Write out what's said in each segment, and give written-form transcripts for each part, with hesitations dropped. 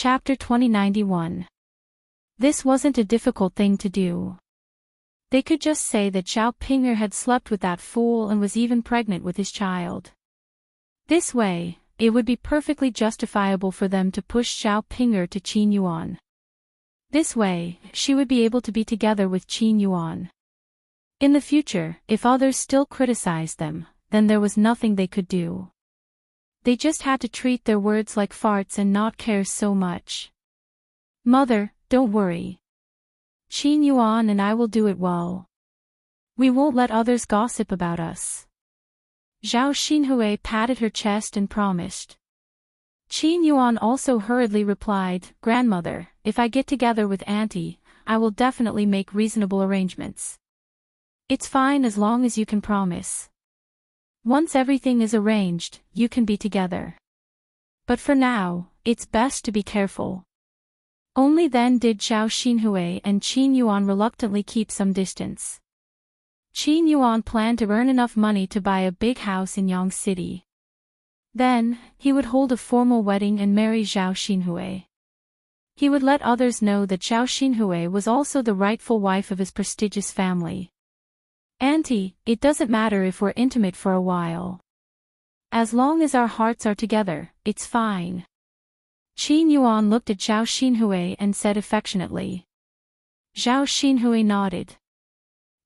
Chapter 2091. This wasn't a difficult thing to do. They could just say that Zhao Ping'er had slept with that fool and was even pregnant with his child. This way, it would be perfectly justifiable for them to push Zhao Ping'er to Qin Yuan. This way, she would be able to be together with Qin Yuan. In the future, if others still criticized them, then there was nothing they could do. They just had to treat their words like farts and not care so much. Mother, don't worry. Qin Yuan and I will do it well. We won't let others gossip about us. Zhao Xinhui patted her chest and promised. Qin Yuan also hurriedly replied, Grandmother, if I get together with Auntie, I will definitely make reasonable arrangements. It's fine as long as you can promise. Once everything is arranged, you can be together. But for now, it's best to be careful. Only then did Zhao Xinhui and Qin Yuan reluctantly keep some distance. Qin Yuan planned to earn enough money to buy a big house in Yang City. Then, he would hold a formal wedding and marry Zhao Xinhui. He would let others know that Zhao Xinhui was also the rightful wife of his prestigious family. Auntie, it doesn't matter if we're intimate for a while. As long as our hearts are together, it's fine. Qin Yuan looked at Zhao Xinhui and said affectionately. Zhao Xinhui nodded.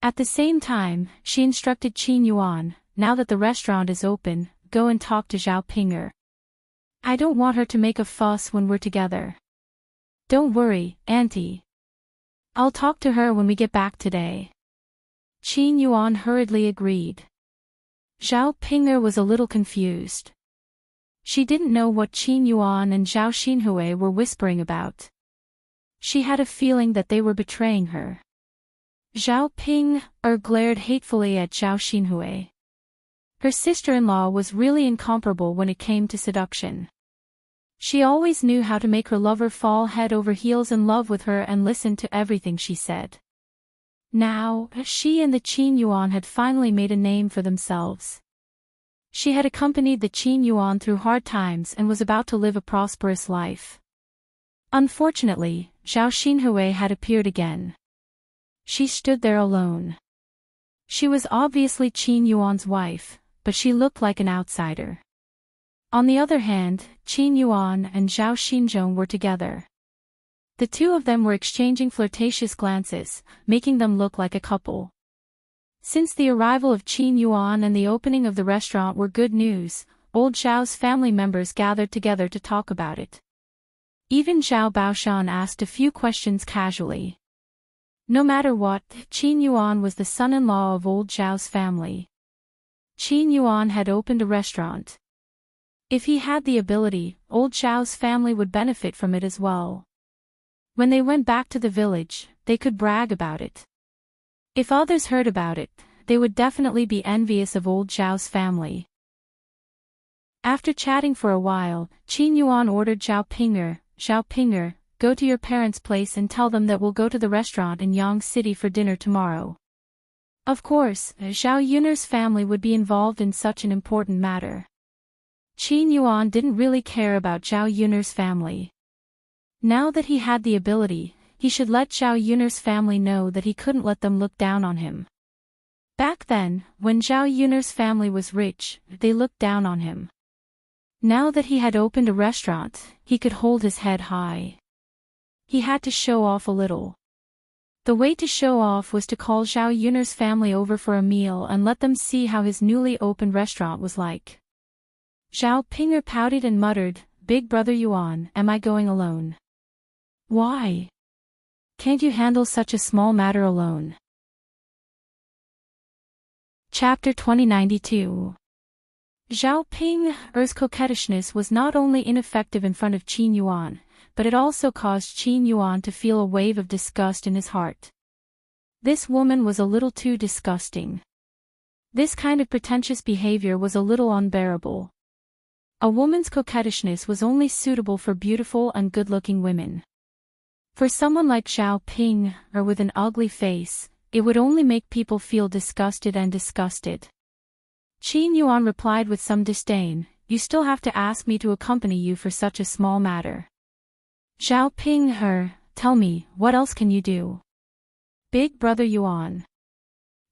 At the same time, she instructed Qin Yuan, now that the restaurant is open, go and talk to Zhao Ping'er. I don't want her to make a fuss when we're together. Don't worry, Auntie. I'll talk to her when we get back today. Qin Yuan hurriedly agreed. Zhao Ping'er was a little confused. She didn't know what Qin Yuan and Zhao Xinhui were whispering about. She had a feeling that they were betraying her. Zhao Ping'er glared hatefully at Zhao Xinhui. Her sister-in-law was really incomparable when it came to seduction. She always knew how to make her lover fall head over heels in love with her and listen to everything she said. Now, she and the Qin Yuan had finally made a name for themselves. She had accompanied the Qin Yuan through hard times and was about to live a prosperous life. Unfortunately, Zhao Xinhui had appeared again. She stood there alone. She was obviously Qin Yuan's wife, but she looked like an outsider. On the other hand, Qin Yuan and Zhao Xinzhong were together. The two of them were exchanging flirtatious glances, making them look like a couple. Since the arrival of Qin Yuan and the opening of the restaurant were good news, old Zhao's family members gathered together to talk about it. Even Zhao Baoshan asked a few questions casually. No matter what, Qin Yuan was the son-in-law of old Zhao's family. Qin Yuan had opened a restaurant. If he had the ability, old Zhao's family would benefit from it as well. When they went back to the village, they could brag about it. If others heard about it, they would definitely be envious of old Zhao's family. After chatting for a while, Qin Yuan ordered Zhao Ping'er, go to your parents' place and tell them that we'll go to the restaurant in Yang City for dinner tomorrow. Of course, Zhao Yun'er's family would be involved in such an important matter. Qin Yuan didn't really care about Zhao Yun'er's family. Now that he had the ability, he should let Zhao Yun'er's family know that he couldn't let them look down on him. Back then, when Zhao Yun'er's family was rich, they looked down on him. Now that he had opened a restaurant, he could hold his head high. He had to show off a little. The way to show off was to call Zhao Yun'er's family over for a meal and let them see how his newly opened restaurant was like. Zhao Ping'er pouted and muttered, Big brother Yuan, am I going alone? Why? Can't you handle such a small matter alone? Chapter 2092. Zhao Ping'er's coquettishness was not only ineffective in front of Qin Yuan, but it also caused Qin Yuan to feel a wave of disgust in his heart. This woman was a little too disgusting. This kind of pretentious behavior was a little unbearable. A woman's coquettishness was only suitable for beautiful and good-looking women. For someone like Zhao Ping'er with an ugly face, it would only make people feel disgusted and disgusted. Qin Yuan replied with some disdain, You still have to ask me to accompany you for such a small matter. Zhao Ping tell me, what else can you do? Big brother Yuan.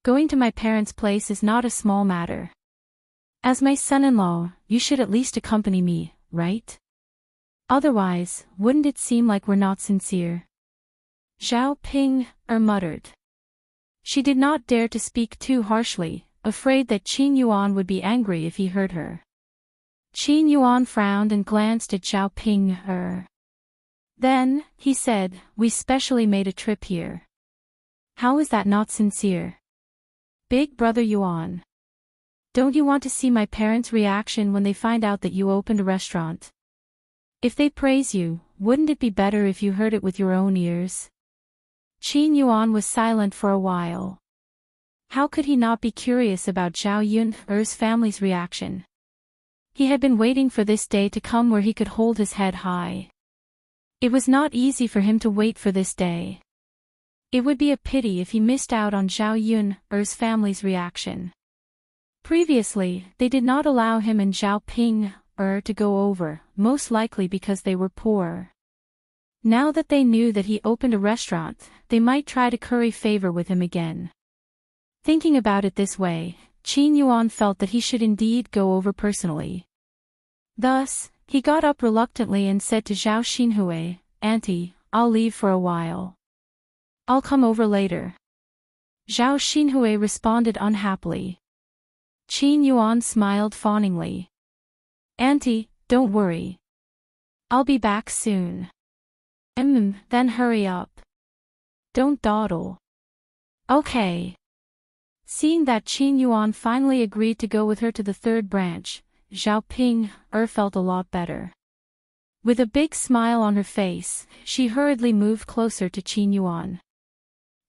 Going to my parents' place is not a small matter. As my son-in-law, you should at least accompany me, right? Otherwise, wouldn't it seem like we're not sincere? Zhao Ping muttered. She did not dare to speak too harshly, afraid that Qin Yuan would be angry if he heard her. Qin Yuan frowned and glanced at Zhao Ping. Then, he said, we specially made a trip here. How is that not sincere? Big brother Yuan. Don't you want to see my parents' reaction when they find out that you opened a restaurant? If they praise you, wouldn't it be better if you heard it with your own ears? Qin Yuan was silent for a while. How could he not be curious about Zhao Yun's family's reaction? He had been waiting for this day to come where he could hold his head high. It was not easy for him to wait for this day. It would be a pity if he missed out on Zhao Yun's family's reaction. Previously, they did not allow him and Zhao Ping to go over, most likely because they were poor. Now that they knew that he opened a restaurant, they might try to curry favor with him again. Thinking about it this way, Qin Yuan felt that he should indeed go over personally. Thus, he got up reluctantly and said to Zhao Xinhui, Auntie, I'll leave for a while. I'll come over later. Zhao Xinhui responded unhappily. Qin Yuan smiled fawningly. Auntie, don't worry. I'll be back soon. Then hurry up. Don't dawdle. Okay. Seeing that Qin Yuan finally agreed to go with her to the third branch, Zhao Ping felt a lot better. With a big smile on her face, she hurriedly moved closer to Qin Yuan.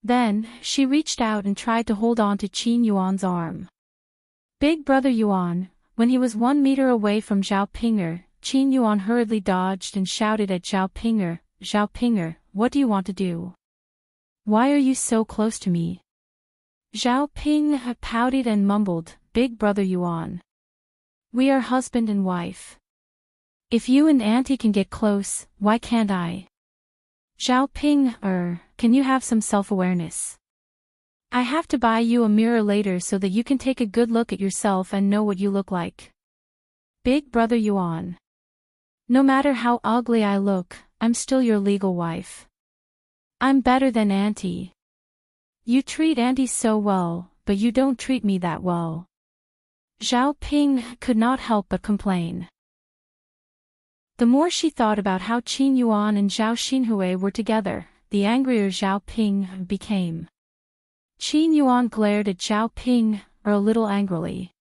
Then, she reached out and tried to hold on to Qin Yuan's arm. Big brother Yuan, when he was 1 meter away from Zhao Ping, Qin Yuan hurriedly dodged and shouted at Zhao Ping, what do you want to do? Why are you so close to me? Zhao Ping pouted and mumbled, Big brother Yuan. We are husband and wife. If you and Auntie can get close, why can't I? Zhao Ping, can you have some self-awareness? I have to buy you a mirror later so that you can take a good look at yourself and know what you look like. Big brother Yuan. No matter how ugly I look, I'm still your legal wife. I'm better than Auntie. You treat Auntie so well, but you don't treat me that well. Zhao Ping could not help but complain. The more she thought about how Qin Yuan and Zhao Xinhui were together, the angrier Zhao Ping became. Qin Yuan glared at Zhao Ping a little angrily.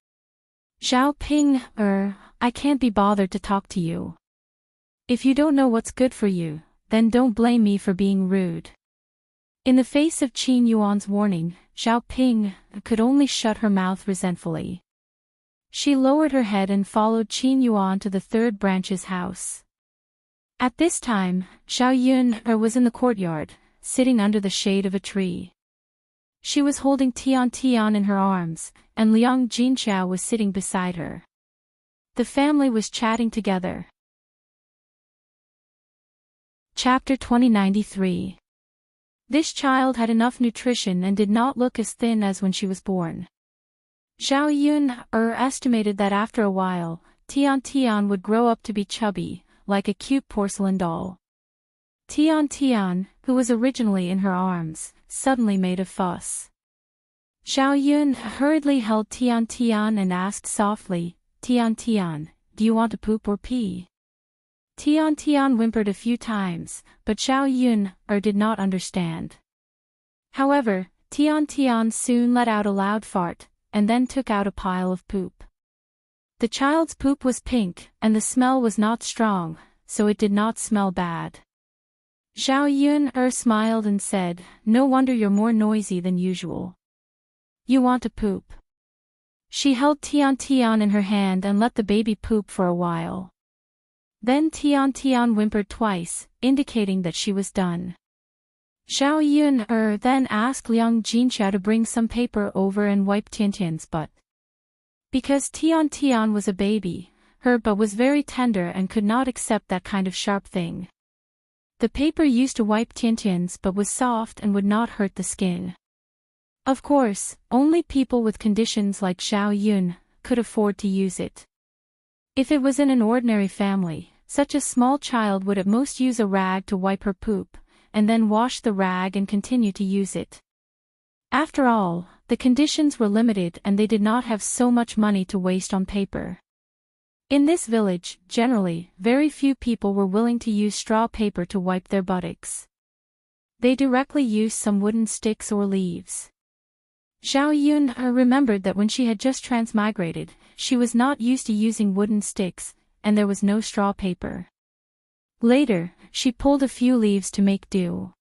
Zhao Ping, I can't be bothered to talk to you. If you don't know what's good for you, then don't blame me for being rude. In the face of Qin Yuan's warning, Zhao Ping could only shut her mouth resentfully. She lowered her head and followed Qin Yuan to the third branch's house. At this time, Zhao Yun was in the courtyard, sitting under the shade of a tree. She was holding Tian in her arms, and Liang Jinqiao was sitting beside her. The family was chatting together. Chapter 2093. This child had enough nutrition and did not look as thin as when she was born. Zhao Yun estimated that after a while, Tian would grow up to be chubby, like a cute porcelain doll. Tian, who was originally in her arms, suddenly made a fuss. Zhao Yun hurriedly held Tian and asked softly, Tian, do you want to poop or pee? Tian whimpered a few times, but Zhao Yun did not understand. However, Tian soon let out a loud fart, and then took out a pile of poop. The child's poop was pink, and the smell was not strong, so it did not smell bad. Zhao Yun smiled and said, no wonder you're more noisy than usual. You want to poop? She held Tian in her hand and let the baby poop for a while. Then Tian whimpered twice, indicating that she was done. Zhao Yun then asked Liang Jinqiao to bring some paper over and wipe Tian's butt. Because Tian was a baby, her butt was very tender and could not accept that kind of sharp thing. The paper used to wipe Tiantian's but was soft and would not hurt the skin. Of course, only people with conditions like Xiao Yun could afford to use it. If it was in an ordinary family, such a small child would at most use a rag to wipe her poop, and then wash the rag and continue to use it. After all, the conditions were limited and they did not have so much money to waste on paper. In this village, generally, very few people were willing to use straw paper to wipe their buttocks. They directly used some wooden sticks or leaves. Xiao Yun remembered that when she had just transmigrated, she was not used to using wooden sticks, and there was no straw paper. Later, she pulled a few leaves to make do.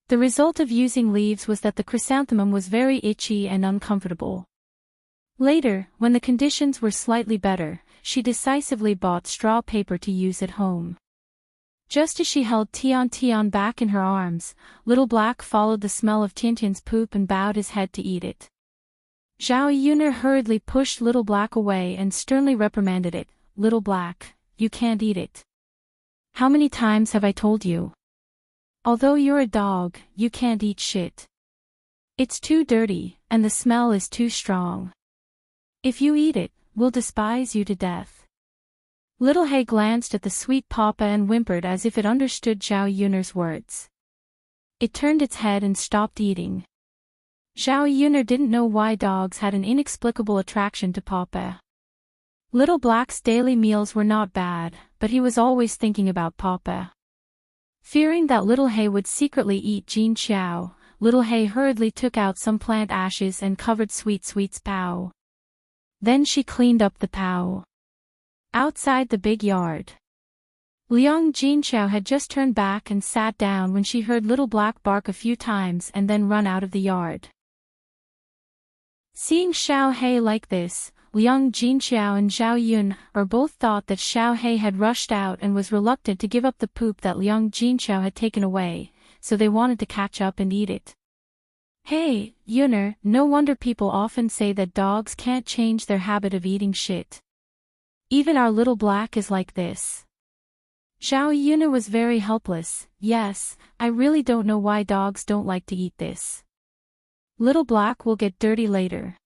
The result of using leaves was that the chrysanthemum was very itchy and uncomfortable. Later, when the conditions were slightly better, she decisively bought straw paper to use at home. Just as she held Tian back in her arms, Little Black followed the smell of Tiantian's poop and bowed his head to eat it. Xiao Yun hurriedly pushed Little Black away and sternly reprimanded it. "Little Black, you can't eat it. How many times have I told you? Although you're a dog, you can't eat shit. It's too dirty, and the smell is too strong. If you eat it, we'll despise you to death." Little Hay glanced at the sweet papa and whimpered as if it understood Xiao Yun's words. It turned its head and stopped eating. Xiao Yun didn't know why dogs had an inexplicable attraction to papa. Little Black's daily meals were not bad, but he was always thinking about papa. Fearing that Little Hay would secretly eat Jin Xiao, Little Hay hurriedly took out some plant ashes and covered Sweet's paw. Then she cleaned up the paw. Outside the big yard, Liang Jinxiao had just turned back and sat down when she heard Little Black bark a few times and then run out of the yard. Seeing Xiao He like this, Liang Jinxiao and Xiao Yun both thought that Xiao He had rushed out and was reluctant to give up the poop that Liang Jinxiao had taken away, so they wanted to catch up and eat it. "Hey, Yunner, no wonder people often say that dogs can't change their habit of eating shit. Even our Little Black is like this." Xiao Yun was very helpless. "Yes, I really don't know why dogs don't like to eat this. Little Black will get dirty later.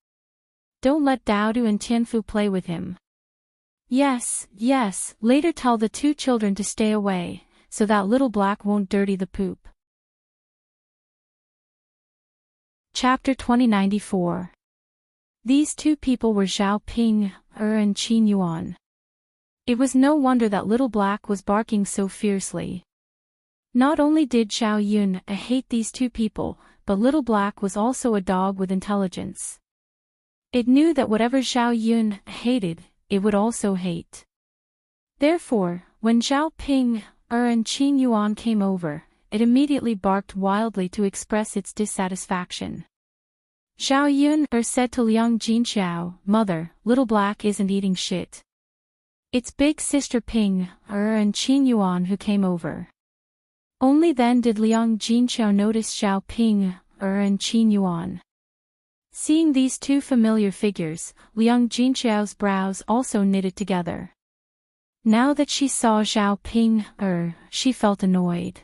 Don't let Daodu and Tianfu play with him." Yes, later tell the two children to stay away, so that Little Black won't dirty the poop." Chapter 2094. These two people were Zhao Ping, and Qin Yuan. It was no wonder that Little Black was barking so fiercely. Not only did Xiao Yun hate these two people, but Little Black was also a dog with intelligence. It knew that whatever Xiao Yun hated, it would also hate. Therefore, when Zhao Ping, and Qin Yuan came over, it immediately barked wildly to express its dissatisfaction. Xiao Yun said to Liang Jinxiao, "Mother, Little Black isn't eating shit. It's big sister Ping, and Qin Yuan who came over." Only then did Liang Jinxiao notice Xiao Ping, and Qin Yuan. Seeing these two familiar figures, Liang Jinxiao's brows also knitted together. Now that she saw Xiao Ping, she felt annoyed.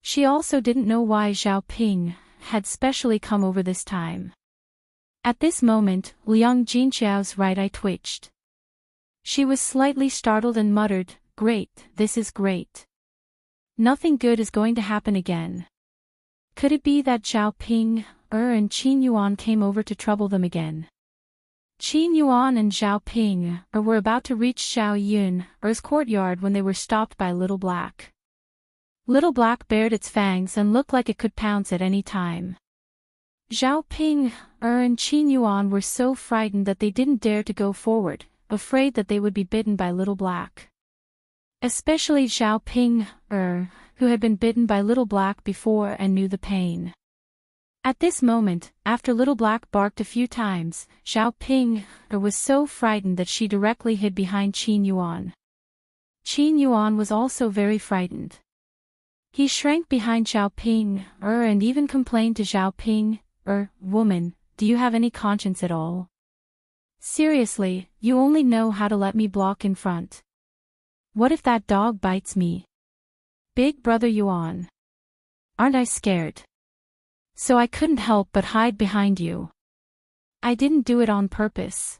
She also didn't know why Xiao Ping had specially come over this time. At this moment, Liang Jinxiao's right eye twitched. She was slightly startled and muttered, "Great, this is great. Nothing good is going to happen again. Could it be that Xiao Ping, and Qin Yuan came over to trouble them again?" Qin Yuan and Xiao Ping were about to reach Xiao Yun's courtyard when they were stopped by Little Black. Little Black bared its fangs and looked like it could pounce at any time. Xiao Ping, and Qin Yuan were so frightened that they didn't dare to go forward, afraid that they would be bitten by Little Black. Especially Xiao Ping, who had been bitten by Little Black before and knew the pain. At this moment, after Little Black barked a few times, Xiao Ping was so frightened that she directly hid behind Qin Yuan. Qin Yuan was also very frightened. He shrank behind Xiao Ping, and even complained to Xiao Ping, "Woman, do you have any conscience at all? Seriously, you only know how to let me block in front. What if that dog bites me? Big brother Yuan. Aren't I scared? So I couldn't help but hide behind you. I didn't do it on purpose.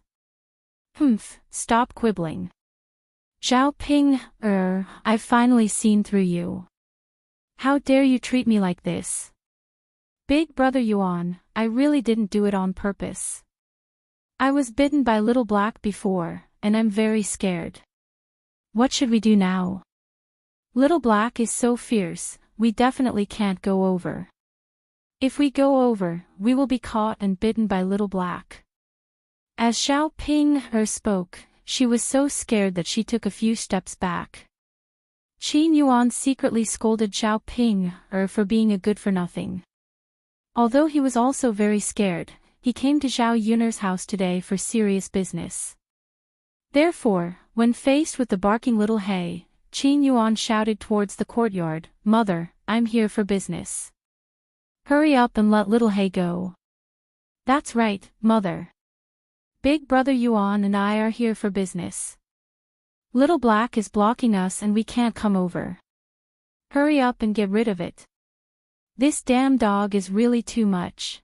Humph, stop quibbling. Zhao Ping, I've finally seen through you. How dare you treat me like this? Big brother Yuan, I really didn't do it on purpose. I was bitten by Little Black before, and I'm very scared. What should we do now? Little Black is so fierce, we definitely can't go over. If we go over, we will be caught and bitten by Little Black. As Zhao Ping spoke, she was so scared that she took a few steps back. Qin Yuan secretly scolded Zhao Ping for being a good-for-nothing. Although he was also very scared, he came to Zhao Yun'er's house today for serious business. Therefore, when faced with the barking little He, Qin Yuan shouted towards the courtyard, "Mother, I'm here for business. Hurry up and let little He go." That's right, Mother. Big brother Yuan and I are here for business. Little Black is blocking us and we can't come over. Hurry up and get rid of it. This damn dog is really too much.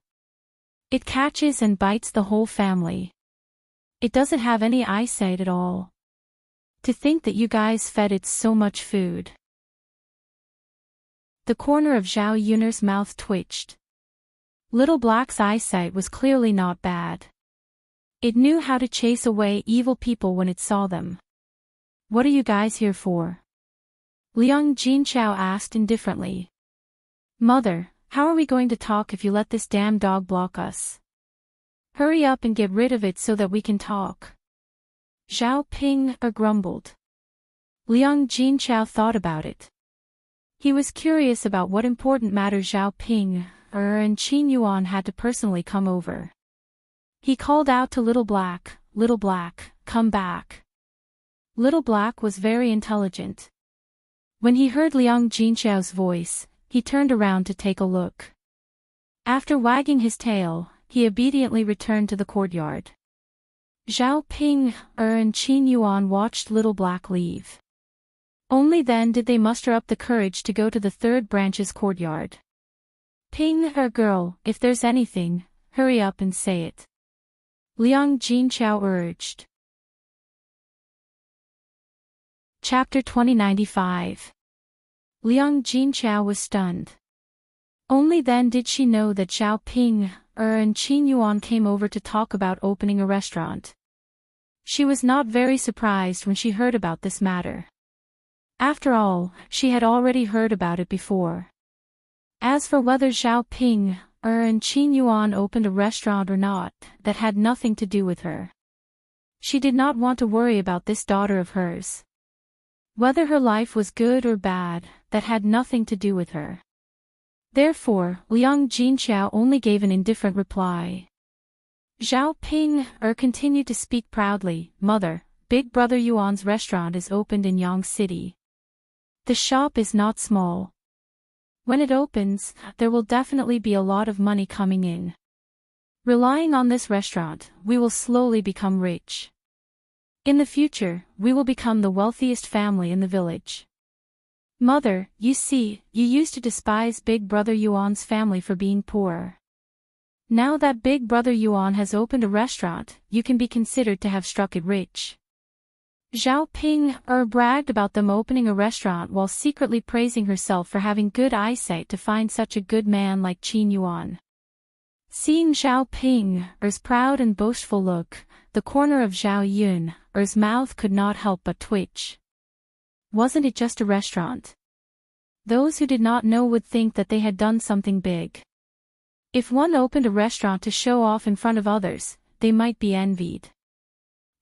It catches and bites the whole family. It doesn't have any eyesight at all. To think that you guys fed it so much food. The corner of Zhao Yun'er's mouth twitched. Little Black's eyesight was clearly not bad. It knew how to chase away evil people when it saw them. What are you guys here for? Liang Jinchao asked indifferently. Mother, how are we going to talk if you let this damn dog block us? Hurry up and get rid of it so that we can talk. Zhao Ping grumbled. Liang Jinchao thought about it. He was curious about what important matter Zhao Ping and Qin Yuan had to personally come over. He called out to Little Black, "Little Black, come back." Little Black was very intelligent. When he heard Liang Jinchao's voice, he turned around to take a look. After wagging his tail, he obediently returned to the courtyard. Zhao Ping and Qin Yuan watched Little Black leave. Only then did they muster up the courage to go to the third branch's courtyard. Ping, girl, if there's anything, hurry up and say it. Liang Jinchao urged. Chapter 2095. Liang Jinchao was stunned. Only then did she know that Zhao Ping and Qin Yuan came over to talk about opening a restaurant. She was not very surprised when she heard about this matter. After all, she had already heard about it before. As for whether Zhao Ping and Qin Yuan opened a restaurant or not, that had nothing to do with her. She did not want to worry about this daughter of hers. Whether her life was good or bad, that had nothing to do with her. Therefore, Liang Jinchao only gave an indifferent reply. Zhao Ping continued to speak proudly, "Mother, Big brother Yuan's restaurant is opened in Yang City. The shop is not small. When it opens, there will definitely be a lot of money coming in. Relying on this restaurant, we will slowly become rich. In the future, we will become the wealthiest family in the village. Mother, you see, you used to despise Big brother Yuan's family for being poor. Now that Big brother Yuan has opened a restaurant, you can be considered to have struck it rich." Zhao Ping bragged about them opening a restaurant while secretly praising herself for having good eyesight to find such a good man like Qin Yuan. Seeing Zhao Ping's proud and boastful look, the corner of Zhao Yun'er's mouth could not help but twitch. Wasn't it just a restaurant? Those who did not know would think that they had done something big. If one opened a restaurant to show off in front of others, they might be envied.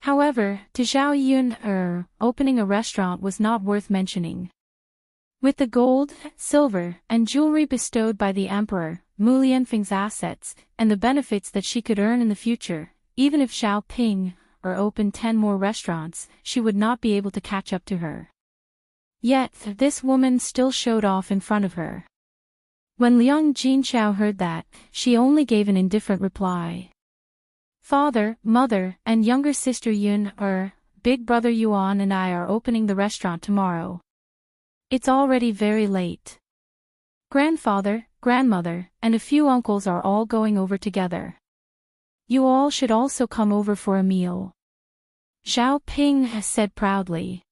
However, to Zhao Yun'er, opening a restaurant was not worth mentioning. With the gold, silver, and jewelry bestowed by the emperor, Mu Lianfeng's assets, and the benefits that she could earn in the future, even if Zhao Ping opened 10 more restaurants, she would not be able to catch up to her. Yet, this woman still showed off in front of her. When Liang Jinchao heard that, she only gave an indifferent reply. "Father, mother, and younger sister Big brother Yuan and I are opening the restaurant tomorrow. It's already very late. Grandfather, grandmother, and a few uncles are all going over together. You all should also come over for a meal. Zhao Ping said proudly.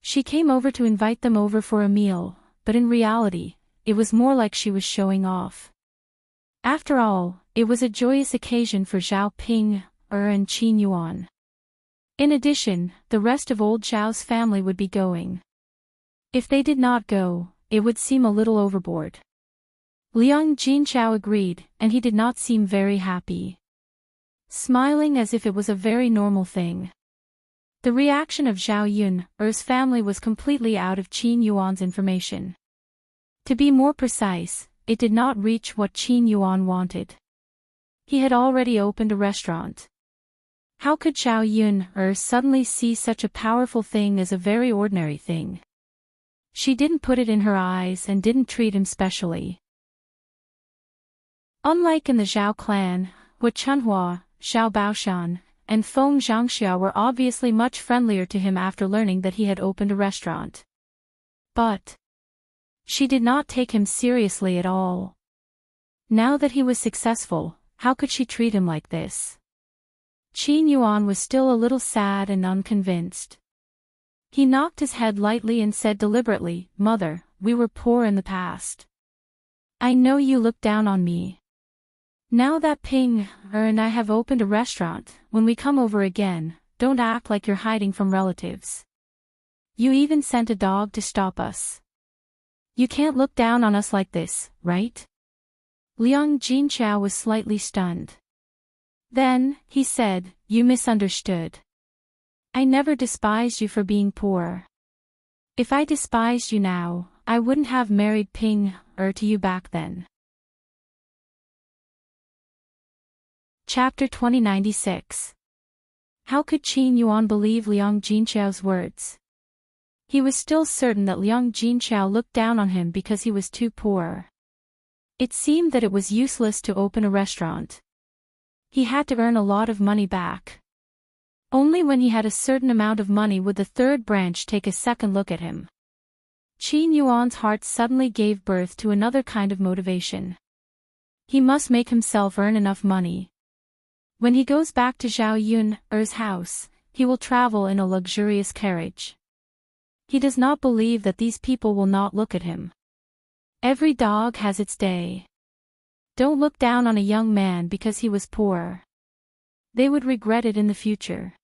She came over to invite them over for a meal, but in reality, it was more like she was showing off. After all, it was a joyous occasion for Zhao Ping, and Qin Yuan. In addition, the rest of old Zhao's family would be going. If they did not go, it would seem a little overboard. Liang Jinchao agreed, and he did not seem very happy. Smiling as if it was a very normal thing. The reaction of Zhao Yun's family was completely out of Qin Yuan's information. To be more precise, it did not reach what Qin Yuan wanted. He had already opened a restaurant. How could Zhao Yun suddenly see such a powerful thing as a very ordinary thing? She didn't put it in her eyes and didn't treat him specially. Unlike in the Zhao clan, Wu Chunhua, Xiao Baoshan, and Feng Zhangxia were obviously much friendlier to him after learning that he had opened a restaurant. But she did not take him seriously at all. Now that he was successful, how could she treat him like this? Qin Yuan was still a little sad and unconvinced. He knocked his head lightly and said deliberately, "Mother, we were poor in the past. I know you look down on me. Now that Ping and I have opened a restaurant, when we come over again, don't act like you're hiding from relatives. You even sent a dog to stop us. You can't look down on us like this, right?" Liang Jinchao was slightly stunned. Then, he said, "You misunderstood. I never despised you for being poor. If I despised you now, I wouldn't have married Ping to you back then." Chapter 2096. How could Qin Yuan believe Liang Jinchao's words? He was still certain that Liang Jinchao looked down on him because he was too poor. It seemed that it was useless to open a restaurant. He had to earn a lot of money back. Only when he had a certain amount of money would the third branch take a second look at him. Qin Yuan's heart suddenly gave birth to another kind of motivation. He must make himself earn enough money. When he goes back to Zhao Yun's house, he will travel in a luxurious carriage. He does not believe that these people will not look at him. Every dog has its day. Don't look down on a young man because he was poor. They would regret it in the future.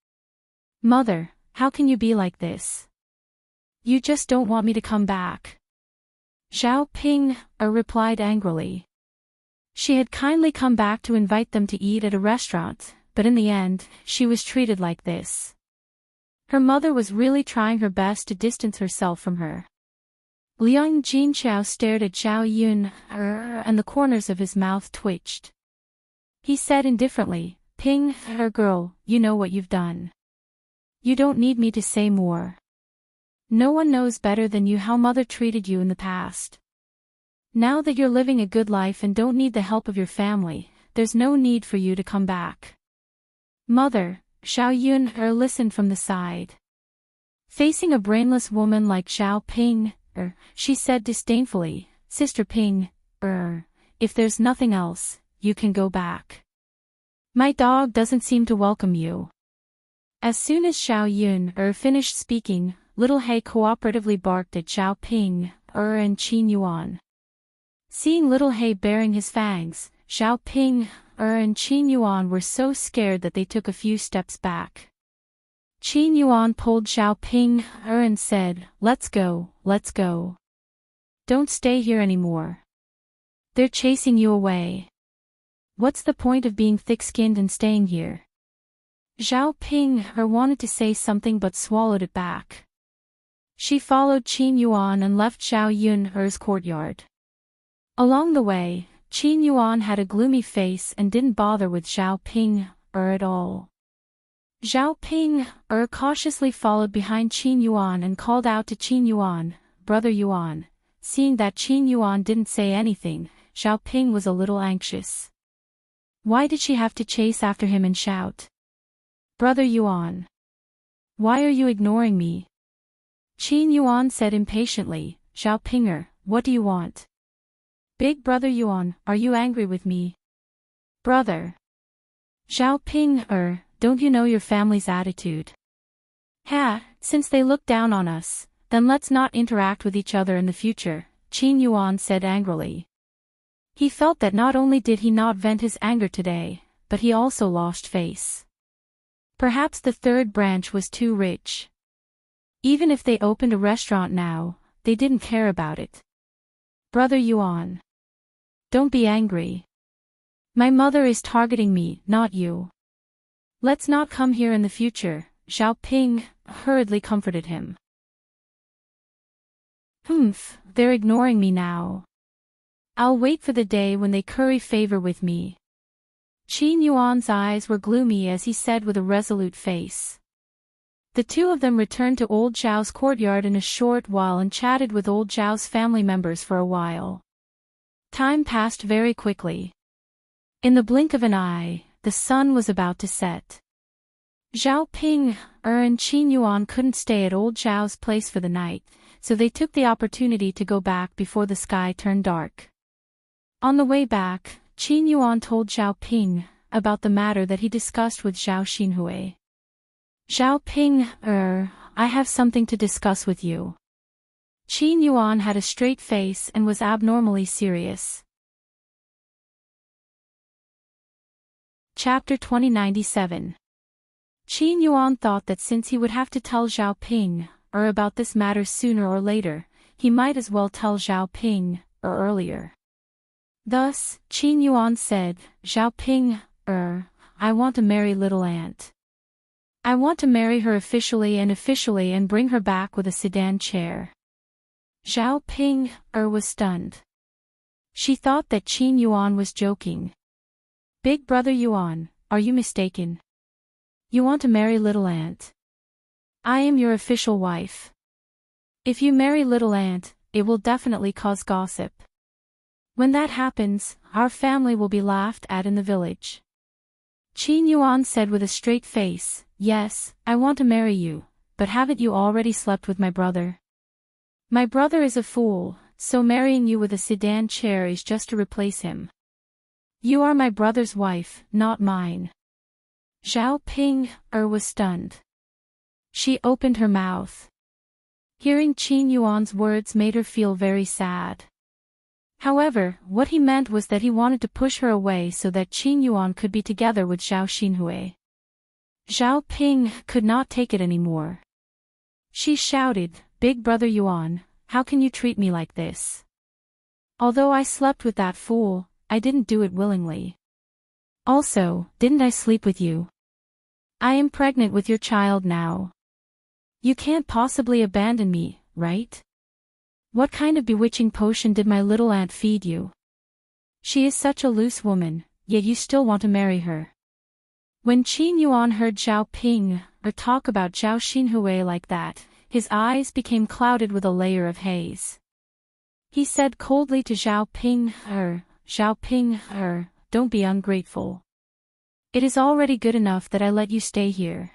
"Mother, how can you be like this? You just don't want me to come back." Zhao Ping replied angrily. She had kindly come back to invite them to eat at a restaurant, but in the end, she was treated like this. Her mother was really trying her best to distance herself from her. Liang Jinchao stared at Zhao Yun, and the corners of his mouth twitched. He said indifferently, "Ping, girl, you know what you've done. You don't need me to say more. No one knows better than you how mother treated you in the past. Now that you're living a good life and don't need the help of your family, there's no need for you to come back." "Mother," Zhao Yun listened from the side. Facing a brainless woman like Zhao Ping, she said disdainfully, "Sister Ping, if there's nothing else, you can go back. My dog doesn't seem to welcome you." As soon as Zhao Yun finished speaking, Little He cooperatively barked at Zhao Ping and Qin Yuan. Seeing Little He baring his fangs, Zhao Ping and Qin Yuan were so scared that they took a few steps back. Qin Yuan pulled Zhao Ping and said, let's go. Don't stay here anymore. They're chasing you away. What's the point of being thick-skinned and staying here?" Zhao Ping wanted to say something but swallowed it back. She followed Qin Yuan and left Zhao Yun's courtyard. Along the way, Qin Yuan had a gloomy face and didn't bother with Zhao Ping at all. Zhao Ping cautiously followed behind Qin Yuan and called out to Qin Yuan, "Brother Yuan." Seeing that Qin Yuan didn't say anything, Zhao Ping was a little anxious. Why did she have to chase after him and shout, "Brother Yuan, why are you ignoring me?" Qin Yuan said impatiently, Zhao Ping'er, what do you want? Big brother Yuan, are you angry with me? Brother. Zhao Ping'er, don't you know your family's attitude? Ha, since they look down on us, then let's not interact with each other in the future, Qin Yuan said angrily. He felt that not only did he not vent his anger today, but he also lost face. Perhaps the third branch was too rich. Even if they opened a restaurant now, they didn't care about it. Brother Yuan. Don't be angry. My mother is targeting me, not you. Let's not come here in the future, Zhao Ping hurriedly comforted him. They're ignoring me now. I'll wait for the day when they curry favor with me. Qin Yuan's eyes were gloomy as he said with a resolute face. The two of them returned to old Zhao's courtyard in a short while and chatted with old Zhao's family members for a while. Time passed very quickly. In the blink of an eye, the sun was about to set. Zhao Ping'er and Qin Yuan couldn't stay at old Zhao's place for the night, so they took the opportunity to go back before the sky turned dark. On the way back, Qin Yuan told Zhao Ping about the matter that he discussed with Zhao Xinhui. Zhao Ping'er, I have something to discuss with you. Qin Yuan had a straight face and was abnormally serious. Chapter 2097. Qin Yuan thought that since he would have to tell Zhao Ping'er about this matter sooner or later, he might as well tell Zhao Ping'er earlier. Thus, Qin Yuan said, Zhao Ping'er, I want to marry little aunt. I want to marry her officially and bring her back with a sedan chair. Zhao Ping'er was stunned. She thought that Qin Yuan was joking. Big brother Yuan, are you mistaken? You want to marry little aunt? I am your official wife. If you marry little aunt, it will definitely cause gossip. When that happens, our family will be laughed at in the village. Qin Yuan said with a straight face, yes, I want to marry you, but haven't you already slept with my brother? My brother is a fool, so marrying you with a sedan chair is just to replace him. You are my brother's wife, not mine. Zhao Ping'er was stunned. She opened her mouth. Hearing Qin Yuan's words made her feel very sad. However, what he meant was that he wanted to push her away so that Qin Yuan could be together with Zhao Xinhui. Zhao Ping could not take it anymore. She shouted, Big brother Yuan, how can you treat me like this? Although I slept with that fool, I didn't do it willingly. Also, didn't I sleep with you? I am pregnant with your child now. You can't possibly abandon me, right? What kind of bewitching potion did my little aunt feed you? She is such a loose woman, yet you still want to marry her. When Qin Yuan heard Zhao Ping'er talk about Zhao Xinhui like that, his eyes became clouded with a layer of haze. He said coldly to Zhao Ping'er, don't be ungrateful. It is already good enough that I let you stay here.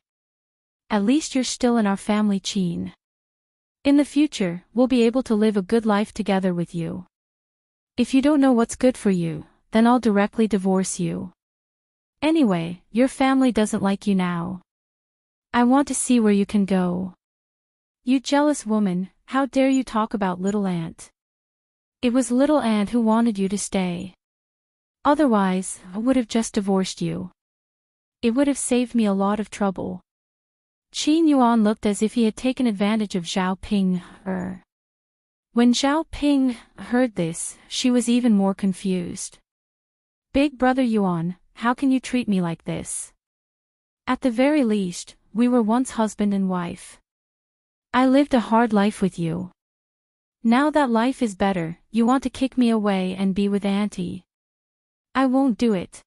At least you're still in our family, Qin. In the future, we'll be able to live a good life together with you. If you don't know what's good for you, then I'll directly divorce you. Anyway, your family doesn't like you now. I want to see where you can go. You jealous woman, how dare you talk about little aunt? It was little aunt who wanted you to stay. Otherwise, I would have just divorced you. It would have saved me a lot of trouble. Qin Yuan looked as if he had taken advantage of Zhao Ping'er. When Zhao Ping'er heard this, she was even more confused. Big brother Yuan, how can you treat me like this? At the very least, we were once husband and wife. I lived a hard life with you. Now that life is better, you want to kick me away and be with auntie. I won't do it.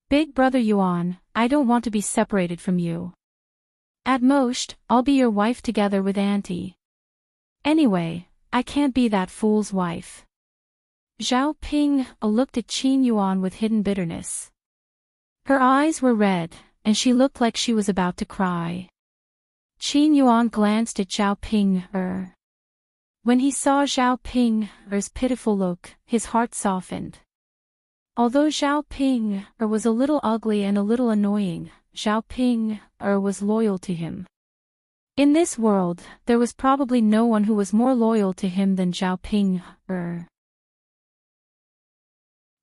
Big brother Yuan, I don't want to be separated from you. At most, I'll be your wife together with auntie. Anyway, I can't be that fool's wife. Zhao Ping'er looked at Qin Yuan with hidden bitterness. Her eyes were red, and she looked like she was about to cry. Qin Yuan glanced at Zhao Ping. When he saw Zhao Ping's pitiful look, his heart softened. Although Zhao Ping was a little ugly and a little annoying, Zhao Ping was loyal to him. In this world, there was probably no one who was more loyal to him than Zhao Ping.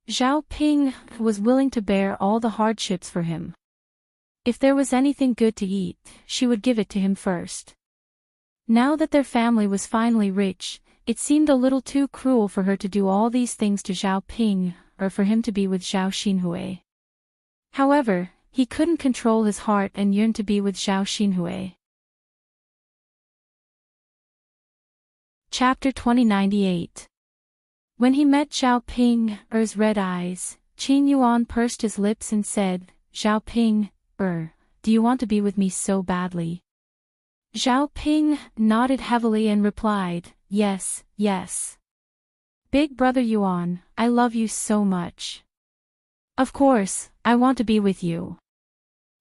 Zhao Ping was willing to bear all the hardships for him. If there was anything good to eat, she would give it to him first. Now that their family was finally rich, it seemed a little too cruel for her to do all these things to Zhao Ping, or for him to be with Zhao Xinhui. However, he couldn't control his heart and yearned to be with Zhao Xinhui. Chapter 2098. When he met Zhao Ping's red eyes, Qin Yuan pursed his lips and said, "Zhao Ping, do you want to be with me so badly?" Zhao Ping nodded heavily and replied, "Yes, yes. Big brother Yuan, I love you so much. Of course, I want to be with you."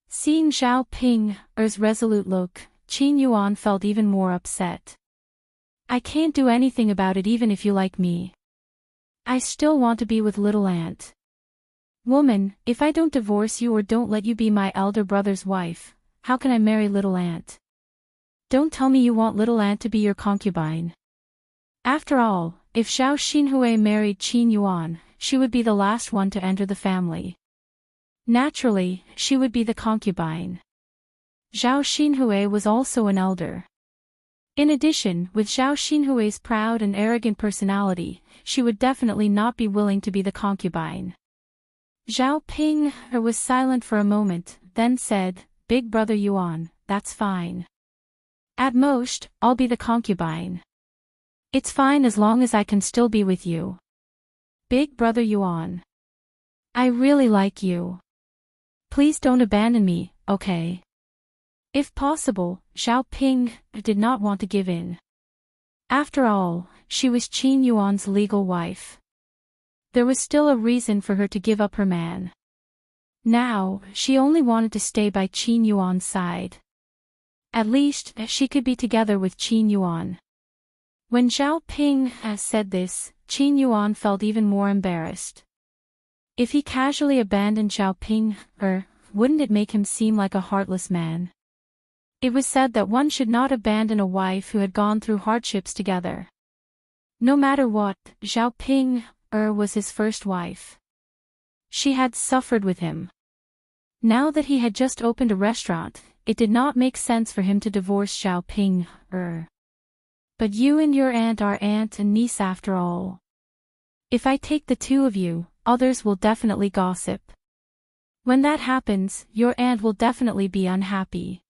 Seeing Zhao Ping's resolute look, Qin Yuan felt even more upset. "I can't do anything about it even if you like me. I still want to be with little aunt. Woman, if I don't divorce you or don't let you be my elder brother's wife, how can I marry little aunt? Don't tell me you want little aunt to be your concubine. After all, if Zhao Xinhui married Qin Yuan, she would be the last one to enter the family. Naturally, she would be the concubine. Zhao Xinhui was also an elder. In addition, with Zhao Xinhui's proud and arrogant personality, she would definitely not be willing to be the concubine. Zhao Ping was silent for a moment, then said, "Big brother Yuan, that's fine. At most, I'll be the concubine. It's fine as long as I can still be with you. Big brother Yuan. I really like you. Please don't abandon me, okay?" If possible, Zhao Ping did not want to give in. After all, she was Qin Yuan's legal wife. There was still a reason for her to give up her man. Now, she only wanted to stay by Qin Yuan's side. At least, she could be together with Qin Yuan. When Zhao Ping said this, Qin Yuan felt even more embarrassed. If he casually abandoned Zhao Ping, wouldn't it make him seem like a heartless man? It was said that one should not abandon a wife who had gone through hardships together. No matter what, Zhao Ping was his first wife. She had suffered with him. Now that he had just opened a restaurant, it did not make sense for him to divorce Zhao Ping. But you and your aunt are aunt and niece after all. If I take the two of you, others will definitely gossip. When that happens, your aunt will definitely be unhappy.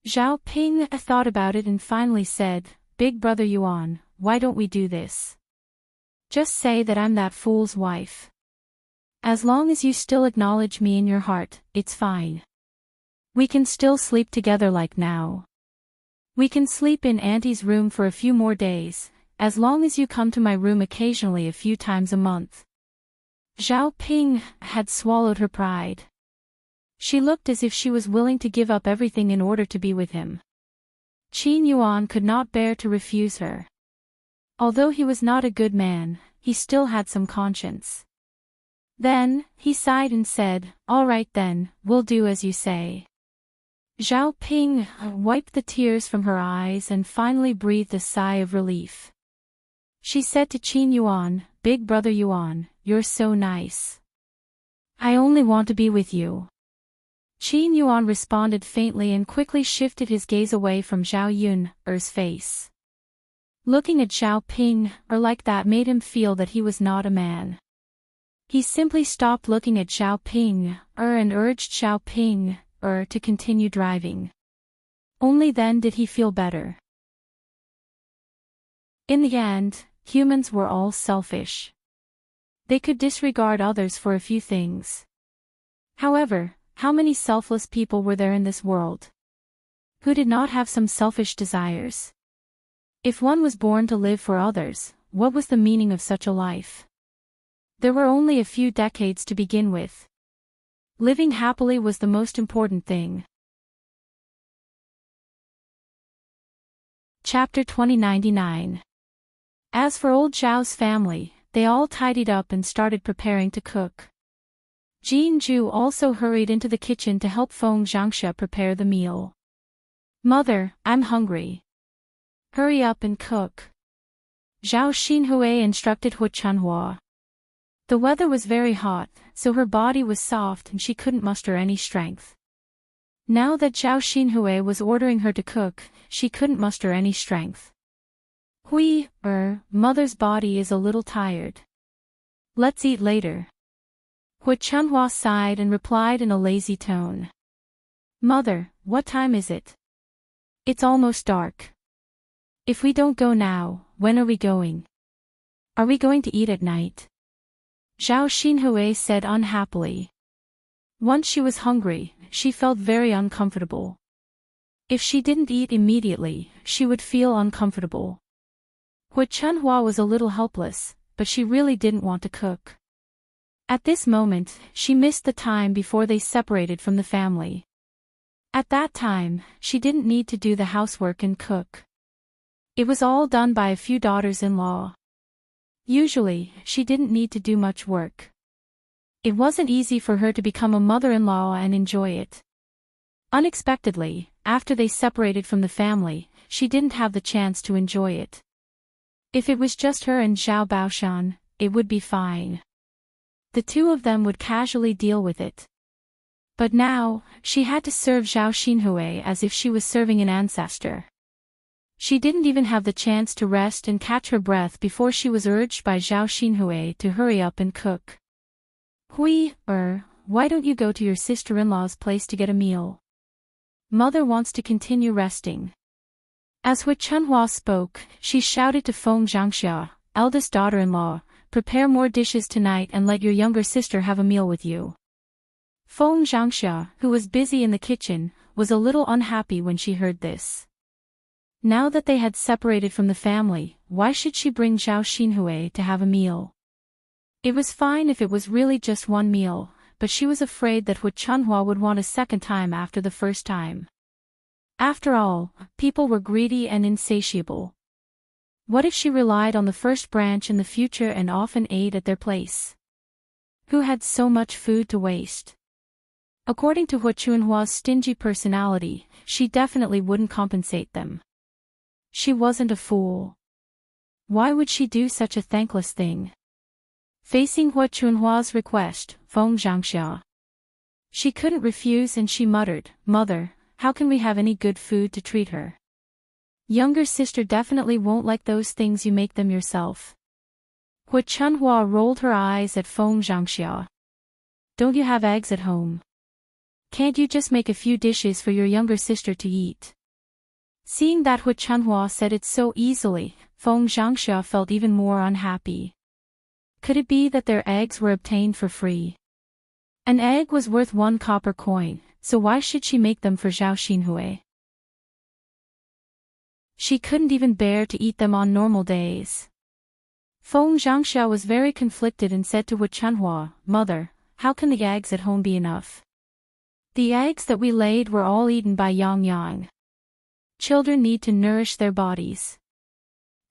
Zhao Ping thought about it and finally said, "Big brother Yuan, why don't we do this? Just say that I'm that fool's wife. As long as you still acknowledge me in your heart, it's fine. We can still sleep together like now. We can sleep in Auntie's room for a few more days, as long as you come to my room occasionally a few times a month." Zhao Ping had swallowed her pride. She looked as if she was willing to give up everything in order to be with him. Qin Yuan could not bear to refuse her. Although he was not a good man, he still had some conscience. Then, he sighed and said, "All right then, we'll do as you say." Zhao Ping wiped the tears from her eyes and finally breathed a sigh of relief. She said to Qin Yuan, "Big brother Yuan, you're so nice. I only want to be with you." Qin Yuan responded faintly and quickly shifted his gaze away from Zhao Yun's face. Looking at Zhao Ping like that made him feel that he was not a man. He simply stopped looking at Zhao Ping and urged Zhao Ping to continue driving. Only then did he feel better. In the end, humans were all selfish. They could disregard others for a few things. However, how many selfless people were there in this world? Who did not have some selfish desires? If one was born to live for others, what was the meaning of such a life? There were only a few decades to begin with. Living happily was the most important thing. Chapter 2099. As for old Zhao's family, they all tidied up and started preparing to cook. Jean Ju also hurried into the kitchen to help Feng Zhangsha prepare the meal. Mother, I'm hungry. Hurry up and cook. Zhao Xinhui instructed Hu Chunhua. The weather was very hot, so her body was soft and she couldn't muster any strength. Now that Zhao Xinhui was ordering her to cook, she couldn't muster any strength. Mother's body is a little tired. Let's eat later. Hu Chunhua sighed and replied in a lazy tone. Mother, what time is it? It's almost dark. If we don't go now, when are we going? Are we going to eat at night? Zhao Xinhui said unhappily. Once she was hungry, she felt very uncomfortable. If she didn't eat immediately, she would feel uncomfortable. Hu Chunhua was a little helpless, but she really didn't want to cook. At this moment, she missed the time before they separated from the family. At that time, she didn't need to do the housework and cook. It was all done by a few daughters-in-law. Usually, she didn't need to do much work. It wasn't easy for her to become a mother-in-law and enjoy it. Unexpectedly, after they separated from the family, she didn't have the chance to enjoy it. If it was just her and Zhao Baoshan, it would be fine. The two of them would casually deal with it. But now, she had to serve Zhao Xinhui as if she was serving an ancestor. She didn't even have the chance to rest and catch her breath before she was urged by Zhao Xinhui to hurry up and cook. Why don't you go to your sister-in-law's place to get a meal? Mother wants to continue resting. As Hu Chunhua spoke, she shouted to Feng Zhangsha, eldest daughter-in-law, prepare more dishes tonight and let your younger sister have a meal with you. Feng Zhangsha, who was busy in the kitchen, was a little unhappy when she heard this. Now that they had separated from the family, why should she bring Zhao Xinhui to have a meal? It was fine if it was really just one meal, but she was afraid that Hu Chunhua would want a second time after the first time. After all, people were greedy and insatiable. What if she relied on the first branch in the future and often ate at their place? Who had so much food to waste? According to Hu Chunhua's stingy personality, she definitely wouldn't compensate them. She wasn't a fool. Why would she do such a thankless thing? Facing Hu Chunhua's request, Feng Zhangsha. She couldn't refuse and she muttered, Mother, how can we have any good food to treat her? Younger sister definitely won't like those things you make them yourself. Hu Chunhua rolled her eyes at Feng Zhangsha. Don't you have eggs at home? Can't you just make a few dishes for your younger sister to eat? Seeing that Hu Chunhua said it so easily, Feng Zhangsha felt even more unhappy. Could it be that their eggs were obtained for free? An egg was worth 1 copper coin, so why should she make them for Zhao Xinhui? She couldn't even bear to eat them on normal days. Feng Zhangsha was very conflicted and said to Hu Chunhua, Mother, how can the eggs at home be enough? The eggs that we laid were all eaten by Yang Yang. Children need to nourish their bodies.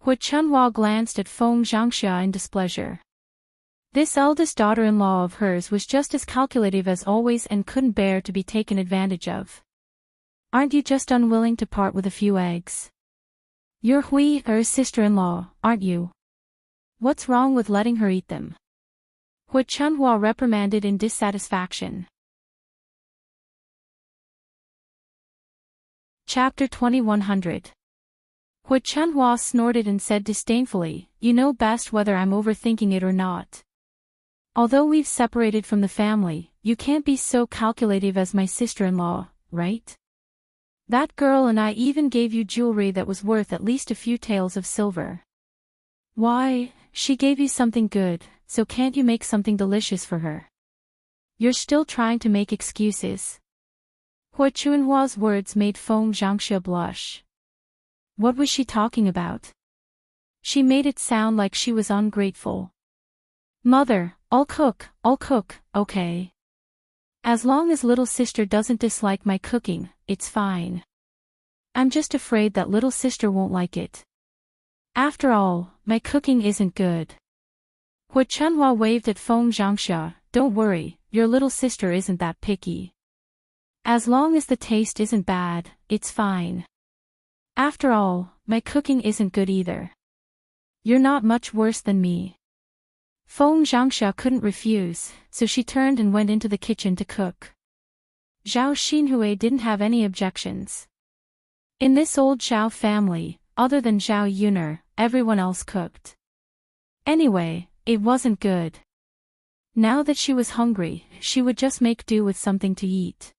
Hu Chunhua glanced at Feng Zhangsha in displeasure. This eldest daughter-in-law of hers was just as calculative as always and couldn't bear to be taken advantage of. Aren't you just unwilling to part with a few eggs? You're Hui-er's sister-in-law, aren't you? What's wrong with letting her eat them? Hu Chunhua reprimanded in dissatisfaction. Chapter 2100. Hu Chunhua snorted and said disdainfully, You know best whether I'm overthinking it or not. Although we've separated from the family, you can't be so calculative as my sister-in-law, right? That girl and I even gave you jewelry that was worth at least a few taels of silver. Why, she gave you something good, so can't you make something delicious for her? You're still trying to make excuses. Hu Chunhua's words made Feng Zhangsha blush. What was she talking about? She made it sound like she was ungrateful. Mother, I'll cook, okay. As long as little sister doesn't dislike my cooking, it's fine. I'm just afraid that little sister won't like it. After all, my cooking isn't good. Hua Chunhua waved at Feng Zhangxia. Don't worry, your little sister isn't that picky. As long as the taste isn't bad, it's fine. After all, my cooking isn't good either. You're not much worse than me. Feng Zhangxia couldn't refuse, so she turned and went into the kitchen to cook. Zhao Xinhui didn't have any objections. In this old Zhao family, other than Zhao Yuner, everyone else cooked. Anyway, it wasn't good. Now that she was hungry, she would just make do with something to eat.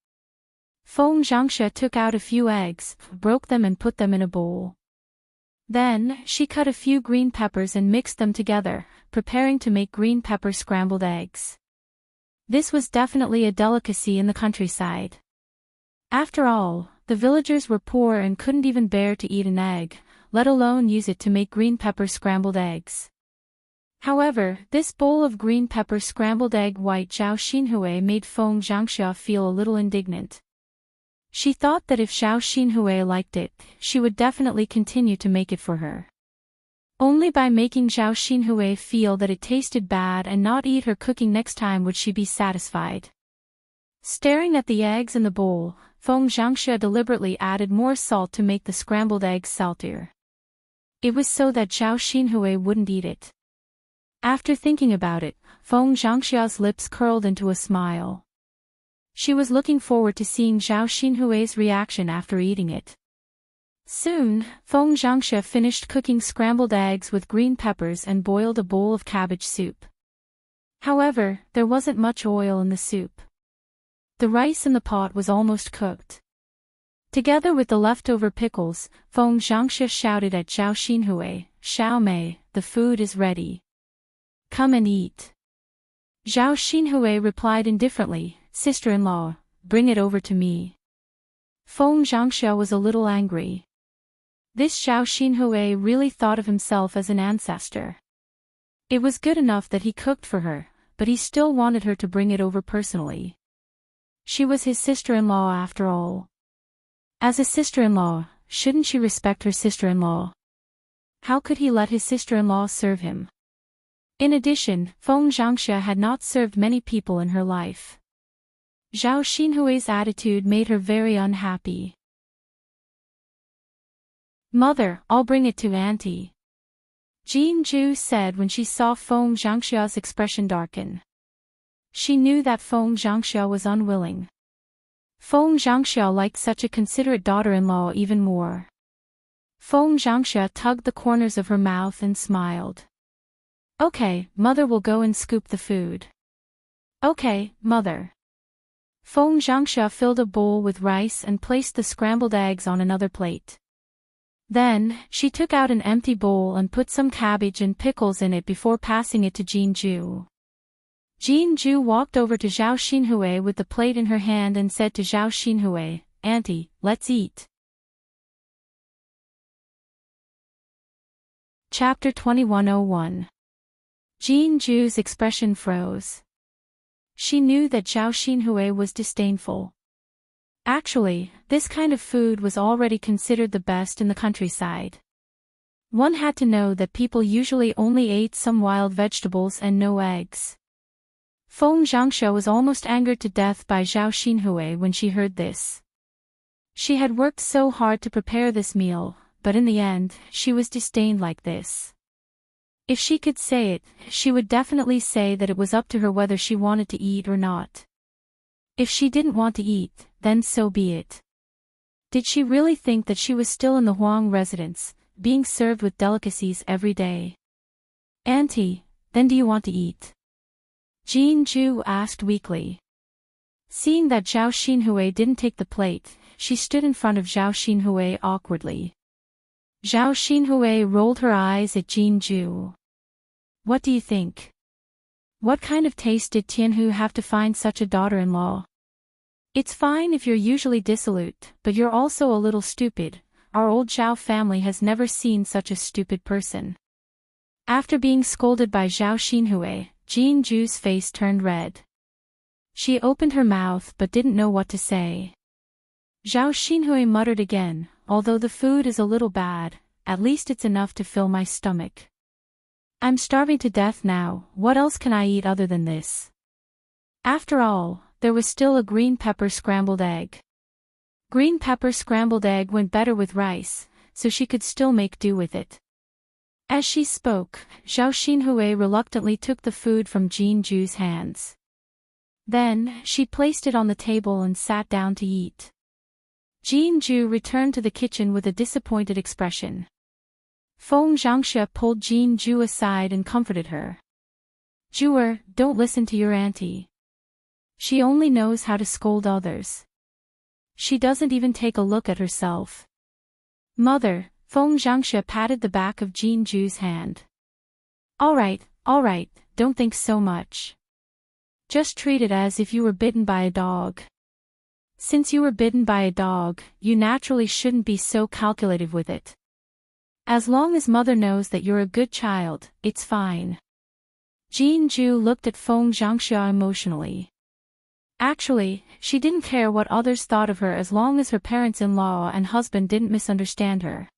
Feng Zhangxia took out a few eggs, broke them and put them in a bowl. Then, she cut a few green peppers and mixed them together, preparing to make green pepper scrambled eggs. This was definitely a delicacy in the countryside. After all, the villagers were poor and couldn't even bear to eat an egg, let alone use it to make green pepper scrambled eggs. However, this bowl of green pepper scrambled egg white Zhao Xinhui made Feng Zhangxia feel a little indignant. She thought that if Zhao Xinhui liked it, she would definitely continue to make it for her. Only by making Zhao Xinhui feel that it tasted bad and not eat her cooking next time would she be satisfied. Staring at the eggs in the bowl, Feng Zhangxia deliberately added more salt to make the scrambled eggs saltier. It was so that Zhao Xinhui wouldn't eat it. After thinking about it, Feng Zhangxia's lips curled into a smile. She was looking forward to seeing Zhao Xinhui's reaction after eating it. Soon, Feng Zhangxia finished cooking scrambled eggs with green peppers and boiled a bowl of cabbage soup. However, there wasn't much oil in the soup. The rice in the pot was almost cooked. Together with the leftover pickles, Feng Zhangxia shouted at Zhao Xinhui, "Xiao Mei, the food is ready. Come and eat." Zhao Xinhui replied indifferently, "Sister-in-law, bring it over to me." Feng Zhangxia was a little angry. This Zhao Xinhui really thought of himself as an ancestor. It was good enough that he cooked for her, but he still wanted her to bring it over personally. She was his sister-in-law after all. As a sister-in-law, shouldn't she respect her sister-in-law? How could he let his sister-in-law serve him? In addition, Feng Zhangxia had not served many people in her life. Zhao Xinhui's attitude made her very unhappy. "Mother, I'll bring it to Auntie," Jean Ju said when she saw Feng Zhangxia's expression darken. She knew that Feng Zhangxia was unwilling. Feng Zhangxia liked such a considerate daughter-in-law even more. Feng Zhangxia tugged the corners of her mouth and smiled. "Okay, Mother will go and scoop the food." "Okay, Mother." Feng Zhangxia filled a bowl with rice and placed the scrambled eggs on another plate. Then, she took out an empty bowl and put some cabbage and pickles in it before passing it to Jean Ju. Jean Ju walked over to Zhao Xinhui with the plate in her hand and said to Zhao Xinhui, "Auntie, let's eat." Chapter 2101. Jean Ju's expression froze. She knew that Zhao Xinhui was disdainful. Actually, this kind of food was already considered the best in the countryside. One had to know that people usually only ate some wild vegetables and no eggs. Feng Zhangxia was almost angered to death by Zhao Xinhui when she heard this. She had worked so hard to prepare this meal, but in the end, she was disdained like this. If she could say it, she would definitely say that it was up to her whether she wanted to eat or not. If she didn't want to eat, then so be it. Did she really think that she was still in the Huang residence, being served with delicacies every day? "Auntie, then do you want to eat?" Jean Ju asked weakly. Seeing that Zhao Xinhui didn't take the plate, she stood in front of Zhao Xinhui awkwardly. Zhao Xinhui rolled her eyes at Jean Ju. "What do you think? What kind of taste did Tianhu have to find such a daughter-in-law? It's fine if you're usually dissolute, but you're also a little stupid. Our old Zhao family has never seen such a stupid person." After being scolded by Zhao Xinhui, Jean Ju's face turned red. She opened her mouth but didn't know what to say. Zhao Xinhui muttered again, although the food is a little bad, at least it's enough to fill my stomach. I'm starving to death now, what else can I eat other than this? After all, there was still a green pepper scrambled egg. Green pepper scrambled egg went better with rice, so she could still make do with it. As she spoke, Zhao Xinhui reluctantly took the food from Jinju's hands. Then, she placed it on the table and sat down to eat. Jinju returned to the kitchen with a disappointed expression. Feng Zhangxue pulled Jinju aside and comforted her. Juer, don't listen to your auntie. She only knows how to scold others. She doesn't even take a look at herself. Mother, Feng Zhangxue patted the back of Jinju's hand. All right, don't think so much. Just treat it as if you were bitten by a dog. Since you were bitten by a dog, you naturally shouldn't be so calculative with it. As long as mother knows that you're a good child, it's fine. Jinju looked at Feng Zhangxue emotionally. Actually, she didn't care what others thought of her as long as her parents-in-law and husband didn't misunderstand her.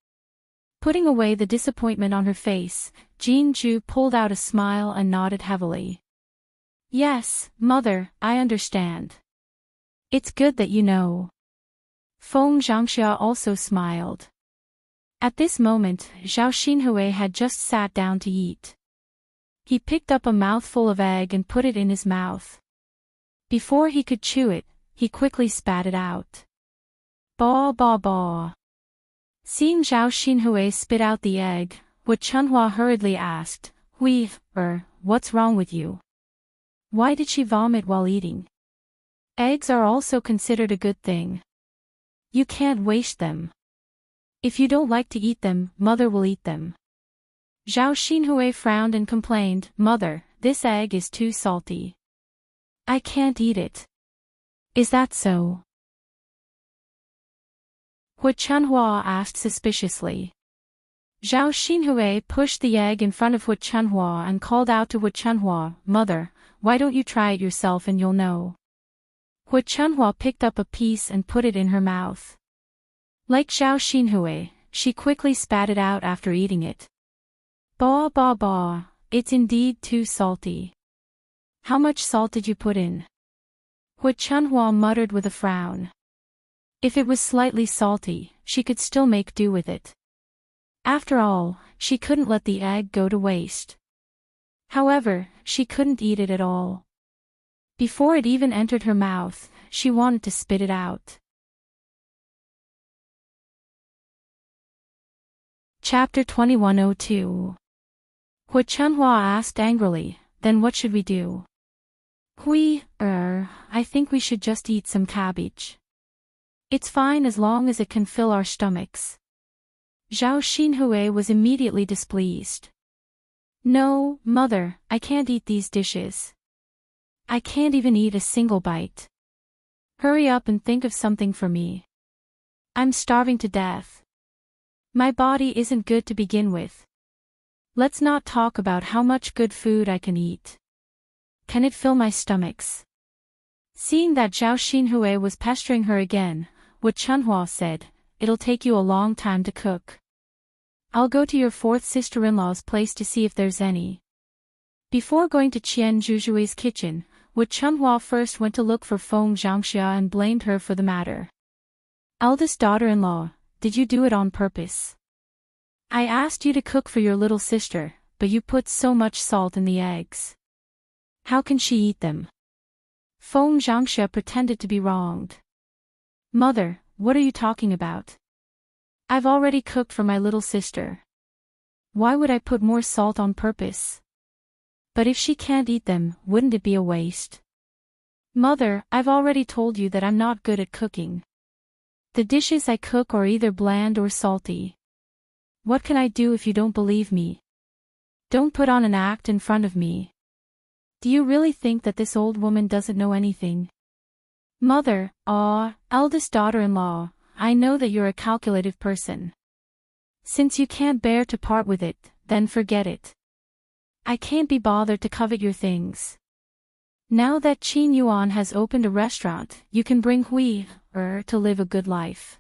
Putting away the disappointment on her face, Jinju pulled out a smile and nodded heavily. Yes, mother, I understand. It's good that you know. Feng Zhangxue also smiled. At this moment, Zhao Xinhui had just sat down to eat. He picked up a mouthful of egg and put it in his mouth. Before he could chew it, he quickly spat it out. Baw baw baw. Seeing Zhao Xinhui spit out the egg, Wu Chunhua hurriedly asked, what's wrong with you? Why did she vomit while eating? Eggs are also considered a good thing. You can't waste them. If you don't like to eat them, mother will eat them. Zhao Xinhui frowned and complained, Mother, this egg is too salty. I can't eat it. Is that so? Wu Chunhua asked suspiciously. Zhao Xinhui pushed the egg in front of Wu Chunhua and called out to Wu Chunhua, Mother, why don't you try it yourself and you'll know. Wu Chunhua picked up a piece and put it in her mouth. Like Zhao Xinhui, she quickly spat it out after eating it. Baw baw baw, it's indeed too salty. How much salt did you put in? Wu Chunhua muttered with a frown. If it was slightly salty, she could still make do with it. After all, she couldn't let the egg go to waste. However, she couldn't eat it at all. Before it even entered her mouth, she wanted to spit it out. Chapter 2102. Wu Chunhua asked angrily, Then what should we do? I think we should just eat some cabbage. It's fine as long as it can fill our stomachs. Zhao Xinhui was immediately displeased. No, Mother, I can't eat these dishes. I can't even eat a single bite. Hurry up and think of something for me. I'm starving to death. My body isn't good to begin with. Let's not talk about how much good food I can eat. Can it fill my stomachs? Seeing that Zhao Xinhui was pestering her again, Wu Chunhua said, It'll take you a long time to cook. I'll go to your fourth sister-in-law's place to see if there's any. Before going to Qian Zhuzhui's kitchen, Wu Chunhua first went to look for Feng Zhangxue and blamed her for the matter. Eldest daughter-in-law, did you do it on purpose? I asked you to cook for your little sister, but you put so much salt in the eggs. How can she eat them? Feng Zhangxue pretended to be wronged. Mother, what are you talking about? I've already cooked for my little sister. Why would I put more salt on purpose? But if she can't eat them, wouldn't it be a waste? Mother, I've already told you that I'm not good at cooking. The dishes I cook are either bland or salty. What can I do if you don't believe me? Don't put on an act in front of me. Do you really think that this old woman doesn't know anything? Mother, eldest daughter-in-law, I know that you're a calculative person. Since you can't bear to part with it, then forget it. I can't be bothered to covet your things. Now that Qin Yuan has opened a restaurant, you can bring Hui to live a good life.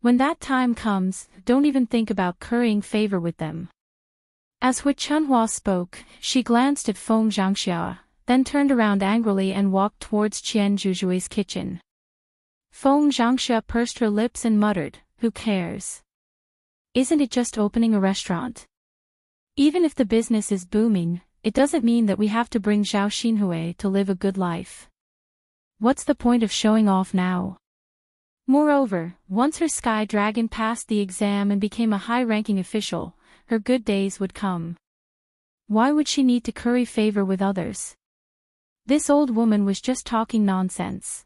When that time comes, don't even think about currying favor with them. As Hui Chunhua spoke, she glanced at Feng Zhangxia, then turned around angrily and walked towards Qian Zhuzhui's kitchen. Feng Zhangxia pursed her lips and muttered, "Who cares? Isn't it just opening a restaurant? Even if the business is booming, it doesn't mean that we have to bring Zhao Xinhui to live a good life. What's the point of showing off now?" Moreover, once her sky dragon passed the exam and became a high-ranking official, her good days would come. Why would she need to curry favor with others? This old woman was just talking nonsense.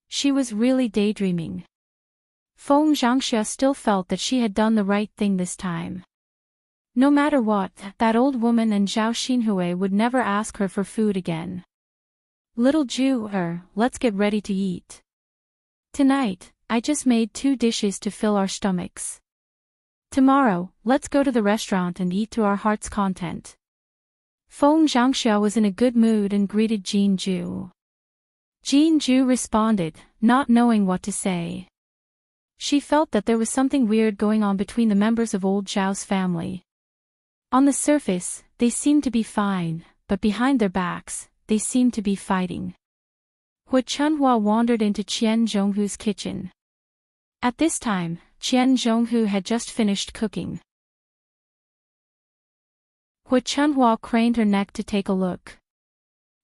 She was really daydreaming. Feng Zhangxia still felt that she had done the right thing this time. No matter what, that old woman and Zhao Xinhui would never ask her for food again. "Little Jew, let's get ready to eat. Tonight, I just made 2 dishes to fill our stomachs. Tomorrow, let's go to the restaurant and eat to our heart's content." Feng Zhangxia was in a good mood and greeted Jin Ju. Jin Ju responded, not knowing what to say. She felt that there was something weird going on between the members of old Zhao's family. On the surface, they seemed to be fine, but behind their backs, they seemed to be fighting. Hui Chunhua wandered into Qian Zhonghu's kitchen. At this time, Qian Zhonghu had just finished cooking. Hui Chunhua craned her neck to take a look.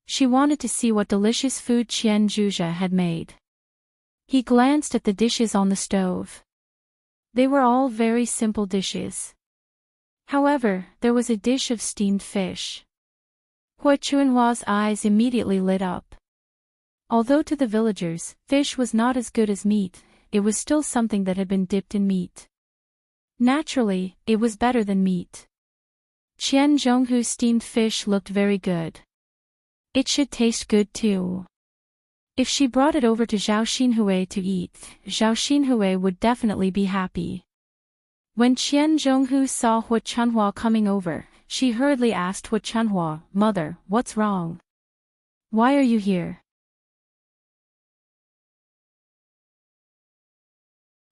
She wanted to see what delicious food Qian Zhuzha had made. He glanced at the dishes on the stove. They were all very simple dishes. However, there was a dish of steamed fish. Hui Chunhua's eyes immediately lit up. Although to the villagers, fish was not as good as meat, it was still something that had been dipped in meat. Naturally, it was better than meat. Qian Zhonghu's steamed fish looked very good. It should taste good too. If she brought it over to Zhao Xinhui to eat, Zhao Xinhui would definitely be happy. When Qian Zhonghu saw Hui Chunhua coming over, she hurriedly asked Hui Chunhua, "Mother, what's wrong? Why are you here?"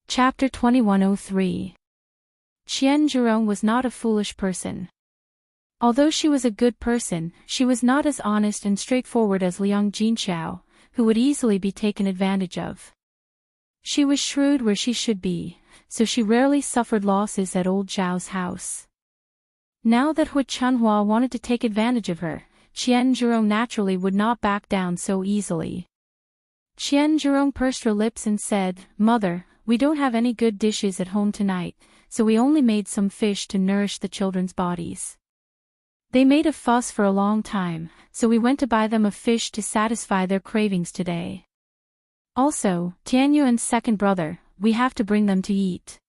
Chapter 2103. Qian Zhurong was not a foolish person. Although she was a good person, she was not as honest and straightforward as Liang Jinxiao, who would easily be taken advantage of. She was shrewd where she should be, so she rarely suffered losses at old Zhao's house. Now that Hui Chunhua wanted to take advantage of her, Qian Zhurong naturally would not back down so easily. Qian Zhurong pursed her lips and said, "Mother, we don't have any good dishes at home tonight, so we only made some fish to nourish the children's bodies. They made a fuss for a long time, so we went to buy them a fish to satisfy their cravings today. Also, Tianyu and second brother, we have to bring them to eat.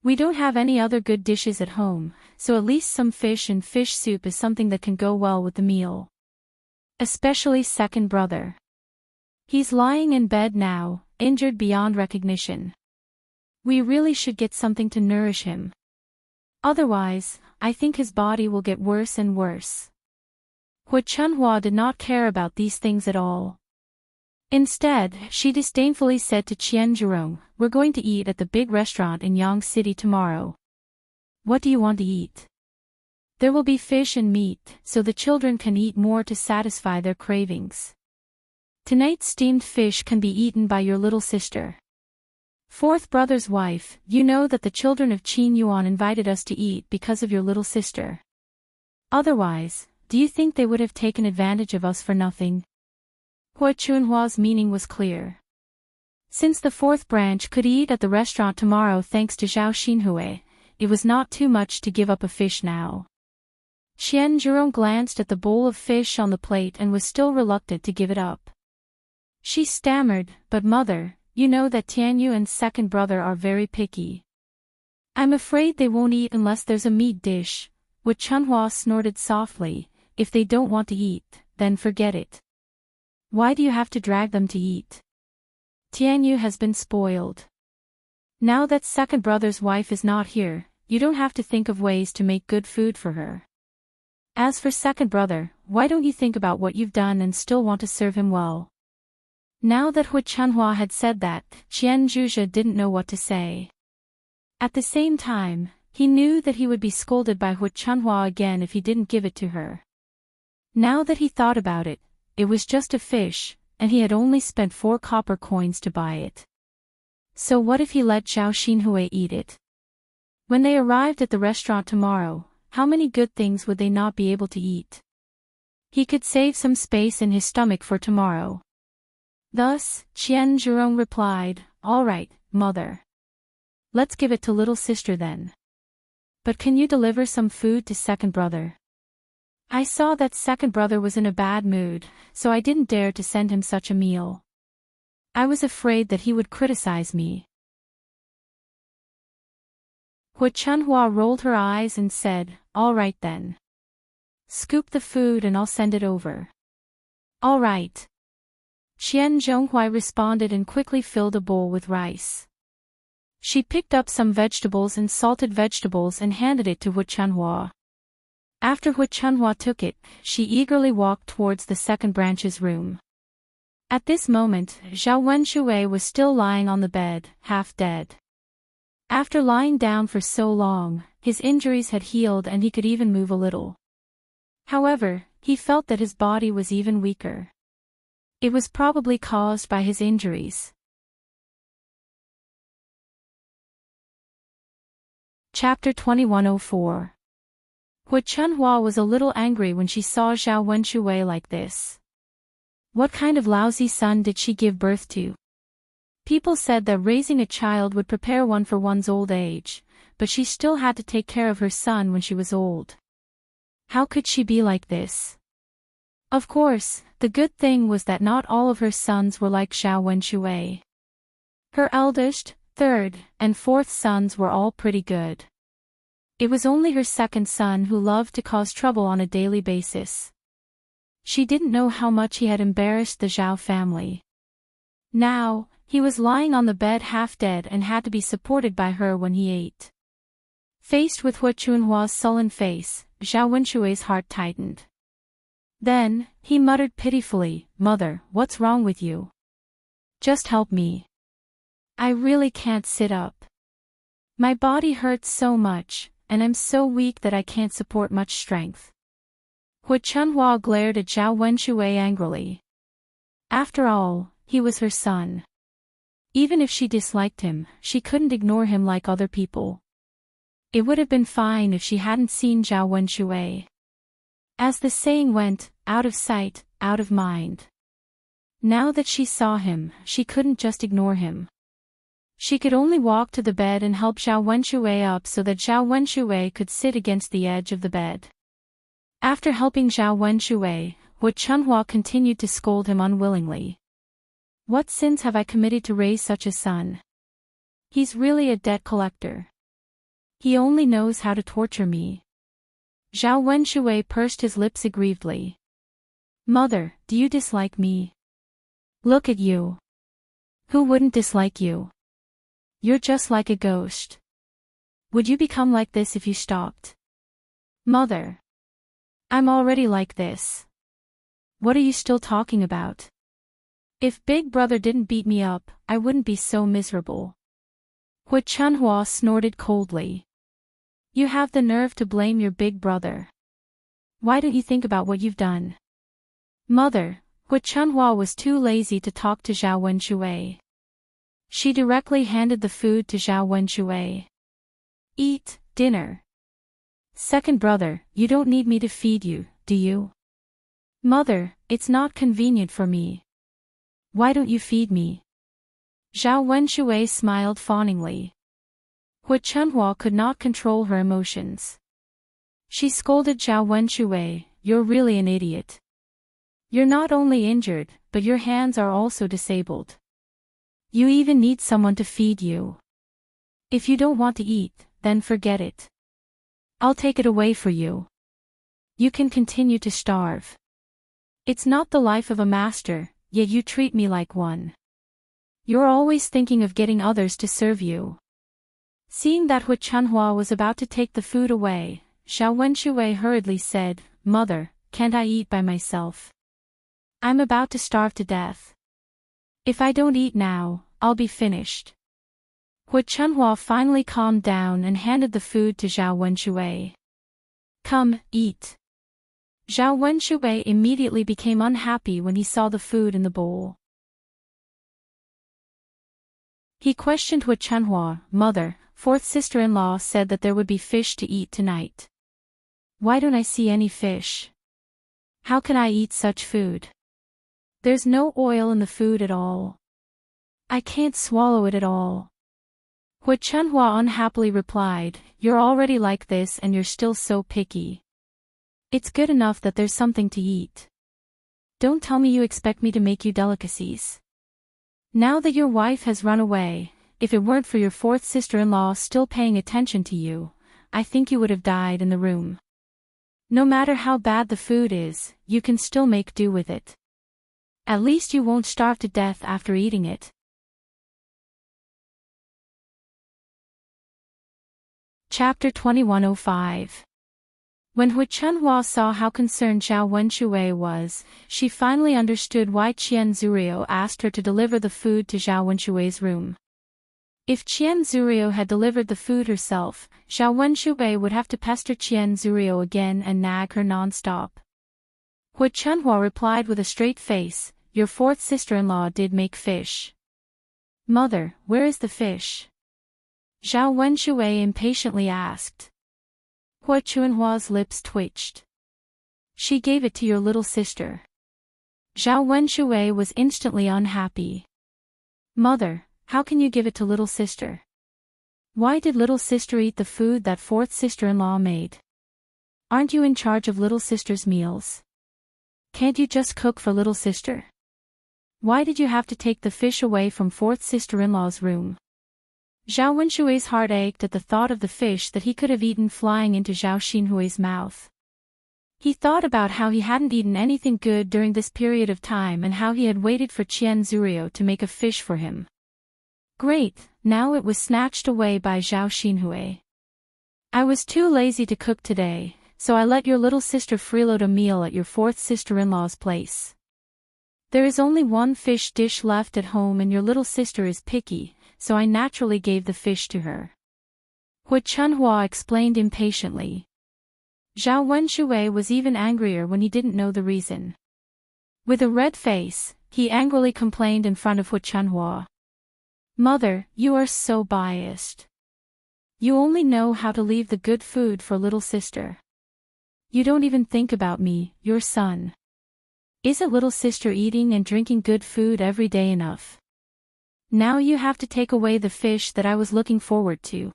We don't have any other good dishes at home, so at least some fish and fish soup is something that can go well with the meal. Especially second brother. He's lying in bed now, injured beyond recognition. We really should get something to nourish him. Otherwise, I think his body will get worse and worse." Hui Chunhua did not care about these things at all. Instead, she disdainfully said to Qian Zhurong, "We're going to eat at the big restaurant in Yang City tomorrow. What do you want to eat? There will be fish and meat, so the children can eat more to satisfy their cravings. Tonight's steamed fish can be eaten by your little sister. Fourth brother's wife, you know that the children of Qin Yuan invited us to eat because of your little sister. Otherwise, do you think they would have taken advantage of us for nothing?" Hui Chunhua's meaning was clear. Since the fourth branch could eat at the restaurant tomorrow thanks to Zhao Xinhui, it was not too much to give up a fish now. Qian Zhurong glanced at the bowl of fish on the plate and was still reluctant to give it up. She stammered, "But mother, you know that Tianyu and second brother are very picky. I'm afraid they won't eat unless there's a meat dish." Hui Chunhua snorted softly, "If they don't want to eat, then forget it. Why do you have to drag them to eat? Tianyu has been spoiled. Now that second brother's wife is not here, you don't have to think of ways to make good food for her. As for second brother, why don't you think about what you've done and still want to serve him well? Now that Hu Chunhua had said that, Qian Zhuzhe didn't know what to say. At the same time, he knew that he would be scolded by Hu Chunhua again if he didn't give it to her. Now that he thought about it, it was just a fish, and he had only spent 4 copper coins to buy it. So what if he let Zhao Xinhui eat it? When they arrived at the restaurant tomorrow, how many good things would they not be able to eat? He could save some space in his stomach for tomorrow. Thus, Qian Zhurong replied, "All right, mother. Let's give it to little sister then. But can you deliver some food to second brother? I saw that second brother was in a bad mood, so I didn't dare to send him such a meal. I was afraid that he would criticize me." Hu Chunhua rolled her eyes and said, "All right then. Scoop the food and I'll send it over." "All right." Qian Zhonghui responded and quickly filled a bowl with rice. She picked up some vegetables and salted vegetables and handed it to Hu Chunhua. After Hu Chunhua took it, she eagerly walked towards the second branch's room. At this moment, Zhao Wenshui was still lying on the bed, half dead. After lying down for so long, his injuries had healed and he could even move a little. However, he felt that his body was even weaker. It was probably caused by his injuries. Chapter 2104. Hu Chunhua was a little angry when she saw Zhao Wenshui like this. What kind of lousy son did she give birth to? People said that raising a child would prepare one for one's old age, but she still had to take care of her son when she was old. How could she be like this? Of course, the good thing was that not all of her sons were like Zhao Wenshui. Her eldest, third, and fourth sons were all pretty good. It was only her second son who loved to cause trouble on a daily basis. She didn't know how much he had embarrassed the Zhao family. Now, he was lying on the bed half dead and had to be supported by her when he ate. Faced with Hu Chunhua's sullen face, Zhao Wenshui's heart tightened. Then, he muttered pitifully, "Mother, what's wrong with you? Just help me. I really can't sit up. My body hurts so much, and I'm so weak that I can't support much strength." Hu Chunhua glared at Zhao Wenshui angrily. After all, he was her son. Even if she disliked him, she couldn't ignore him like other people. It would have been fine if she hadn't seen Zhao Wenshui. As the saying went, out of sight, out of mind. Now that she saw him, she couldn't just ignore him. She could only walk to the bed and help Zhao Wenshui up so that Zhao Wenshui could sit against the edge of the bed. After helping Zhao Wenshui, Hu Chunhua continued to scold him unwillingly. "What sins have I committed to raise such a son? He's really a debt collector. He only knows how to torture me." Zhao Wenshui pursed his lips aggrievedly. "Mother, do you dislike me? Look at you. Who wouldn't dislike you? You're just like a ghost. Would you become like this if you stopped?" "Mother. I'm already like this. What are you still talking about? If Big Brother didn't beat me up, I wouldn't be so miserable." Hu Chunhua snorted coldly. "You have the nerve to blame your big brother. Why don't you think about what you've done?" "Mother," Hu Chunhua was too lazy to talk to Zhao Wenshui. She directly handed the food to Zhao Wenshui. "Eat dinner. Second brother, you don't need me to feed you, do you?" "Mother, it's not convenient for me. Why don't you feed me?" Zhao Wenshui smiled fawningly. Hu Chunhua could not control her emotions. She scolded Zhao Wenshui, "You're really an idiot. You're not only injured, but your hands are also disabled. You even need someone to feed you. If you don't want to eat, then forget it. I'll take it away for you. You can continue to starve. It's not the life of a master, yet you treat me like one. You're always thinking of getting others to serve you." Seeing that Hu Chunhua was about to take the food away, Zhao Wenshui hurriedly said, "Mother, can't I eat by myself? I'm about to starve to death." If I don't eat now, I'll be finished. Hu Chunhua finally calmed down and handed the food to Zhao Wenshui. Come, eat. Zhao Wenshui immediately became unhappy when he saw the food in the bowl. He questioned Hu Chunhua. Mother, fourth sister-in-law said that there would be fish to eat tonight. Why don't I see any fish? How can I eat such food? There's no oil in the food at all. I can't swallow it at all. Hu Chunhua unhappily replied, You're already like this and you're still so picky. It's good enough that there's something to eat. Don't tell me you expect me to make you delicacies. Now that your wife has run away, if it weren't for your fourth sister-in-law still paying attention to you, I think you would have died in the room. No matter how bad the food is, you can still make do with it. At least you won't starve to death after eating it. Chapter 2105. When Hu Chunhua saw how concerned Zhao Wenshui was, she finally understood why Qian Zurio asked her to deliver the food to Zhao Wenshui's room. If Qian Zurio had delivered the food herself, Zhao Wenshui would have to pester Qian Zurio again and nag her non-stop. Hu Chunhua replied with a straight face, Your fourth sister-in-law did make fish. Mother, where is the fish? Zhao Wenshui impatiently asked. Hu Chunhua's lips twitched. She gave it to your little sister. Zhao Wenshui was instantly unhappy. Mother, how can you give it to little sister? Why did little sister eat the food that fourth sister-in-law made? Aren't you in charge of little sister's meals? Can't you just cook for little sister? Why did you have to take the fish away from fourth sister-in-law's room? Zhao Wenshui's heart ached at the thought of the fish that he could have eaten flying into Zhao Xinhui's mouth. He thought about how he hadn't eaten anything good during this period of time and how he had waited for Qian Zurio to make a fish for him. Great, now it was snatched away by Zhao Xinhui. I was too lazy to cook today, so I let your little sister freeload a meal at your fourth sister-in-law's place. There is only one fish dish left at home and your little sister is picky, so I naturally gave the fish to her. Hu Chunhua explained impatiently. Zhao Wenshui was even angrier when he didn't know the reason. With a red face, he angrily complained in front of Hu Chunhua. Mother, you are so biased. You only know how to leave the good food for little sister. You don't even think about me, your son. Isn't little sister eating and drinking good food every day enough? Now you have to take away the fish that I was looking forward to.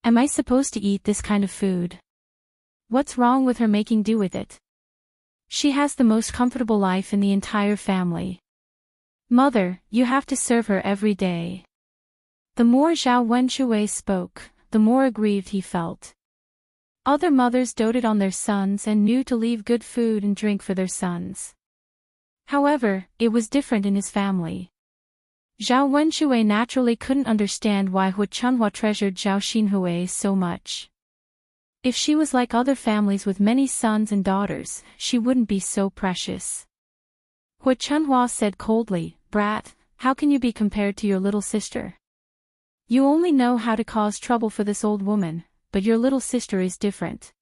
Am I supposed to eat this kind of food? What's wrong with her making do with it? She has the most comfortable life in the entire family. Mother, you have to serve her every day. The more Zhao Wenshui spoke, the more aggrieved he felt. Other mothers doted on their sons and knew to leave good food and drink for their sons. However, it was different in his family. Zhao Wenshui naturally couldn't understand why Hu Chunhua treasured Zhao Xinhui so much. If she was like other families with many sons and daughters, she wouldn't be so precious. Hu Chunhua said coldly, Brat, how can you be compared to your little sister? You only know how to cause trouble for this old woman, but your little sister is different.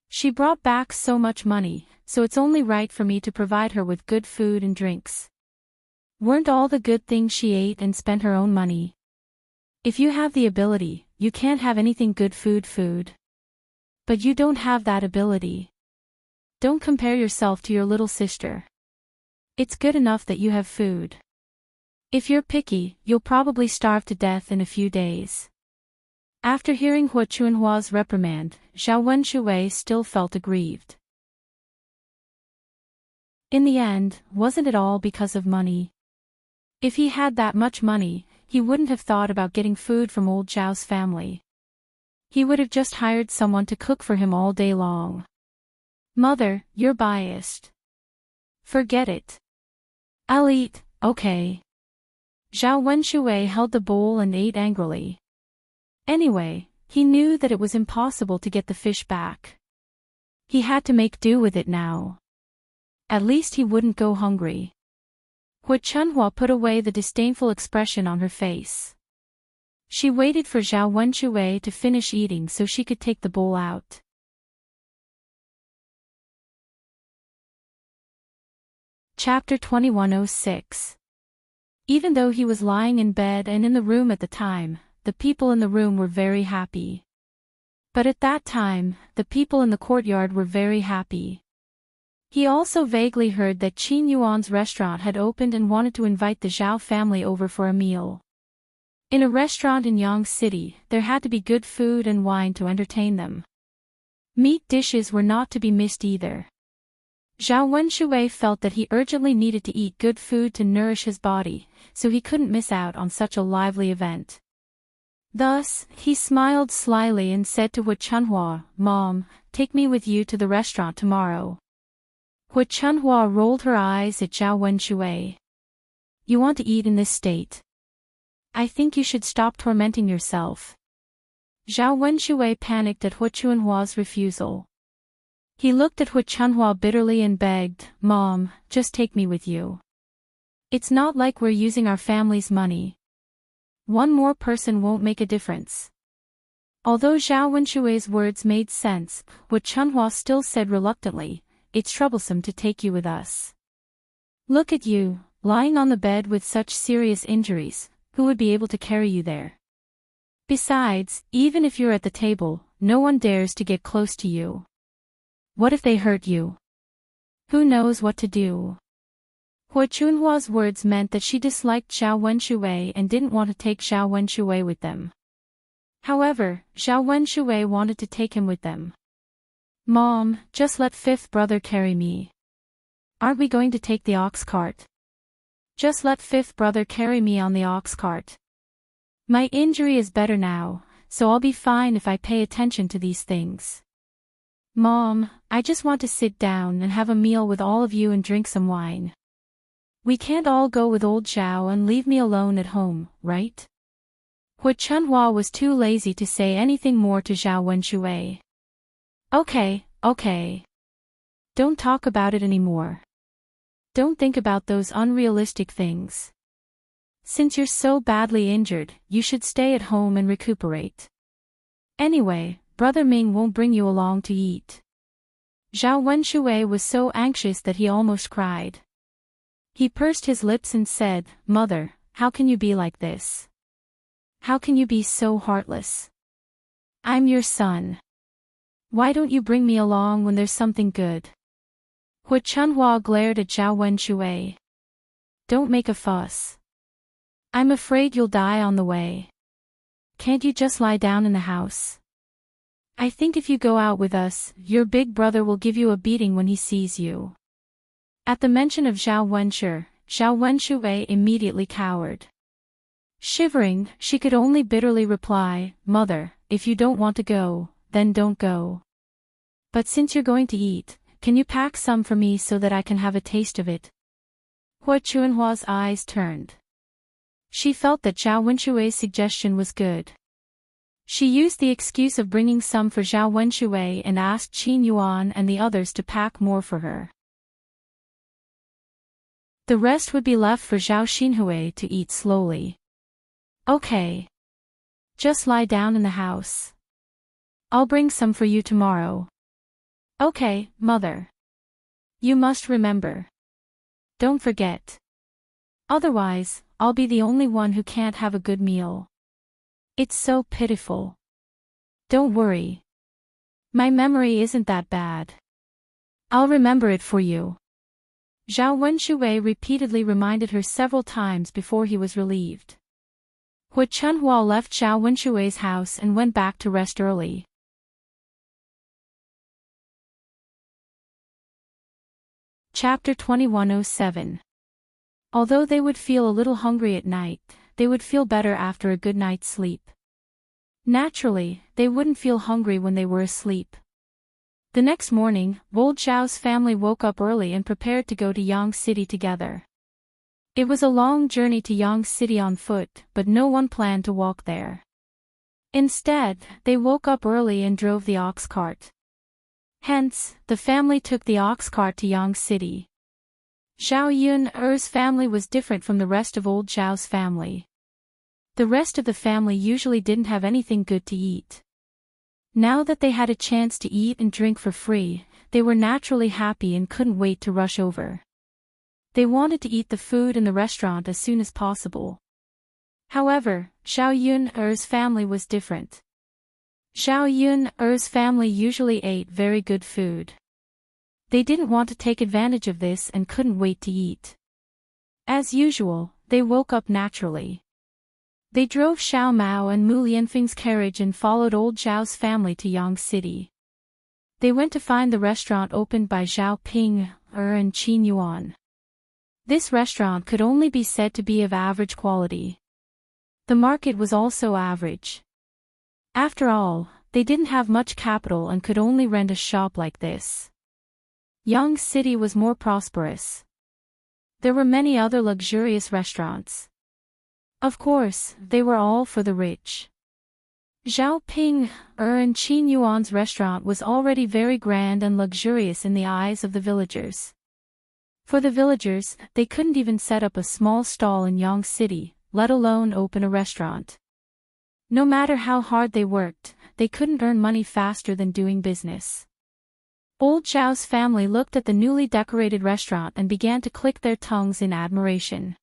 She brought back so much money, so it's only right for me to provide her with good food and drinks. Weren't all the good things she ate and spent her own money? If you have the ability, you can't have anything good food. But you don't have that ability. Don't compare yourself to your little sister. It's good enough that you have food. If you're picky, you'll probably starve to death in a few days. After hearing Hu Chunhua's reprimand, Zhao Wenshui still felt aggrieved. In the end, wasn't it all because of money? If he had that much money, he wouldn't have thought about getting food from old Zhao's family. He would have just hired someone to cook for him all day long. Mother, you're biased. Forget it. I'll eat, okay. Zhao Wenshui held the bowl and ate angrily. Anyway, he knew that it was impossible to get the fish back. He had to make do with it now. At least he wouldn't go hungry. Hu Chunhua put away the disdainful expression on her face. She waited for Zhao Wenxuwei to finish eating so she could take the bowl out. Chapter 2106. Even though he was lying in bed and in the room at the time, the people in the room were very happy. But at that time, the people in the courtyard were very happy. He also vaguely heard that Qin Yuan's restaurant had opened and wanted to invite the Zhao family over for a meal. In a restaurant in Yang City, there had to be good food and wine to entertain them. Meat dishes were not to be missed either. Zhao Wenxuwei felt that he urgently needed to eat good food to nourish his body, so he couldn't miss out on such a lively event. Thus, he smiled slyly and said to Hu Chunhua, "Mom, take me with you to the restaurant tomorrow." Hu Chunhua rolled her eyes at Zhao Wenxuwei. "You want to eat in this state? I think you should stop tormenting yourself." Zhao Wenxuwei panicked at Hu Chunhua's refusal. He looked at Hu Chunhua bitterly and begged, "Mom, just take me with you. It's not like we're using our family's money. One more person won't make a difference." Although Zhao Wenxuwei's words made sense, Hu Chunhua still said reluctantly, "It's troublesome to take you with us. Look at you, lying on the bed with such serious injuries, who would be able to carry you there? Besides, even if you're at the table, no one dares to get close to you. What if they hurt you? Who knows what to do?" Hu Chunhua's words meant that she disliked Zhao Wenxuwei and didn't want to take Zhao Wenxuwei with them. However, Zhao Wenxuwei wanted to take him with them. "Mom, just let fifth brother carry me. Aren't we going to take the ox cart? Just let fifth brother carry me on the ox cart. My injury is better now, so I'll be fine if I pay attention to these things. Mom, I just want to sit down and have a meal with all of you and drink some wine. We can't all go with old Zhao and leave me alone at home, right?" Hu Chunhua was too lazy to say anything more to Zhao Wenxuwei. Okay. Don't talk about it anymore. Don't think about those unrealistic things. Since you're so badly injured, you should stay at home and recuperate. Anyway, Brother Ming won't bring you along to eat." Zhao Wenxuwei was so anxious that he almost cried. He pursed his lips and said, "Mother, how can you be like this? How can you be so heartless? I'm your son. Why don't you bring me along when there's something good?" Hu Chunhua glared at Zhao Wenxuwei. "Don't make a fuss. I'm afraid you'll die on the way. Can't you just lie down in the house? I think if you go out with us, your big brother will give you a beating when he sees you." At the mention of Zhao Wenxuwei immediately cowered. Shivering, she could only bitterly reply, "Mother, if you don't want to go, then don't go. But since you're going to eat, can you pack some for me so that I can have a taste of it?" Hu Chunhua's eyes turned. She felt that Zhao Wenxuwei's suggestion was good. She used the excuse of bringing some for Zhao Wenxuwei and asked Qin Yuan and the others to pack more for her. The rest would be left for Zhao Xinhui to eat slowly. "Okay. Just lie down in the house. I'll bring some for you tomorrow." "Okay, Mother. You must remember. Don't forget. Otherwise, I'll be the only one who can't have a good meal. It's so pitiful." "Don't worry. My memory isn't that bad. I'll remember it for you." Zhao Wenxuwei repeatedly reminded her several times before he was relieved. Hu Chunhua left Zhao Wenxuwei's house and went back to rest early. Chapter 2107. Although they would feel a little hungry at night, they would feel better after a good night's sleep. Naturally, they wouldn't feel hungry when they were asleep. The next morning, old Zhao's family woke up early and prepared to go to Yang City together. It was a long journey to Yang City on foot, but no one planned to walk there. Instead, they woke up early and drove the ox cart. Hence, the family took the ox cart to Yang City. Zhao Yun's family was different from the rest of old Zhao's family. The rest of the family usually didn't have anything good to eat. Now that they had a chance to eat and drink for free, they were naturally happy and couldn't wait to rush over. They wanted to eat the food in the restaurant as soon as possible. However, Zhao Yun's family was different. Zhao Yun's family usually ate very good food. They didn't want to take advantage of this and couldn't wait to eat. As usual, they woke up naturally. They drove Xiao Mao and Mu Lianfeng's carriage and followed old Zhao's family to Yang City. They went to find the restaurant opened by Zhao Ping and Qin Yuan. This restaurant could only be said to be of average quality. The market was also average. After all, they didn't have much capital and could only rent a shop like this. Yang City was more prosperous. There were many other luxurious restaurants. Of course, they were all for the rich. Zhao Ping and Qin Yuan's restaurant was already very grand and luxurious in the eyes of the villagers. For the villagers, they couldn't even set up a small stall in Yang City, let alone open a restaurant. No matter how hard they worked, they couldn't earn money faster than doing business. Old Zhao's family looked at the newly decorated restaurant and began to click their tongues in admiration.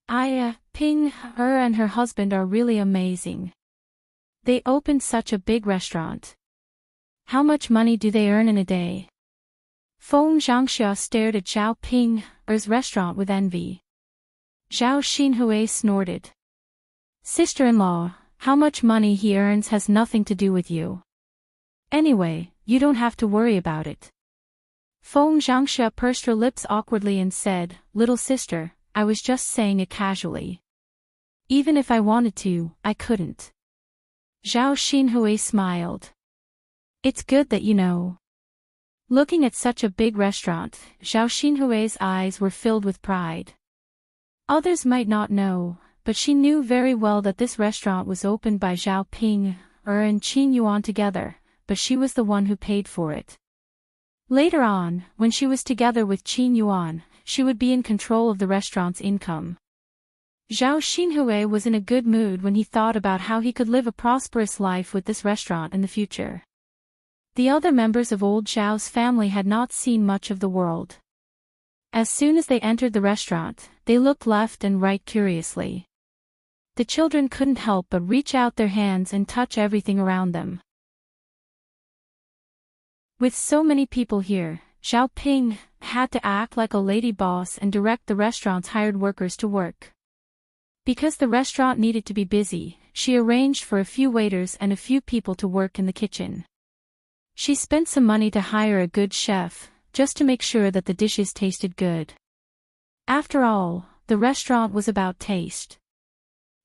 Ping and her husband are really amazing. They opened such a big restaurant. How much money do they earn in a day? Feng Zhangxia stared at Zhao Ping's restaurant with envy. Zhao Xinhui snorted. Sister-in-law, how much money he earns has nothing to do with you. Anyway, you don't have to worry about it. Feng Zhangxia pursed her lips awkwardly and said, Little sister, I was just saying it casually. Even if I wanted to, I couldn't. Zhao Xinhui smiled. It's good that you know. Looking at such a big restaurant, Zhao Xinhui's eyes were filled with pride. Others might not know, but she knew very well that this restaurant was opened by Zhao Ping and Qin Yuan together, but she was the one who paid for it. Later on, when she was together with Qin Yuan, she would be in control of the restaurant's income. Zhao Xinhui was in a good mood when he thought about how he could live a prosperous life with this restaurant in the future. The other members of old Zhao's family had not seen much of the world. As soon as they entered the restaurant, they looked left and right curiously. The children couldn't help but reach out their hands and touch everything around them. With so many people here, Zhao Ping had to act like a lady boss and direct the restaurant's hired workers to work. Because the restaurant needed to be busy, she arranged for a few waiters and a few people to work in the kitchen. She spent some money to hire a good chef, just to make sure that the dishes tasted good. After all, the restaurant was about taste.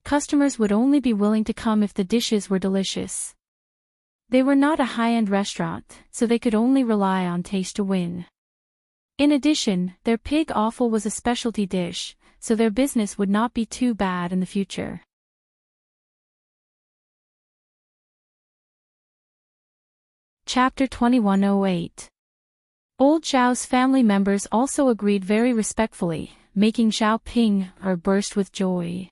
Customers would only be willing to come if the dishes were delicious. They were not a high-end restaurant, so they could only rely on taste to win. In addition, their pig offal was a specialty dish, so their business would not be too bad in the future. Chapter 2108. Old Zhao's family members also agreed very respectfully, making Zhao Ping burst with joy.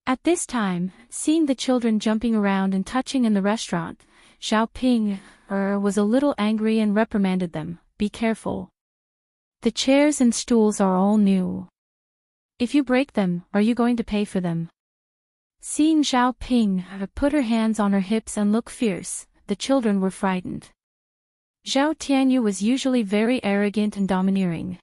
At this time, seeing the children jumping around and touching in the restaurant, Zhao Ping was a little angry and reprimanded them, Be careful. The chairs and stools are all new. If you break them, are you going to pay for them? Seeing Zhao Ping put her hands on her hips and look fierce, the children were frightened. Zhao Tianyu was usually very arrogant and domineering.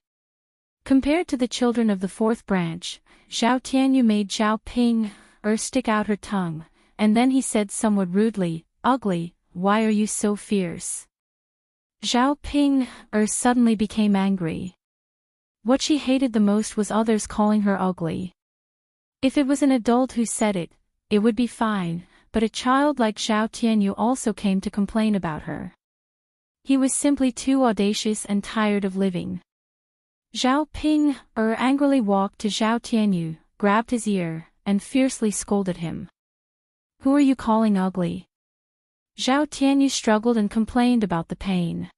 Compared to the children of the fourth branch, Zhao Tianyu made Zhao Ping stick out her tongue, and then he said somewhat rudely, Ugly, why are you so fierce? Zhao Ping suddenly became angry. What she hated the most was others calling her ugly. If it was an adult who said it, it would be fine, but a child like Zhao Tianyu also came to complain about her. He was simply too audacious and tired of living. Zhao Ping angrily walked to Zhao Tianyu, grabbed his ear, and fiercely scolded him. Who are you calling ugly? Zhao Tianyu struggled and complained about the pain.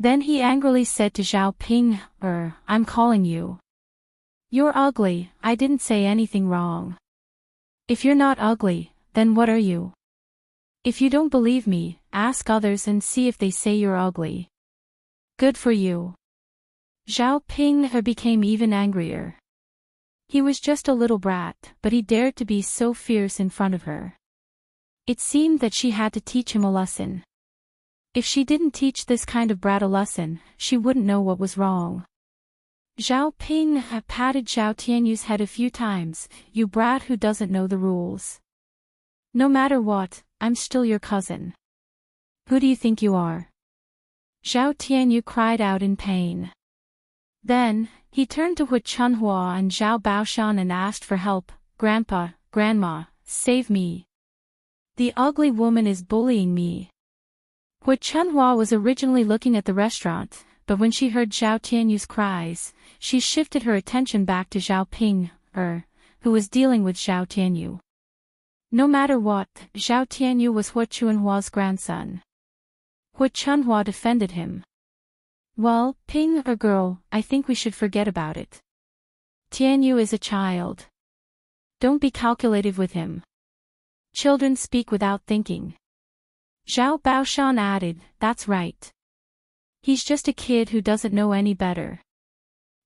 Then he angrily said to Zhao Ping, I'm calling you. You're ugly, I didn't say anything wrong. If you're not ugly, then what are you? If you don't believe me, ask others and see if they say you're ugly. Good for you. Zhao Ping became even angrier. He was just a little brat, but he dared to be so fierce in front of her. It seemed that she had to teach him a lesson. If she didn't teach this kind of brat a lesson, she wouldn't know what was wrong. Zhao Ping patted Zhao Tianyu's head a few times. You brat who doesn't know the rules. No matter what, I'm still your cousin. Who do you think you are? Zhao Tianyu cried out in pain. Then, he turned to Hu Chunhua and Zhao Baoshan and asked for help. Grandpa, Grandma, save me. The ugly woman is bullying me. Hu Chunhua was originally looking at the restaurant, but when she heard Zhao Tianyu's cries, she shifted her attention back to Zhao Ping, who was dealing with Zhao Tianyu. No matter what, Zhao Tianyu was Hu Chunhua's grandson. Hu Chunhua defended him. Well, Ping, girl, I think we should forget about it. Tianyu is a child. Don't be calculative with him. Children speak without thinking. Zhao Baoshan added, that's right. He's just a kid who doesn't know any better.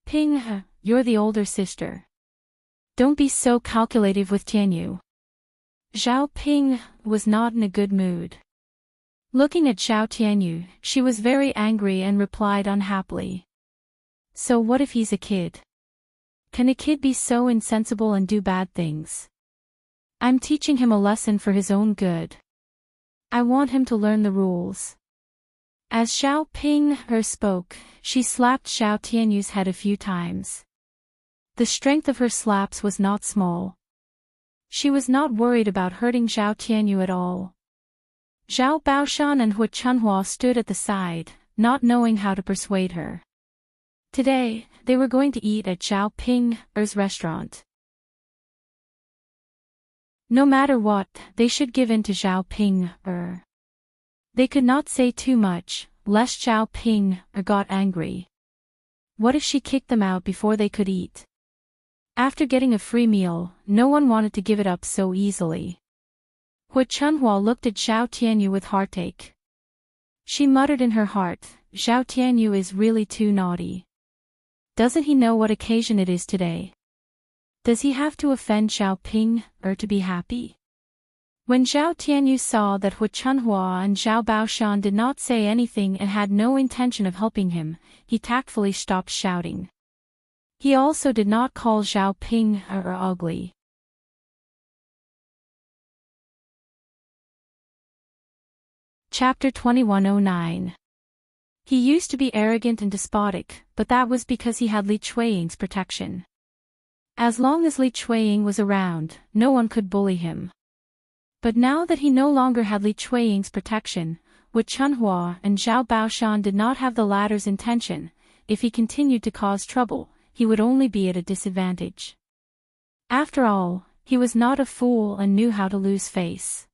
Ping, you're the older sister. Don't be so calculative with Tianyu. Zhao Ping was not in a good mood. Looking at Zhao Tianyu, she was very angry and replied unhappily. So what if he's a kid? Can a kid be so insensible and do bad things? I'm teaching him a lesson for his own good. I want him to learn the rules. As Zhao Ping spoke, she slapped Zhao Tianyu's head a few times. The strength of her slaps was not small. She was not worried about hurting Zhao Tianyu at all. Zhao Baoshan and Hu Chunhua stood at the side, not knowing how to persuade her. Today, they were going to eat at Zhao Ping's restaurant. No matter what, they should give in to Zhao Ping. They could not say too much, lest Zhao Ping got angry. What if she kicked them out before they could eat? After getting a free meal, no one wanted to give it up so easily. Hu Chunhua looked at Zhao Tianyu with heartache. She muttered in her heart, Zhao Tianyu is really too naughty. Doesn't he know what occasion it is today? Does he have to offend Zhao Ping, to be happy? When Zhao Tianyu saw that Hu Chunhua and Zhao Baoshan did not say anything and had no intention of helping him, he tactfully stopped shouting. He also did not call Zhao Ping ugly. Chapter 2109. He used to be arrogant and despotic, but that was because he had Li Chueying's protection. As long as Li Chueying was around, no one could bully him. But now that he no longer had Li Chueying's protection, Wu Chunhua and Zhao Baoshan did not have the latter's intention. If he continued to cause trouble, he would only be at a disadvantage. After all, he was not a fool and knew how to lose face.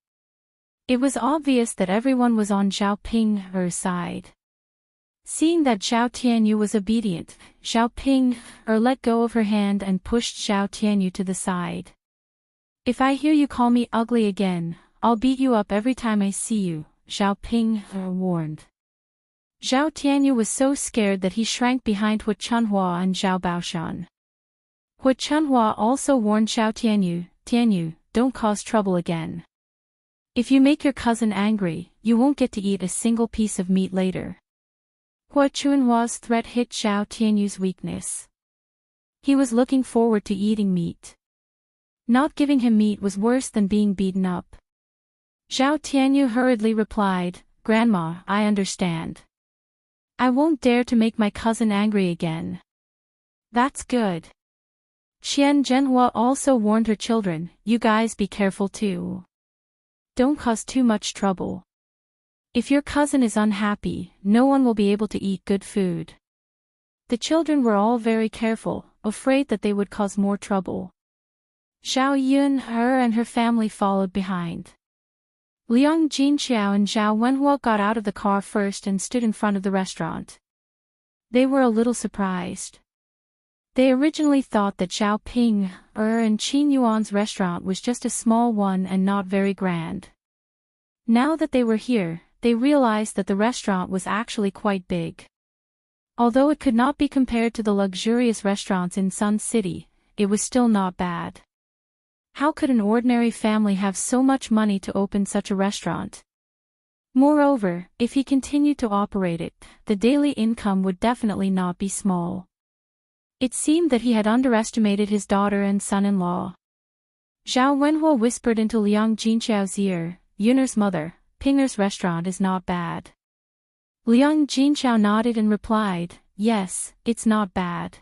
It was obvious that everyone was on Zhao Ping's side. Seeing that Zhao Tianyu was obedient, Zhao Ping let go of her hand and pushed Zhao Tianyu to the side. If I hear you call me ugly again, I'll beat you up every time I see you, Zhao Ping warned. Zhao Tianyu was so scared that he shrank behind Hu Chunhua and Zhao Baoshan. Hu Chunhua also warned Zhao Tianyu, Tianyu, don't cause trouble again. If you make your cousin angry, you won't get to eat a single piece of meat later. Hu Chunhua's threat hit Zhao Tianyu's weakness. He was looking forward to eating meat. Not giving him meat was worse than being beaten up. Zhao Tianyu hurriedly replied, Grandma, I understand. I won't dare to make my cousin angry again. That's good. Qian Zhenhua also warned her children, you guys be careful too. Don't cause too much trouble. If your cousin is unhappy, no one will be able to eat good food. The children were all very careful, afraid that they would cause more trouble. Zhao Yun and her family followed behind. Liang Jinxiao and Zhao Wenhua got out of the car first and stood in front of the restaurant. They were a little surprised. They originally thought that Zhao Ping and Qin Yuan's restaurant was just a small one and not very grand. Now that they were here, they realized that the restaurant was actually quite big. Although it could not be compared to the luxurious restaurants in Sun City, it was still not bad. How could an ordinary family have so much money to open such a restaurant? Moreover, if he continued to operate it, the daily income would definitely not be small. It seemed that he had underestimated his daughter and son-in-law. Zhao Wenhua whispered into Liang Jinxiao's ear, "Yun'er's mother, Pinger's restaurant is not bad." Liang Jinxiao nodded and replied, "Yes, it's not bad.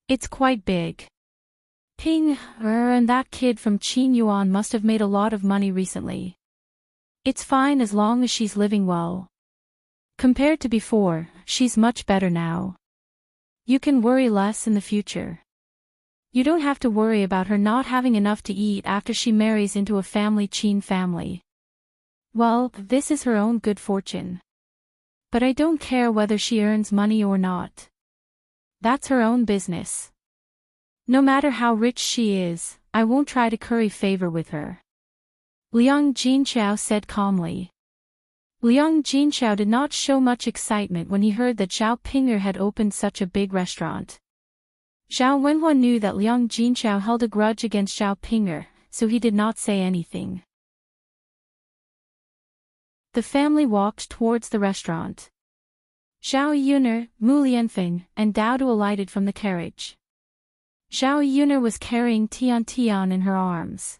It's quite big. Ping and that kid from Qin Yuan must have made a lot of money recently. It's fine as long as she's living well. Compared to before, she's much better now. You can worry less in the future. You don't have to worry about her not having enough to eat after she marries into a family Qin family. Well, this is her own good fortune. But I don't care whether she earns money or not. That's her own business. No matter how rich she is, I won't try to curry favor with her." Liang Jinxiao said calmly. Liang Jinxiao did not show much excitement when he heard that Zhao Pinger had opened such a big restaurant. Zhao Wenhua knew that Liang Jinxiao held a grudge against Zhao Pinger, so he did not say anything. The family walked towards the restaurant. Zhao Yun'er, Mu Lianfeng, and Dao Du alighted from the carriage. Zhao Yun'er was carrying Tian Tian in her arms.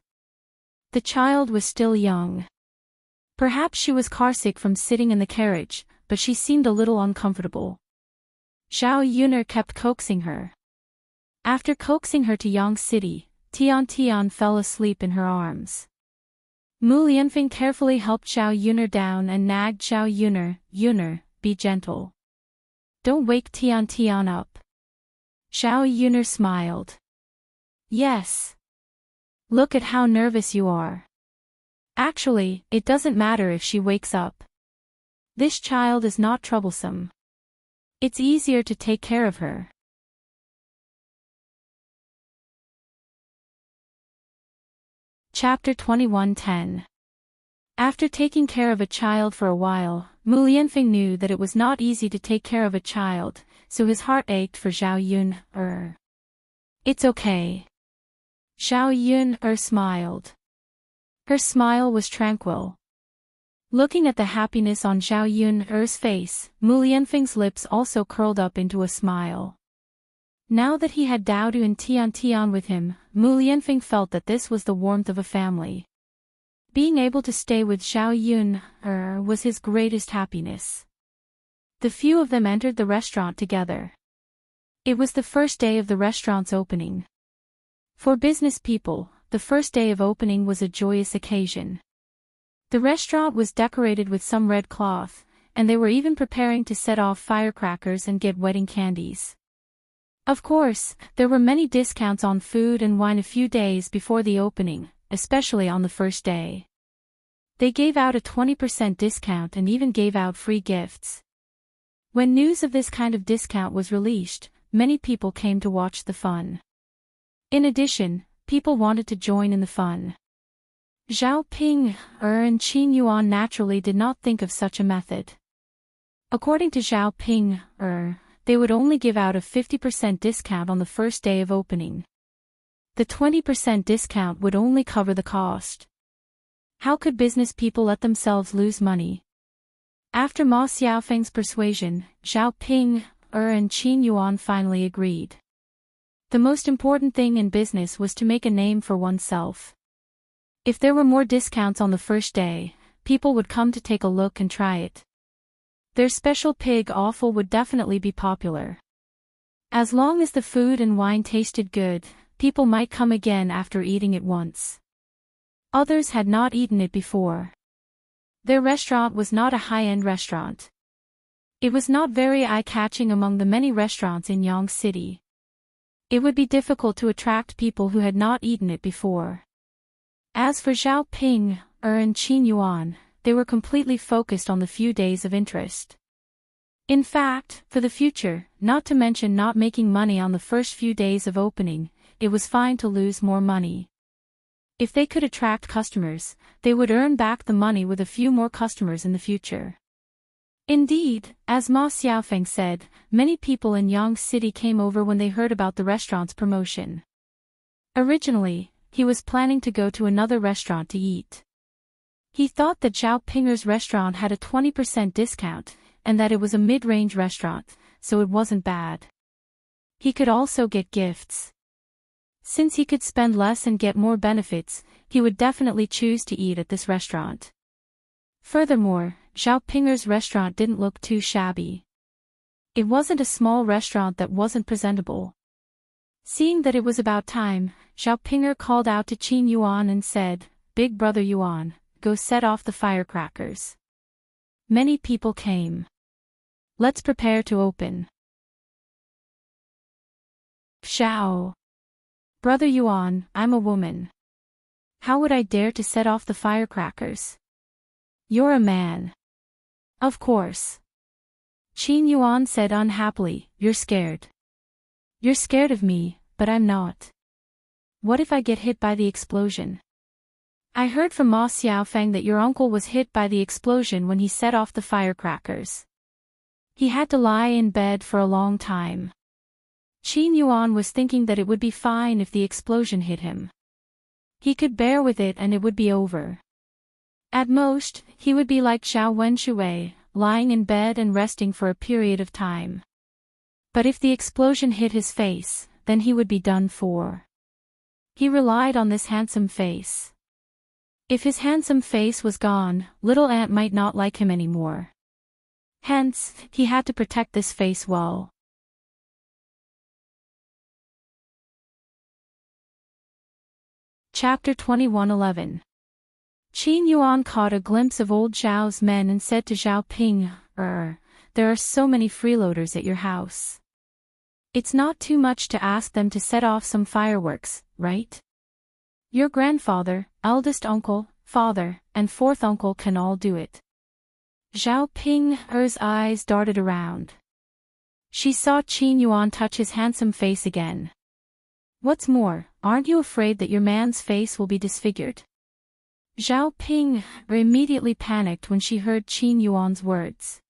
The child was still young. Perhaps she was carsick from sitting in the carriage, but she seemed a little uncomfortable. Zhao Yun'er kept coaxing her. After coaxing her to Yang City, Tian Tian fell asleep in her arms. Mu Lianfeng carefully helped Zhao Yun'er down and nagged Zhao Yun'er, "Yun'er, be gentle. Don't wake Tian Tian up." Zhao Yun'er smiled. "Yes. Look at how nervous you are. Actually, it doesn't matter if she wakes up. This child is not troublesome. It's easier to take care of her." Chapter 21:10. After taking care of a child for a while, Mu Lianfeng knew that it was not easy to take care of a child, so his heart ached for Zhao Yun'er. "It's okay." Zhao Yun'er smiled. Her smile was tranquil. Looking at the happiness on Zhao Yun'er's face, Mu Lianfeng's lips also curled up into a smile. Now that he had Dao Du and Tian Tian with him, Mu Lianfeng felt that this was the warmth of a family. Being able to stay with Zhao Yun'er was his greatest happiness. The few of them entered the restaurant together. It was the first day of the restaurant's opening. For business people, the first day of opening was a joyous occasion. The restaurant was decorated with some red cloth, and they were even preparing to set off firecrackers and get wedding candies. Of course, there were many discounts on food and wine a few days before the opening, especially on the first day. They gave out a 20% discount and even gave out free gifts. When news of this kind of discount was released, many people came to watch the fun. In addition, people wanted to join in the fun. Zhao Pinger and Qin Yuan naturally did not think of such a method. According to Zhao Pinger, they would only give out a 50% discount on the first day of opening. The 20% discount would only cover the cost. How could business people let themselves lose money? After Ma Xiaofeng's persuasion, Zhao Pinger and Qin Yuan finally agreed. The most important thing in business was to make a name for oneself. If there were more discounts on the first day, people would come to take a look and try it. Their special pig offal would definitely be popular. As long as the food and wine tasted good, people might come again after eating it once. Others had not eaten it before. Their restaurant was not a high-end restaurant. It was not very eye-catching among the many restaurants in Yang City. It would be difficult to attract people who had not eaten it before. As for Zhao Pinger and Qin Yuan, they were completely focused on the few days of interest. In fact, for the future, not to mention not making money on the first few days of opening, it was fine to lose more money. If they could attract customers, they would earn back the money with a few more customers in the future. Indeed, as Ma Xiaofeng said, many people in Yang City came over when they heard about the restaurant's promotion. Originally, he was planning to go to another restaurant to eat. He thought that Zhao Pinger's restaurant had a 20% discount, and that it was a mid-range restaurant, so it wasn't bad. He could also get gifts. Since he could spend less and get more benefits, he would definitely choose to eat at this restaurant. Furthermore, Zhao Pinger's restaurant didn't look too shabby. It wasn't a small restaurant that wasn't presentable. Seeing that it was about time, Zhao Pinger called out to Qin Yuan and said, "Big brother Yuan, go set off the firecrackers." Many people came. Let's prepare to open. Xiao. Brother Yuan, I'm a woman. How would I dare to set off the firecrackers? You're a man. Of course. Qin Yuan said unhappily, you're scared. You're scared of me, but I'm not. What if I get hit by the explosion? I heard from Ma Xiaofeng that your uncle was hit by the explosion when he set off the firecrackers. He had to lie in bed for a long time. Qin Yuan was thinking that it would be fine if the explosion hit him. He could bear with it and it would be over. At most, he would be like Xiao Wenshui, lying in bed and resting for a period of time. But if the explosion hit his face, then he would be done for. He relied on this handsome face. If his handsome face was gone, little Aunt might not like him anymore. Hence, he had to protect this face well. Chapter 21:11. Qin Yuan caught a glimpse of old Zhao's men and said to Zhao Ping, there are so many freeloaders at your house. It's not too much to ask them to set off some fireworks, right? Your grandfather, eldest uncle, father, and fourth uncle can all do it. Zhao Ping's eyes darted around. She saw Qin Yuan touch his handsome face again. What's more, aren't you afraid that your man's face will be disfigured? Zhao Ping immediately panicked when she heard Qin Yuan's words.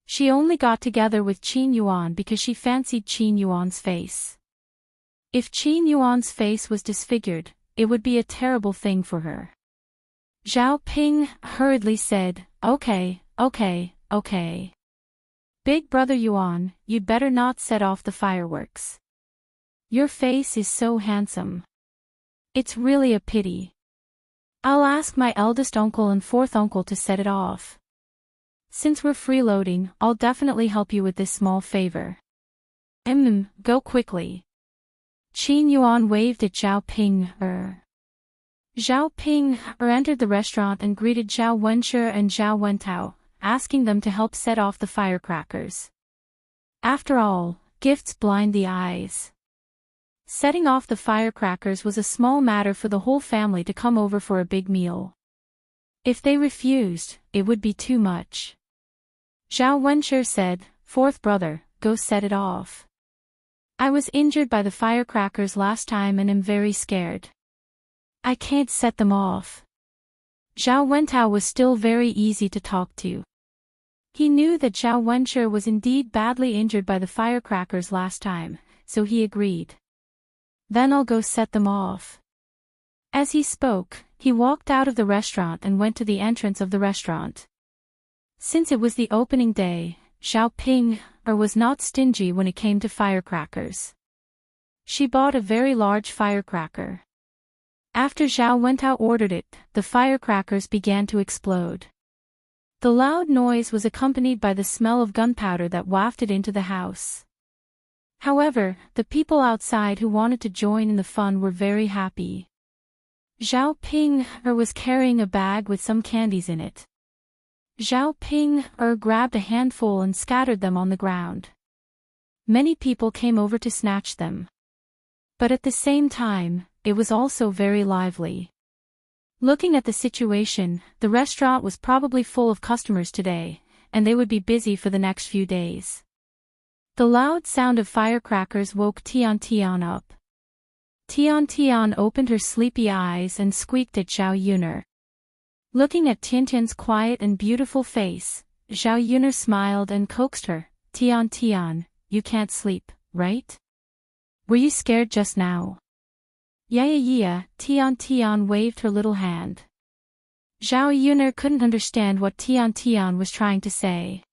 She only got together with Qin Yuan because she fancied Qin Yuan's face. If Qin Yuan's face was disfigured, it would be a terrible thing for her. Zhao Ping hurriedly said, okay. Big brother Yuan, you'd better not set off the fireworks. Your face is so handsome. It's really a pity. I'll ask my eldest uncle and fourth uncle to set it off. Since we're freeloading, I'll definitely help you with this small favor. Go quickly. Qin Yuan waved at Zhao Ping. Zhao Ping entered the restaurant and greeted Zhao Wenshi and Zhao Wentao, asking them to help set off the firecrackers. After all, gifts blind the eyes. Setting off the firecrackers was a small matter for the whole family to come over for a big meal. If they refused, it would be too much. Zhao Wenshi said, fourth brother, go set it off. I was injured by the firecrackers last time and am very scared. I can't set them off. Zhao Wentao was still very easy to talk to. He knew that Zhao Wenshi was indeed badly injured by the firecrackers last time, so he agreed. Then I'll go set them off. As he spoke, he walked out of the restaurant and went to the entrance of the restaurant. Since it was the opening day, Zhao Ping was not stingy when it came to firecrackers. She bought a very large firecracker. After Zhao Wentao ordered it, the firecrackers began to explode. The loud noise was accompanied by the smell of gunpowder that wafted into the house. However, the people outside who wanted to join in the fun were very happy. Zhao Ping was carrying a bag with some candies in it. Zhao Ping grabbed a handful and scattered them on the ground. Many people came over to snatch them. But at the same time, it was also very lively. Looking at the situation, the restaurant was probably full of customers today, and they would be busy for the next few days. The loud sound of firecrackers woke Tian Tian up. Tian Tian opened her sleepy eyes and squeaked at Zhao Yuner. Looking at Tian Tian's quiet and beautiful face, Zhao Yuner smiled and coaxed her. Tian Tian, you can't sleep, right? Were you scared just now? Yeah, Tian Tian waved her little hand. Zhao Yuner couldn't understand what Tian Tian was trying to say.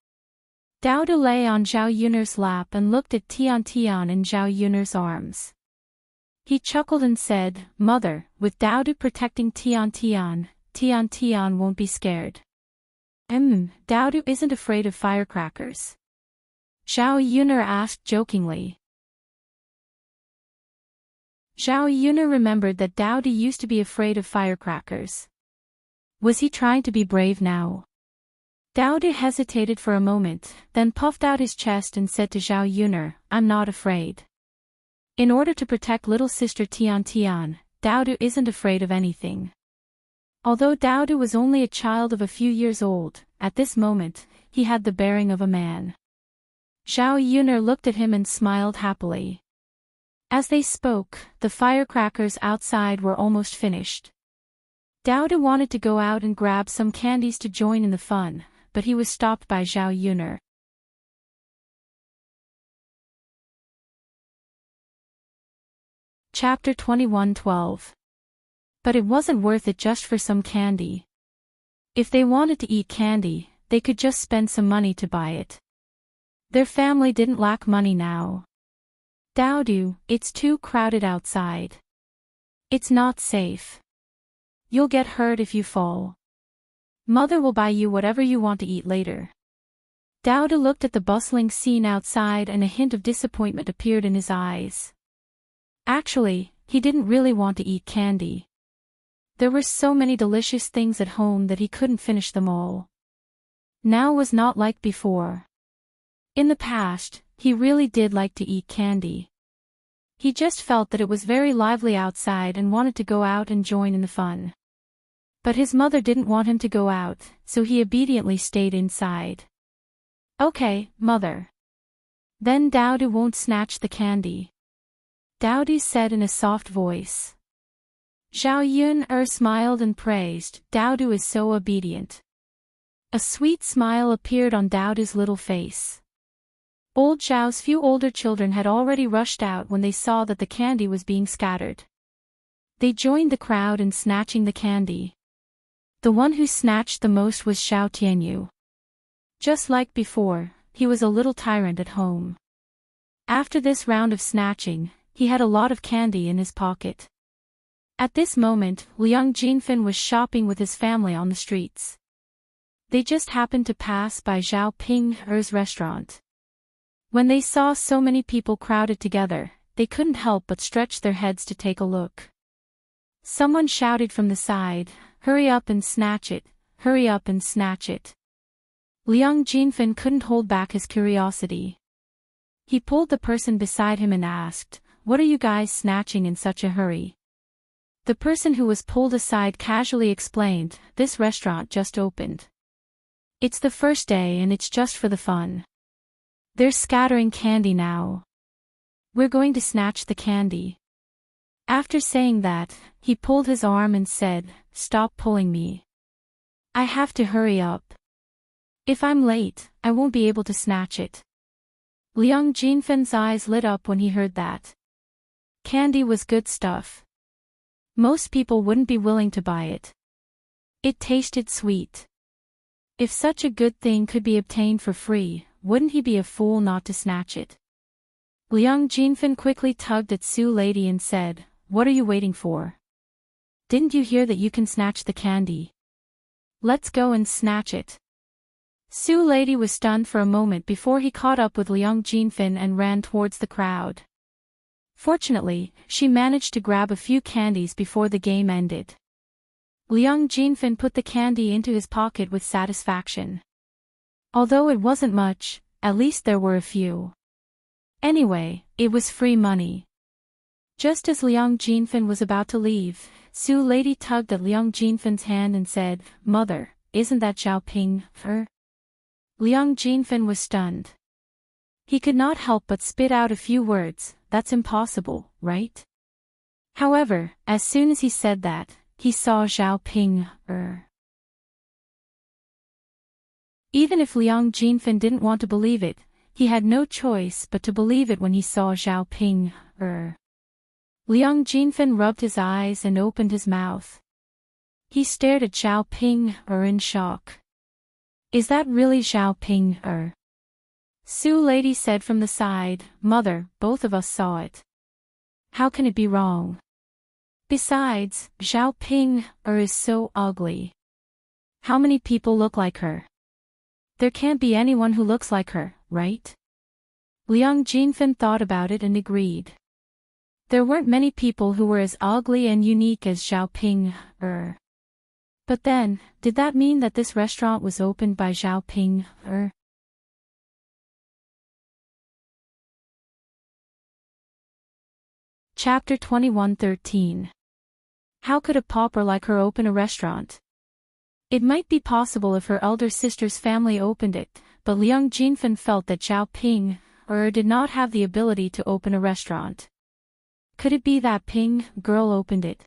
Daodu lay on Zhao Yuner's lap and looked at Tian Tian in Zhao Yuner's arms. He chuckled and said, Mother, with Daodu protecting Tian Tian, Tian Tian won't be scared. Daodu isn't afraid of firecrackers? Zhao Yuner asked jokingly. Zhao Yuner remembered that Daodu used to be afraid of firecrackers. Was he trying to be brave now? Daodu hesitated for a moment, then puffed out his chest and said to Zhao Yuner, I'm not afraid. In order to protect little sister Tian Tian, Daodu isn't afraid of anything. Although Daodu was only a child of a few years old, at this moment, he had the bearing of a man. Zhao Yuner looked at him and smiled happily. As they spoke, the firecrackers outside were almost finished. Daodu wanted to go out and grab some candies to join in the fun, but he was stopped by Zhao Yuner. Chapter 21:12. But it wasn't worth it just for some candy. If they wanted to eat candy, they could just spend some money to buy it. Their family didn't lack money now. Daodu, it's too crowded outside. It's not safe. You'll get hurt if you fall. Mother will buy you whatever you want to eat later. Daodu looked at the bustling scene outside and a hint of disappointment appeared in his eyes. Actually, he didn't really want to eat candy. There were so many delicious things at home that he couldn't finish them all. Now was not like before. In the past, he really did like to eat candy. He just felt that it was very lively outside and wanted to go out and join in the fun. But his mother didn't want him to go out, so he obediently stayed inside. Okay, mother. Then Daodu won't snatch the candy. Daodu said in a soft voice. Zhao Yuner smiled and praised, Daodu is so obedient. A sweet smile appeared on Daodu's little face. Old Zhao's few older children had already rushed out when they saw that the candy was being scattered. They joined the crowd in snatching the candy. The one who snatched the most was Xiao Tianyu. Just like before, he was a little tyrant at home. After this round of snatching, he had a lot of candy in his pocket. At this moment, Liang Jinfen was shopping with his family on the streets. They just happened to pass by Zhao Ping'er's restaurant. When they saw so many people crowded together, they couldn't help but stretch their heads to take a look. Someone shouted from the side, hurry up and snatch it, hurry up and snatch it. Liang Jinfen couldn't hold back his curiosity. He pulled the person beside him and asked, what are you guys snatching in such a hurry? The person who was pulled aside casually explained, this restaurant just opened. It's the first day and it's just for the fun. They're scattering candy now. We're going to snatch the candy. After saying that, he pulled his arm and said, stop pulling me. I have to hurry up. If I'm late, I won't be able to snatch it. Liang Jinfen's eyes lit up when he heard that. Candy was good stuff. Most people wouldn't be willing to buy it. It tasted sweet. If such a good thing could be obtained for free, wouldn't he be a fool not to snatch it? Liang Jinfen quickly tugged at Su Lady and said, what are you waiting for? Didn't you hear that you can snatch the candy? Let's go and snatch it. Su Lady was stunned for a moment before he caught up with Liang Jinfen and ran towards the crowd. Fortunately, she managed to grab a few candies before the game ended. Liang Jinfen put the candy into his pocket with satisfaction. Although it wasn't much, at least there were a few. Anyway, it was free money. Just as Liang Jinfen was about to leave, Su Lady tugged at Liang Jinfen's hand and said, "Mother, isn't that Zhao Ping, her?" Liang Jinfen was stunned. He could not help but spit out a few words, "That's impossible, right?" However, as soon as he said that, he saw Zhao Ping, Even if Liang Jinfen didn't want to believe it, he had no choice but to believe it when he saw Zhao Ping, Liang Jinfen rubbed his eyes and opened his mouth. He stared at Zhao Ping, in shock. "Is that really Zhao Ping, Su Lady said from the side, "Mother, both of us saw it. How can it be wrong? Besides, Zhao Ping, is so ugly. How many people look like her? There can't be anyone who looks like her, right?" Liang Jinfen thought about it and agreed. There weren't many people who were as ugly and unique as Zhao Ping, But then, did that mean that this restaurant was opened by Zhao Ping, Chapter 21:13. How could a pauper like her open a restaurant? It might be possible if her elder sister's family opened it, but Liang Jinfen felt that Zhao Ping, did not have the ability to open a restaurant. Could it be that Ping girl opened it?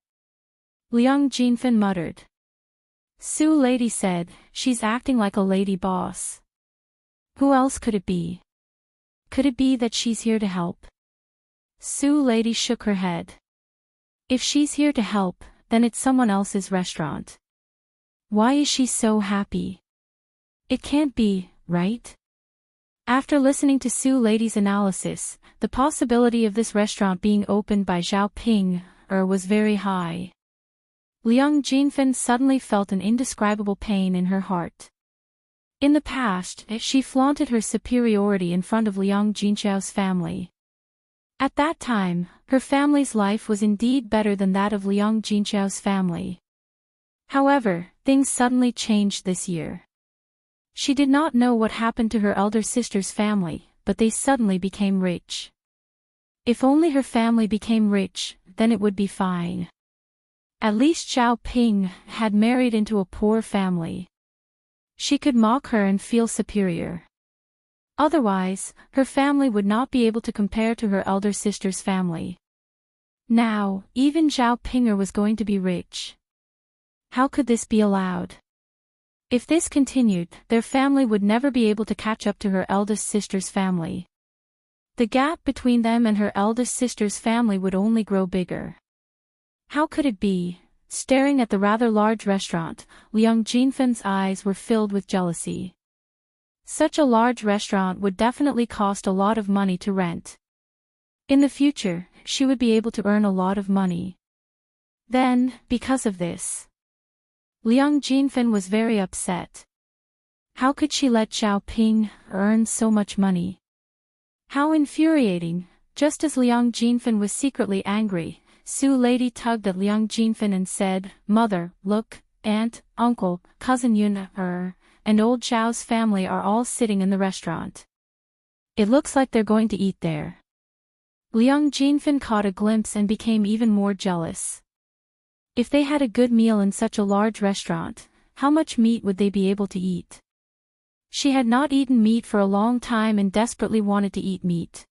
Liang Jinfen muttered. Su Lady said, "She's acting like a lady boss." Who else could it be? Could it be that she's here to help? Su Lady shook her head. If she's here to help, then it's someone else's restaurant. Why is she so happy? It can't be, right? After listening to Su Lady's analysis, the possibility of this restaurant being opened by Zhao Ping, was very high. Liang Jinfen suddenly felt an indescribable pain in her heart. In the past, she flaunted her superiority in front of Liang Jinxiao's family. At that time, her family's life was indeed better than that of Liang Jinxiao's family. However, things suddenly changed this year. She did not know what happened to her elder sister's family, but they suddenly became rich. If only her family became rich, then it would be fine. At least Zhao Ping had married into a poor family. She could mock her and feel superior. Otherwise, her family would not be able to compare to her elder sister's family. Now, even Zhao Pinger was going to be rich. How could this be allowed? If this continued, their family would never be able to catch up to her eldest sister's family. The gap between them and her eldest sister's family would only grow bigger. How could it be? Staring at the rather large restaurant, Liang Jinfen's eyes were filled with jealousy. Such a large restaurant would definitely cost a lot of money to rent. In the future, she would be able to earn a lot of money. Then, because of this, Liang Jinfen was very upset. How could she let Zhao Ping earn so much money? How infuriating! Just as Liang Jinfen was secretly angry, Su Lady tugged at Liang Jinfen and said, "Mother, look, aunt, uncle, cousin Yun, and old Zhao's family are all sitting in the restaurant. It looks like they're going to eat there." Liang Jinfen caught a glimpse and became even more jealous. If they had a good meal in such a large restaurant, how much meat would they be able to eat? She had not eaten meat for a long time and desperately wanted to eat meat.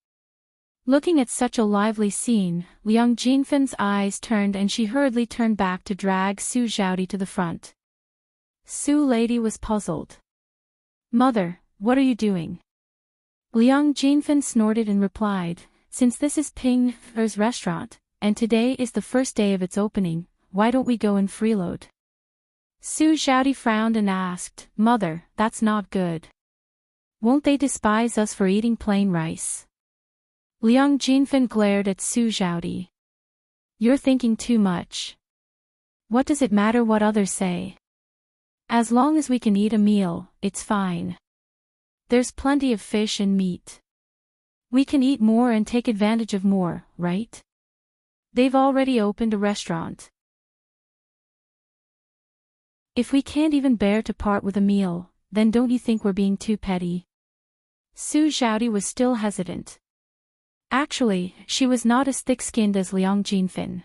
Looking at such a lively scene, Liang Jinfen's eyes turned and she hurriedly turned back to drag Su Zhaodi to the front. Su Lady was puzzled. "Mother, what are you doing?" Liang Jinfen snorted and replied, "Since this is Ping Er's restaurant, and today is the first day of its opening, why don't we go and freeload?" Su Zhaodi frowned and asked, "Mother, that's not good. Won't they despise us for eating plain rice?" Liang Jinfen glared at Su Zhaodi. "You're thinking too much. What does it matter what others say? As long as we can eat a meal, it's fine. There's plenty of fish and meat. We can eat more and take advantage of more, right? They've already opened a restaurant. If we can't even bear to part with a meal, then don't you think we're being too petty?" Su Zhaodi was still hesitant. Actually, she was not as thick-skinned as Liang Jinfin.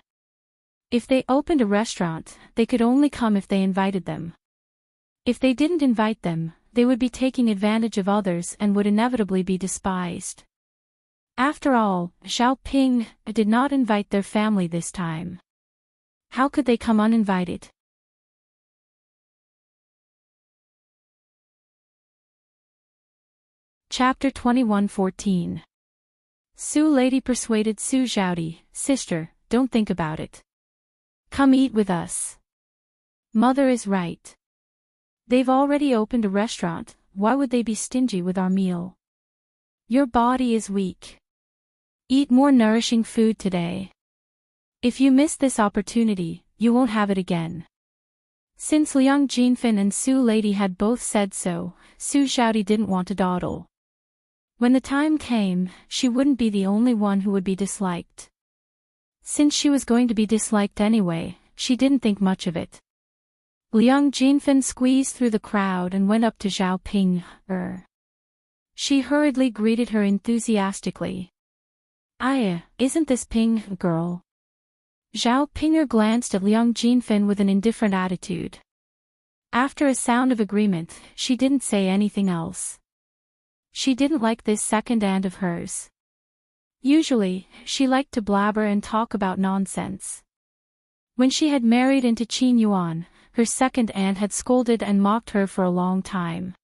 If they opened a restaurant, they could only come if they invited them. If they didn't invite them, they would be taking advantage of others and would inevitably be despised. After all, Zhao Ping did not invite their family this time. How could they come uninvited? Chapter 21:14. Su Lady persuaded Su Zhaodi, "Sister, don't think about it. Come eat with us. Mother is right. They've already opened a restaurant, why would they be stingy with our meal? Your body is weak. Eat more nourishing food today. If you miss this opportunity, you won't have it again." Since Liang Jinfin and Su Lady had both said so, Su Zhaodi didn't want to dawdle. When the time came, she wouldn't be the only one who would be disliked. Since she was going to be disliked anyway, she didn't think much of it. Liang Jinfin squeezed through the crowd and went up to Zhao Ping. She hurriedly greeted her enthusiastically. Isn't this Ping girl?" Zhao Pinger glanced at Liang Jinfin with an indifferent attitude. After a sound of agreement, she didn't say anything else. She didn't like this second aunt of hers. Usually, she liked to blabber and talk about nonsense. When she had married into Qin Yuan, her second aunt had scolded and mocked her for a long time.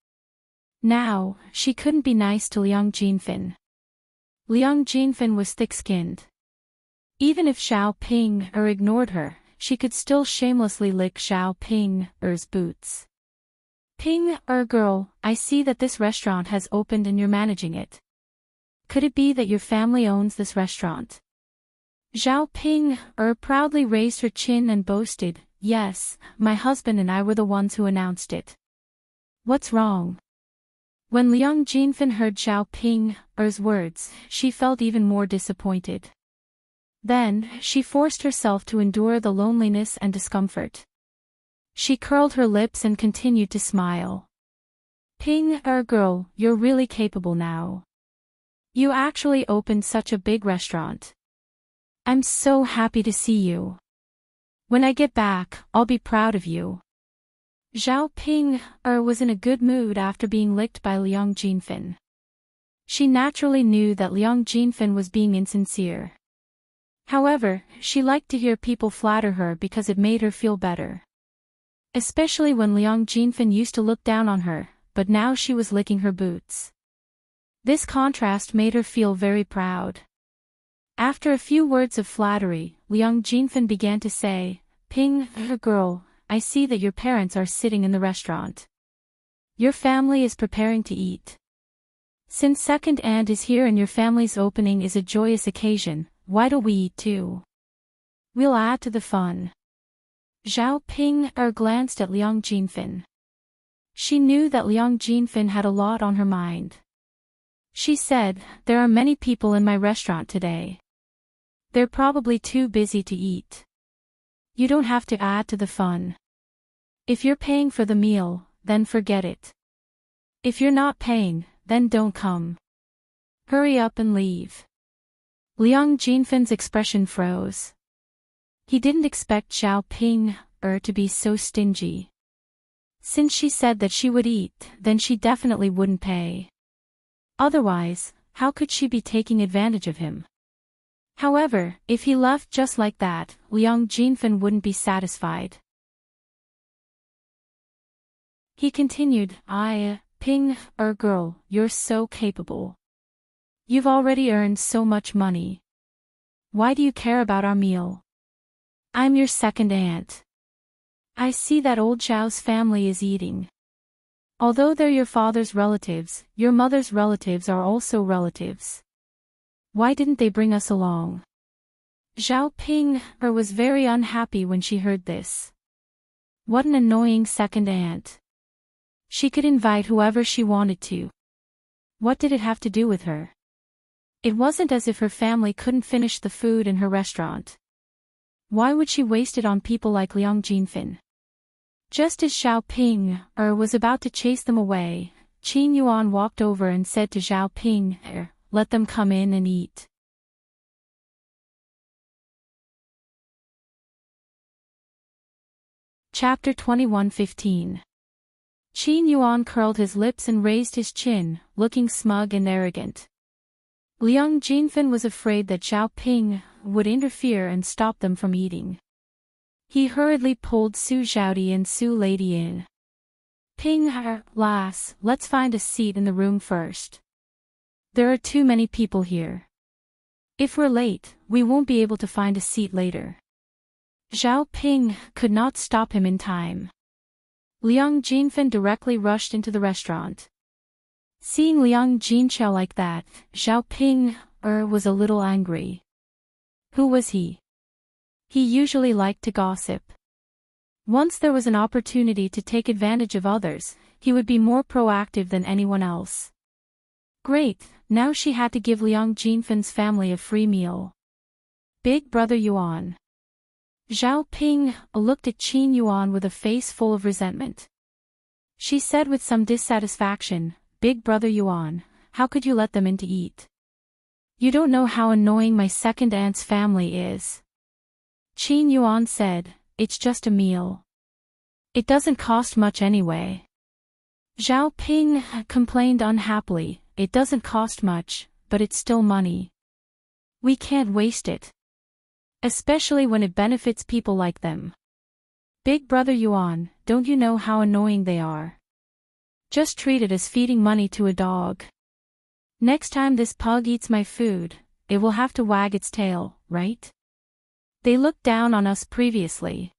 Now, she couldn't be nice to Liang Jinfin. Liang Jinfin was thick-skinned. Even if Zhao Ping ignored her, she could still shamelessly lick Zhao Ping's boots. "Ping girl, I see that this restaurant has opened and you're managing it. Could it be that your family owns this restaurant?" Zhao Ping proudly raised her chin and boasted, "Yes, my husband and I were the ones who announced it." "What's wrong?" When Liang Jinfin heard Zhao Ping's words, she felt even more disappointed. Then, she forced herself to endure the loneliness and discomfort. She curled her lips and continued to smile. "Ping girl, you're really capable now. You actually opened such a big restaurant. I'm so happy to see you. When I get back, I'll be proud of you." Zhao Ping was in a good mood after being licked by Liang Jinfin. She naturally knew that Liang Jinfin was being insincere. However, she liked to hear people flatter her because it made her feel better. Especially when Liang Jinfin used to look down on her, but now she was licking her boots. This contrast made her feel very proud. After a few words of flattery, Liang Jinfin began to say, "Ping girl, I see that your parents are sitting in the restaurant. Your family is preparing to eat. Since second aunt is here and your family's opening is a joyous occasion, why don't we eat too? We'll add to the fun." Zhao Ping glanced at Liang Jinfin. She knew that Liang Jinfin had a lot on her mind. She said, "There are many people in my restaurant today. They're probably too busy to eat. You don't have to add to the fun. If you're paying for the meal, then forget it. If you're not paying, then don't come. Hurry up and leave." Liang Jinfin's expression froze. He didn't expect Zhao Ping to be so stingy. Since she said that she would eat, then she definitely wouldn't pay. Otherwise, how could she be taking advantage of him? However, if he left just like that, Liang Jinfin wouldn't be satisfied. He continued, "Ping girl, you're so capable. You've already earned so much money. Why do you care about our meal? I'm your second aunt. I see that old Zhao's family is eating. Although they're your father's relatives, your mother's relatives are also relatives. Why didn't they bring us along?" Zhao Ping was very unhappy when she heard this. What an annoying second aunt. She could invite whoever she wanted to. What did it have to do with her? It wasn't as if her family couldn't finish the food in her restaurant. Why would she waste it on people like Liang Jinfin? Just as Zhao Ping was about to chase them away, Qin Yuan walked over and said to Zhao Ping, "Let them come in and eat." Chapter 21:15. Qin Yuan curled his lips and raised his chin, looking smug and arrogant. Liang Jinfen was afraid that Zhao Ping would interfere and stop them from eating. He hurriedly pulled Su Zhaodi and Su Lady in. Ping, lass, let's find a seat in the room first. There are too many people here. If we're late, we won't be able to find a seat later. Zhao Ping could not stop him in time. Liang Jinfen directly rushed into the restaurant. Seeing Liang Jinqiao like that, Zhao Ping was a little angry. Who was he? He usually liked to gossip. Once there was an opportunity to take advantage of others, he would be more proactive than anyone else. Great, now she had to give Liang Jinfen's family a free meal. Big Brother Yuan. Zhao Ping looked at Qin Yuan with a face full of resentment. She said with some dissatisfaction, Big Brother Yuan, how could you let them in to eat? You don't know how annoying my second aunt's family is. Qin Yuan said, it's just a meal. It doesn't cost much anyway. Zhao Ping complained unhappily, it doesn't cost much, but it's still money. We can't waste it. Especially when it benefits people like them. Big Brother Yuan, don't you know how annoying they are? Just treat it as feeding money to a dog. Next time this pug eats my food, it will have to wag its tail, right? They looked down on us previously.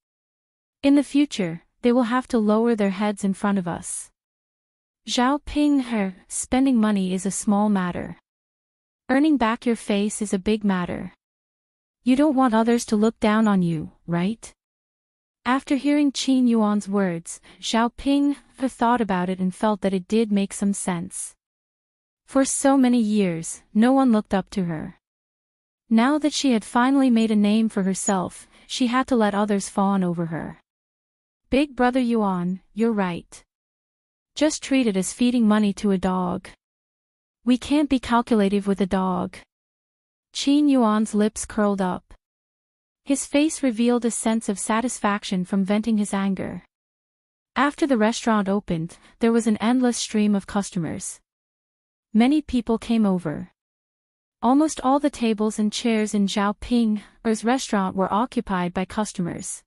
In the future, they will have to lower their heads in front of us. Zhao Ping, spending money is a small matter. Earning back your face is a big matter. You don't want others to look down on you, right? After hearing Qin Yuan's words, Zhao Ping thought about it and felt that it did make some sense. For so many years, no one looked up to her. Now that she had finally made a name for herself, she had to let others fawn over her. Big Brother Yuan, you're right. Just treat it as feeding money to a dog. We can't be calculative with a dog. Qin Yuan's lips curled up. His face revealed a sense of satisfaction from venting his anger. After the restaurant opened, there was an endless stream of customers. Many people came over. Almost all the tables and chairs in Zhao Ping's restaurant were occupied by customers.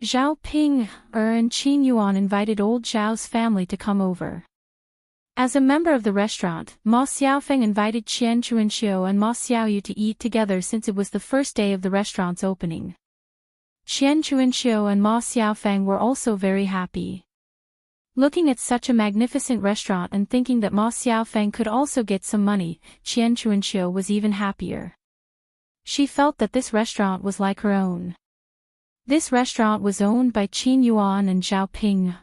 Zhao Ping and Qin Yuan invited old Zhao's family to come over. As a member of the restaurant, Ma Xiaofeng invited Qian Chuanxiu and Ma Xiaoyu to eat together since it was the first day of the restaurant's opening. Qian Chuanxiu and Ma Xiaofeng were also very happy. Looking at such a magnificent restaurant and thinking that Ma Xiaofeng could also get some money, Qian Chuanxiu was even happier. She felt that this restaurant was like her own. This restaurant was owned by Qin Yuan and Zhao Ping.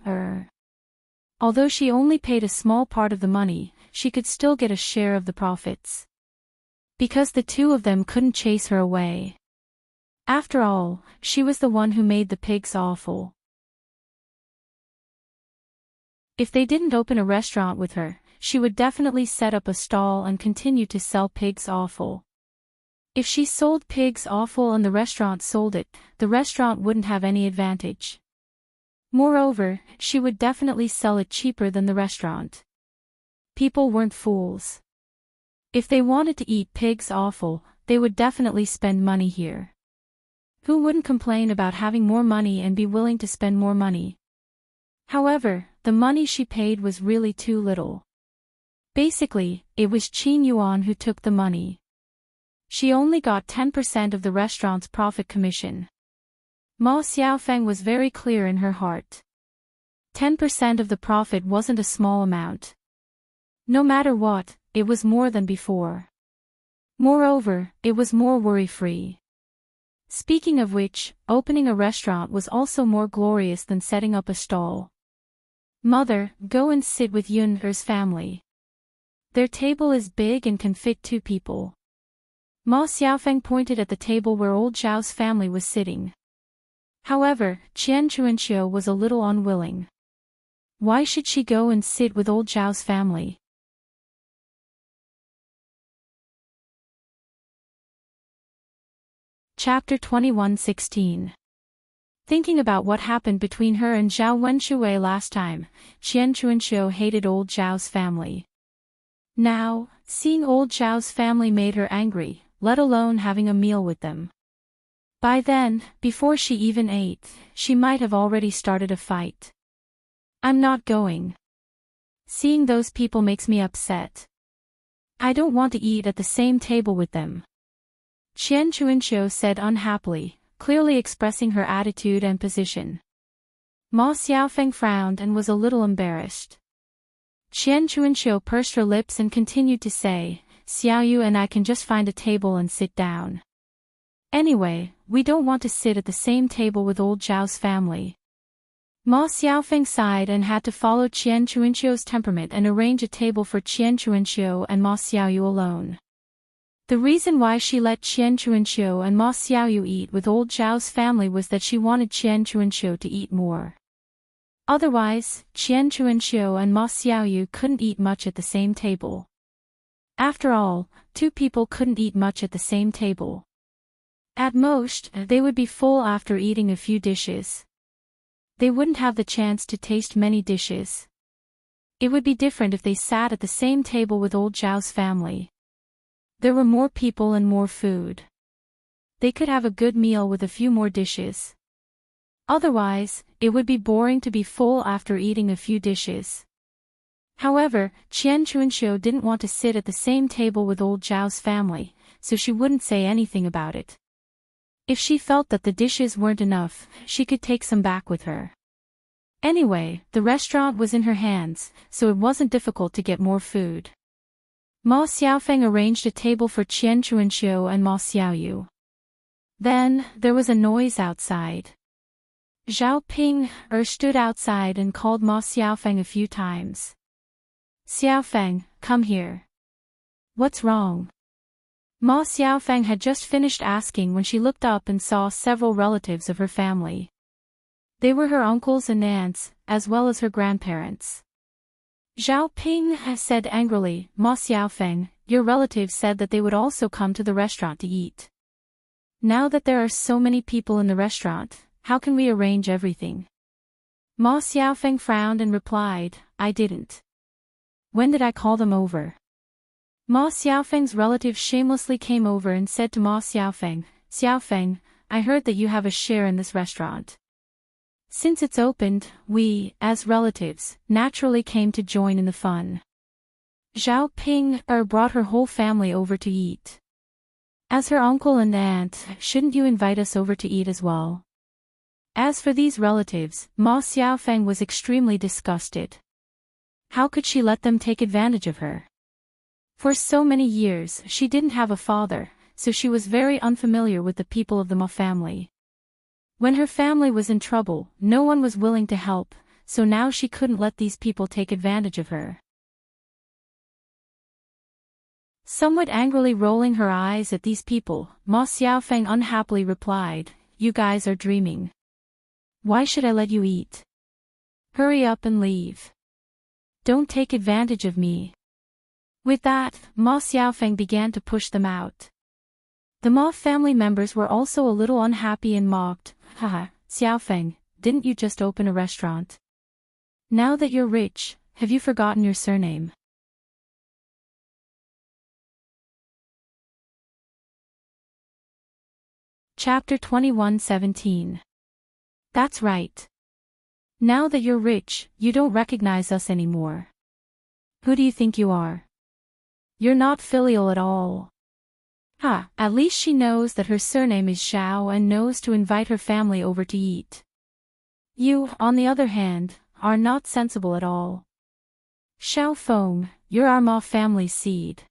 Although she only paid a small part of the money, she could still get a share of the profits. Because the two of them couldn't chase her away. After all, she was the one who made the pigs awful. If they didn't open a restaurant with her, she would definitely set up a stall and continue to sell pigs awful. If she sold pigs awful and the restaurant sold it, the restaurant wouldn't have any advantage. Moreover, she would definitely sell it cheaper than the restaurant. People weren't fools. If they wanted to eat pigs awful, they would definitely spend money here. Who wouldn't complain about having more money and be willing to spend more money? However, the money she paid was really too little. Basically, it was Qin Yuan who took the money. She only got 10% of the restaurant's profit commission. Ma Xiaofeng was very clear in her heart. 10% of the profit wasn't a small amount. No matter what, it was more than before. Moreover, it was more worry-free. Speaking of which, opening a restaurant was also more glorious than setting up a stall. Mother, go and sit with Yun'er's family. Their table is big and can fit 2 people. Ma Xiaofeng pointed at the table where old Zhao's family was sitting. However, Qian Chuanxiu was a little unwilling. Why should she go and sit with old Zhao's family? Chapter 21:16. Thinking about what happened between her and Zhao Wenshui last time, Qian Chuanxiu hated old Zhao's family. Now, seeing old Zhao's family made her angry, let alone having a meal with them. By then, before she even ate, she might have already started a fight. I'm not going. Seeing those people makes me upset. I don't want to eat at the same table with them. Qian Chuanxiu said unhappily, clearly expressing her attitude and position. Ma Xiaofeng frowned and was a little embarrassed. Qian Chuanxiu pursed her lips and continued to say, Xiaoyu and I can just find a table and sit down. Anyway, we don't want to sit at the same table with old Zhao's family. Ma Xiaofeng sighed and had to follow Qian Chuanxiu's temperament and arrange a table for Qian Chuanxiu and Ma Xiaoyu alone. The reason why she let Qian Chuanxiu and Ma Xiaoyu eat with old Zhao's family was that she wanted Qian Chuanxiu to eat more. Otherwise, Qian Chuanxiu and Ma Xiaoyu couldn't eat much at the same table. After all, two people couldn't eat much at the same table. At most, they would be full after eating a few dishes. They wouldn't have the chance to taste many dishes. It would be different if they sat at the same table with old Zhao's family. There were more people and more food. They could have a good meal with a few more dishes. Otherwise, it would be boring to be full after eating a few dishes. However, Qian Chuanxiu didn't want to sit at the same table with old Zhao's family, so she wouldn't say anything about it. If she felt that the dishes weren't enough, she could take some back with her. Anyway, the restaurant was in her hands, so it wasn't difficult to get more food. Ma Xiaofeng arranged a table for Qian Chuanxiu and Ma Xiaoyu. Then, there was a noise outside. Zhao Ping stood outside and called Ma Xiaofeng a few times. Xiaofeng, come here. What's wrong? Ma Xiaofeng had just finished asking when she looked up and saw several relatives of her family. They were her uncles and aunts, as well as her grandparents. Zhao Ping said angrily, Ma Xiaofeng, your relatives said that they would also come to the restaurant to eat. Now that there are so many people in the restaurant, how can we arrange everything? Ma Xiaofeng frowned and replied, I didn't. When did I call them over? Ma Xiaofeng's relatives shamelessly came over and said to Ma Xiaofeng, Xiaofeng, I heard that you have a share in this restaurant. Since it's opened, we, as relatives, naturally came to join in the fun. Zhao Ping brought her whole family over to eat. As her uncle and aunt, shouldn't you invite us over to eat as well? As for these relatives, Ma Xiaofeng was extremely disgusted. How could she let them take advantage of her? For so many years she didn't have a father, so she was very unfamiliar with the people of the Ma family. When her family was in trouble, no one was willing to help, so now she couldn't let these people take advantage of her. Somewhat angrily rolling her eyes at these people, Ma Xiaofeng unhappily replied, You guys are dreaming. Why should I let you eat? Hurry up and leave. Don't take advantage of me. With that, Ma Xiaofeng began to push them out. The Ma family members were also a little unhappy and mocked, Haha, Xiaofeng, didn't you just open a restaurant? Now that you're rich, have you forgotten your surname? Chapter 21:17. That's right. Now that you're rich, you don't recognize us anymore. Who do you think you are? You're not filial at all. At least she knows that her surname is Xiao and knows to invite her family over to eat. You, on the other hand, are not sensible at all. Xiao Feng, you're our Ma family's seed.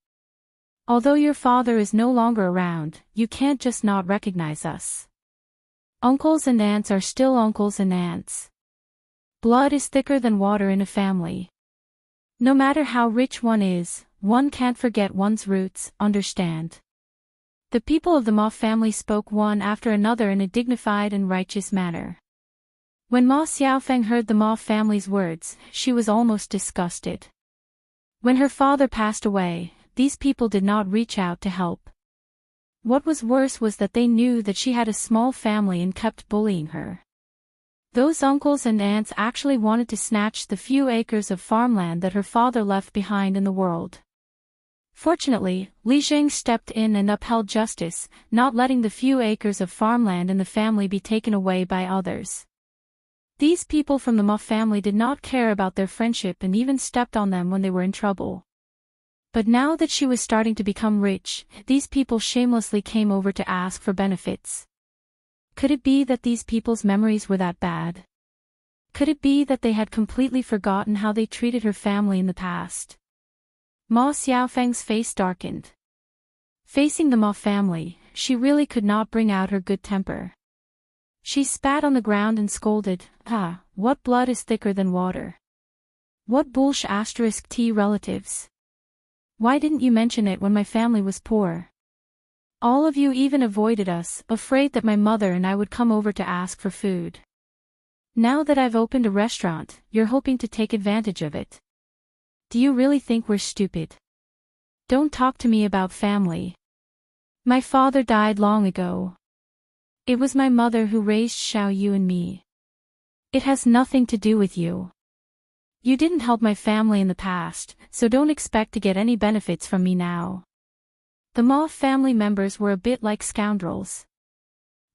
Although your father is no longer around, you can't just not recognize us. Uncles and aunts are still uncles and aunts. Blood is thicker than water in a family. No matter how rich one is, one can't forget one's roots, understand? The people of the Ma family spoke one after another in a dignified and righteous manner. When Ma Xiaofeng heard the Ma family's words, she was almost disgusted. When her father passed away, these people did not reach out to help. What was worse was that they knew that she had a small family and kept bullying her. Those uncles and aunts actually wanted to snatch the few acres of farmland that her father left behind in the world. Fortunately, Li Jing stepped in and upheld justice, not letting the few acres of farmland in the family be taken away by others. These people from the Ma family did not care about their friendship and even stepped on them when they were in trouble. But now that she was starting to become rich, these people shamelessly came over to ask for benefits. Could it be that these people's memories were that bad? Could it be that they had completely forgotten how they treated her family in the past? Ma Xiaofeng's face darkened. Facing the Ma family, she really could not bring out her good temper. She spat on the ground and scolded, what blood is thicker than water? What bullsh *t relatives? Why didn't you mention it when my family was poor? All of you even avoided us, afraid that my mother and I would come over to ask for food. Now that I've opened a restaurant, you're hoping to take advantage of it. Do you really think we're stupid? Don't talk to me about family. My father died long ago. It was my mother who raised Xiao Yu and me. It has nothing to do with you. You didn't help my family in the past, so don't expect to get any benefits from me now. The Ma family members were a bit like scoundrels.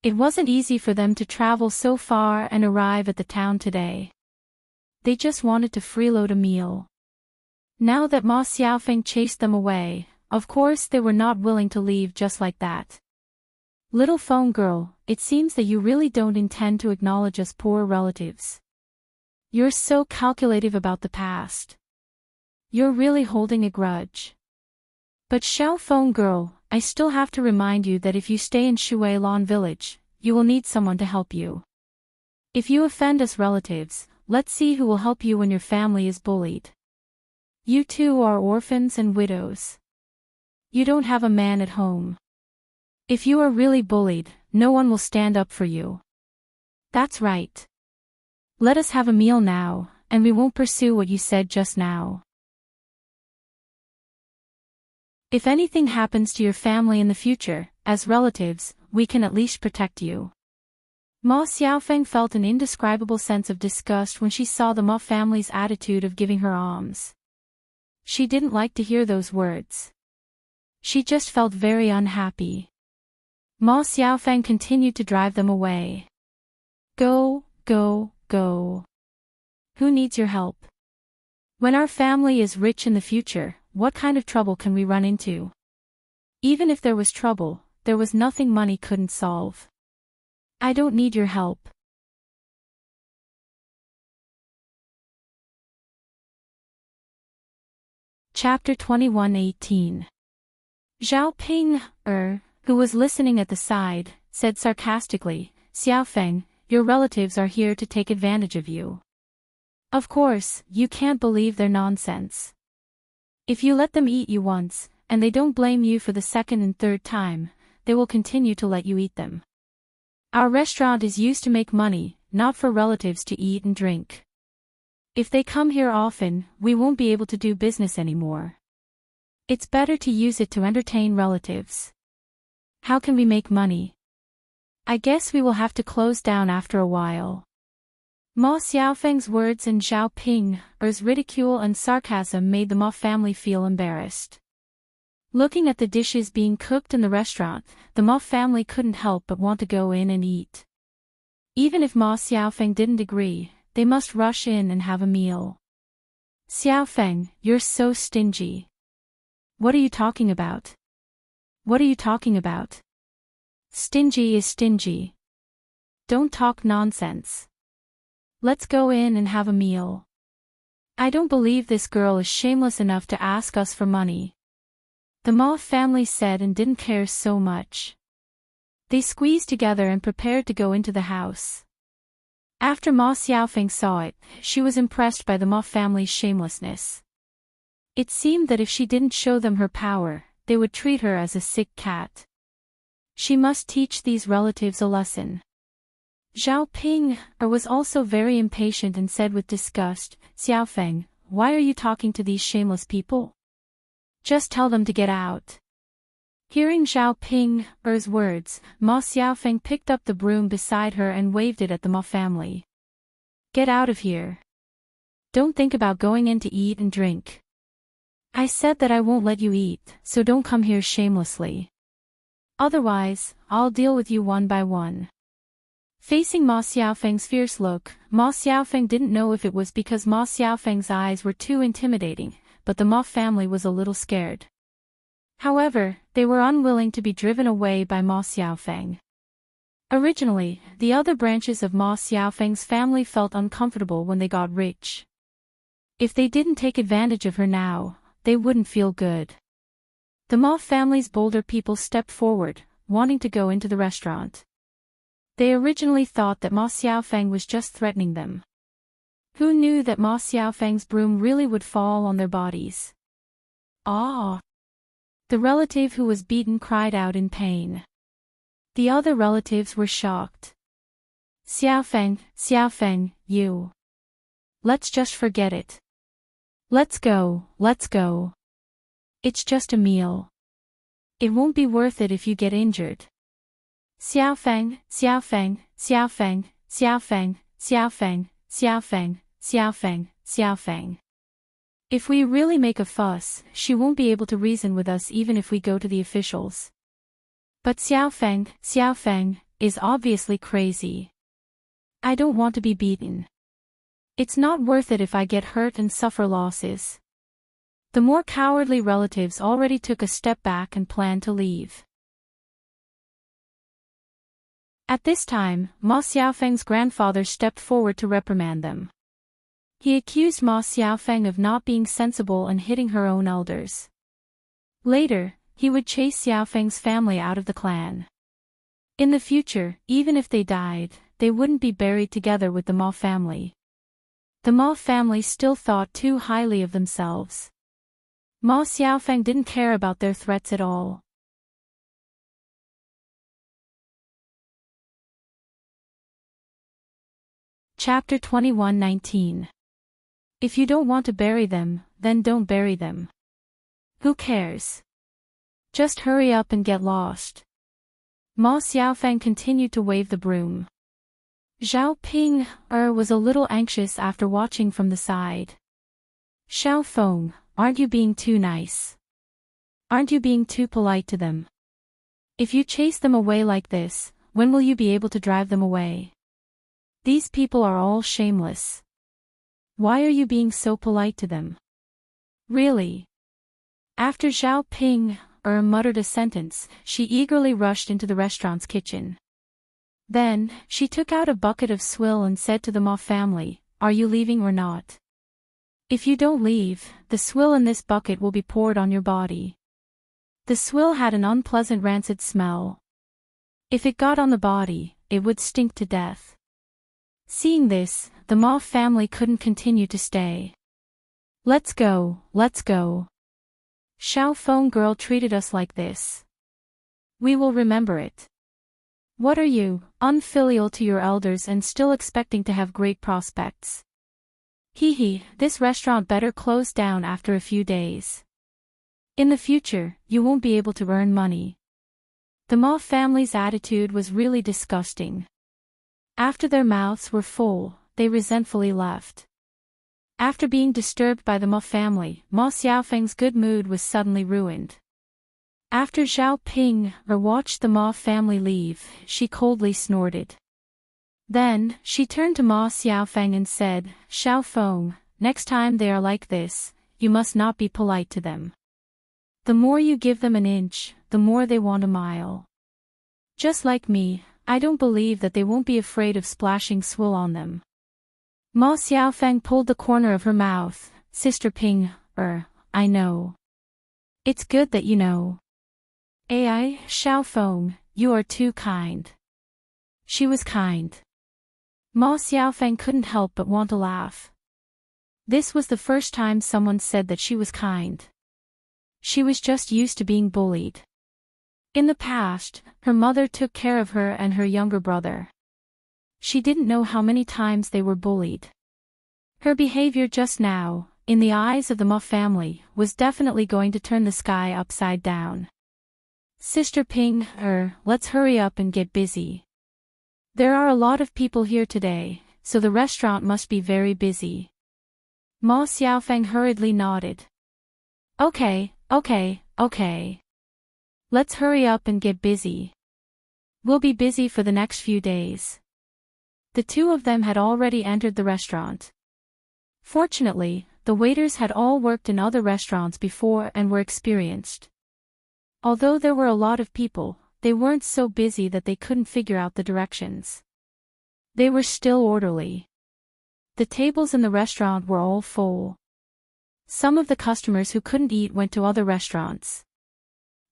It wasn't easy for them to travel so far and arrive at the town today. They just wanted to freeload a meal. Now that Ma Xiaofeng chased them away, of course they were not willing to leave just like that. Little phone girl, it seems that you really don't intend to acknowledge us poor relatives. You're so calculative about the past. You're really holding a grudge. But Xiao phone girl, I still have to remind you that if you stay in Shui Lan village, you will need someone to help you. If you offend us relatives, let's see who will help you when your family is bullied. You two are orphans and widows. You don't have a man at home. If you are really bullied, no one will stand up for you. That's right. Let us have a meal now, and we won't pursue what you said just now. If anything happens to your family in the future, as relatives, we can at least protect you. Ma Xiaofeng felt an indescribable sense of disgust when she saw the Ma family's attitude of giving her alms. She didn't like to hear those words. She just felt very unhappy. Ma Xiaofeng continued to drive them away. Go, go, go. Who needs your help? When our family is rich in the future, what kind of trouble can we run into? Even if there was trouble, there was nothing money couldn't solve. I don't need your help. Chapter 21:18. Zhao Ping, who was listening at the side, said sarcastically, Xiaofeng, your relatives are here to take advantage of you. Of course, you can't believe their nonsense. If you let them eat you once, and they don't blame you for the second and third time, they will continue to let you eat them. Our restaurant is used to make money, not for relatives to eat and drink. If they come here often, we won't be able to do business anymore. It's better to use it to entertain relatives. How can we make money? I guess we will have to close down after a while. Ma Xiaofeng's words and Zhao Ping's ridicule and sarcasm made the Ma family feel embarrassed. Looking at the dishes being cooked in the restaurant, the Ma family couldn't help but want to go in and eat. Even if Ma Xiaofeng didn't agree, they must rush in and have a meal. Xiaofeng, you're so stingy. What are you talking about? What are you talking about? Stingy is stingy. Don't talk nonsense. Let's go in and have a meal. I don't believe this girl is shameless enough to ask us for money. The Ma family said and didn't care so much. They squeezed together and prepared to go into the house. After Ma Xiaofeng saw it, she was impressed by the Ma family's shamelessness. It seemed that if she didn't show them her power, they would treat her as a sick cat. She must teach these relatives a lesson. Zhao Ping was also very impatient and said with disgust, Xiaofeng, why are you talking to these shameless people? Just tell them to get out. Hearing Zhao Ping's words, Ma Xiaofeng picked up the broom beside her and waved it at the Ma family. Get out of here. Don't think about going in to eat and drink. I said that I won't let you eat, so don't come here shamelessly. Otherwise, I'll deal with you one by one. Facing Ma Xiaofeng's fierce look, Ma Xiaofeng didn't know if it was because Ma Xiaofeng's eyes were too intimidating, but the Ma family was a little scared. However, they were unwilling to be driven away by Ma Xiaofeng. Originally, the other branches of Ma Xiaofeng's family felt uncomfortable when they got rich. If they didn't take advantage of her now, they wouldn't feel good. The Ma family's bolder people stepped forward, wanting to go into the restaurant. They originally thought that Ma Xiaofeng was just threatening them. Who knew that Ma Xiaofeng's broom really would fall on their bodies? Ah! The relative who was beaten cried out in pain. The other relatives were shocked. Xiaofeng, you. Let's just forget it. Let's go. It's just a meal. It won't be worth it if you get injured. Xiaofeng. If we really make a fuss, she won't be able to reason with us even if we go to the officials. But Xiaofeng, is obviously crazy. I don't want to be beaten. It's not worth it if I get hurt and suffer losses. The more cowardly relatives already took a step back and planned to leave. At this time, Ma Xiaofeng's grandfather stepped forward to reprimand them. He accused Ma Xiaofeng of not being sensible and hitting her own elders. Later, he would chase Xiaofeng's family out of the clan. In the future, even if they died, they wouldn't be buried together with the Ma family. The Ma family still thought too highly of themselves. Ma Xiaofeng didn't care about their threats at all. Chapter 21:19. If you don't want to bury them, then don't bury them. Who cares? Just hurry up and get lost. Ma Xiaofeng continued to wave the broom. Zhao Ping was a little anxious after watching from the side. Xiaofeng, aren't you being too nice? Aren't you being too polite to them? If you chase them away like this, when will you be able to drive them away? These people are all shameless. Why are you being so polite to them? Really? After Zhao Ping muttered a sentence, she eagerly rushed into the restaurant's kitchen. Then, she took out a bucket of swill and said to the Ma family, "Are you leaving or not? If you don't leave, the swill in this bucket will be poured on your body." The swill had an unpleasant rancid smell. If it got on the body, it would stink to death. Seeing this, the Ma family couldn't continue to stay. Let's go. Xiaofeng girl treated us like this. We will remember it. What are you, unfilial to your elders and still expecting to have great prospects? This restaurant better close down after a few days. In the future, you won't be able to earn money. The Ma family's attitude was really disgusting. After their mouths were full, they resentfully left. After being disturbed by the Ma family, Ma Xiaofeng's good mood was suddenly ruined. After Zhao Ping watched the Ma family leave, she coldly snorted. Then, she turned to Ma Xiaofeng and said, "Xiaofeng, next time they are like this, you must not be polite to them. The more you give them an inch, the more they want a mile. Just like me, I don't believe that they won't be afraid of splashing swill on them." Ma Xiaofeng pulled the corner of her mouth. "Sister Ping, I know. It's good that you know. Ai, Xiaofeng, you are too kind." She was kind. Ma Xiaofeng couldn't help but want to laugh. This was the first time someone said that she was kind. She was just used to being bullied. In the past, her mother took care of her and her younger brother. She didn't know how many times they were bullied. Her behavior just now, in the eyes of the Ma family, was definitely going to turn the sky upside down. "Sister Ping, let's hurry up and get busy. There are a lot of people here today, so the restaurant must be very busy. Ma Xiaofeng hurriedly nodded. Okay. Let's hurry up and get busy. We'll be busy for the next few days. The two of them had already entered the restaurant. Fortunately, the waiters had all worked in other restaurants before and were experienced. Although there were a lot of people, they weren't so busy that they couldn't figure out the directions. They were still orderly. The tables in the restaurant were all full. Some of the customers who couldn't eat went to other restaurants.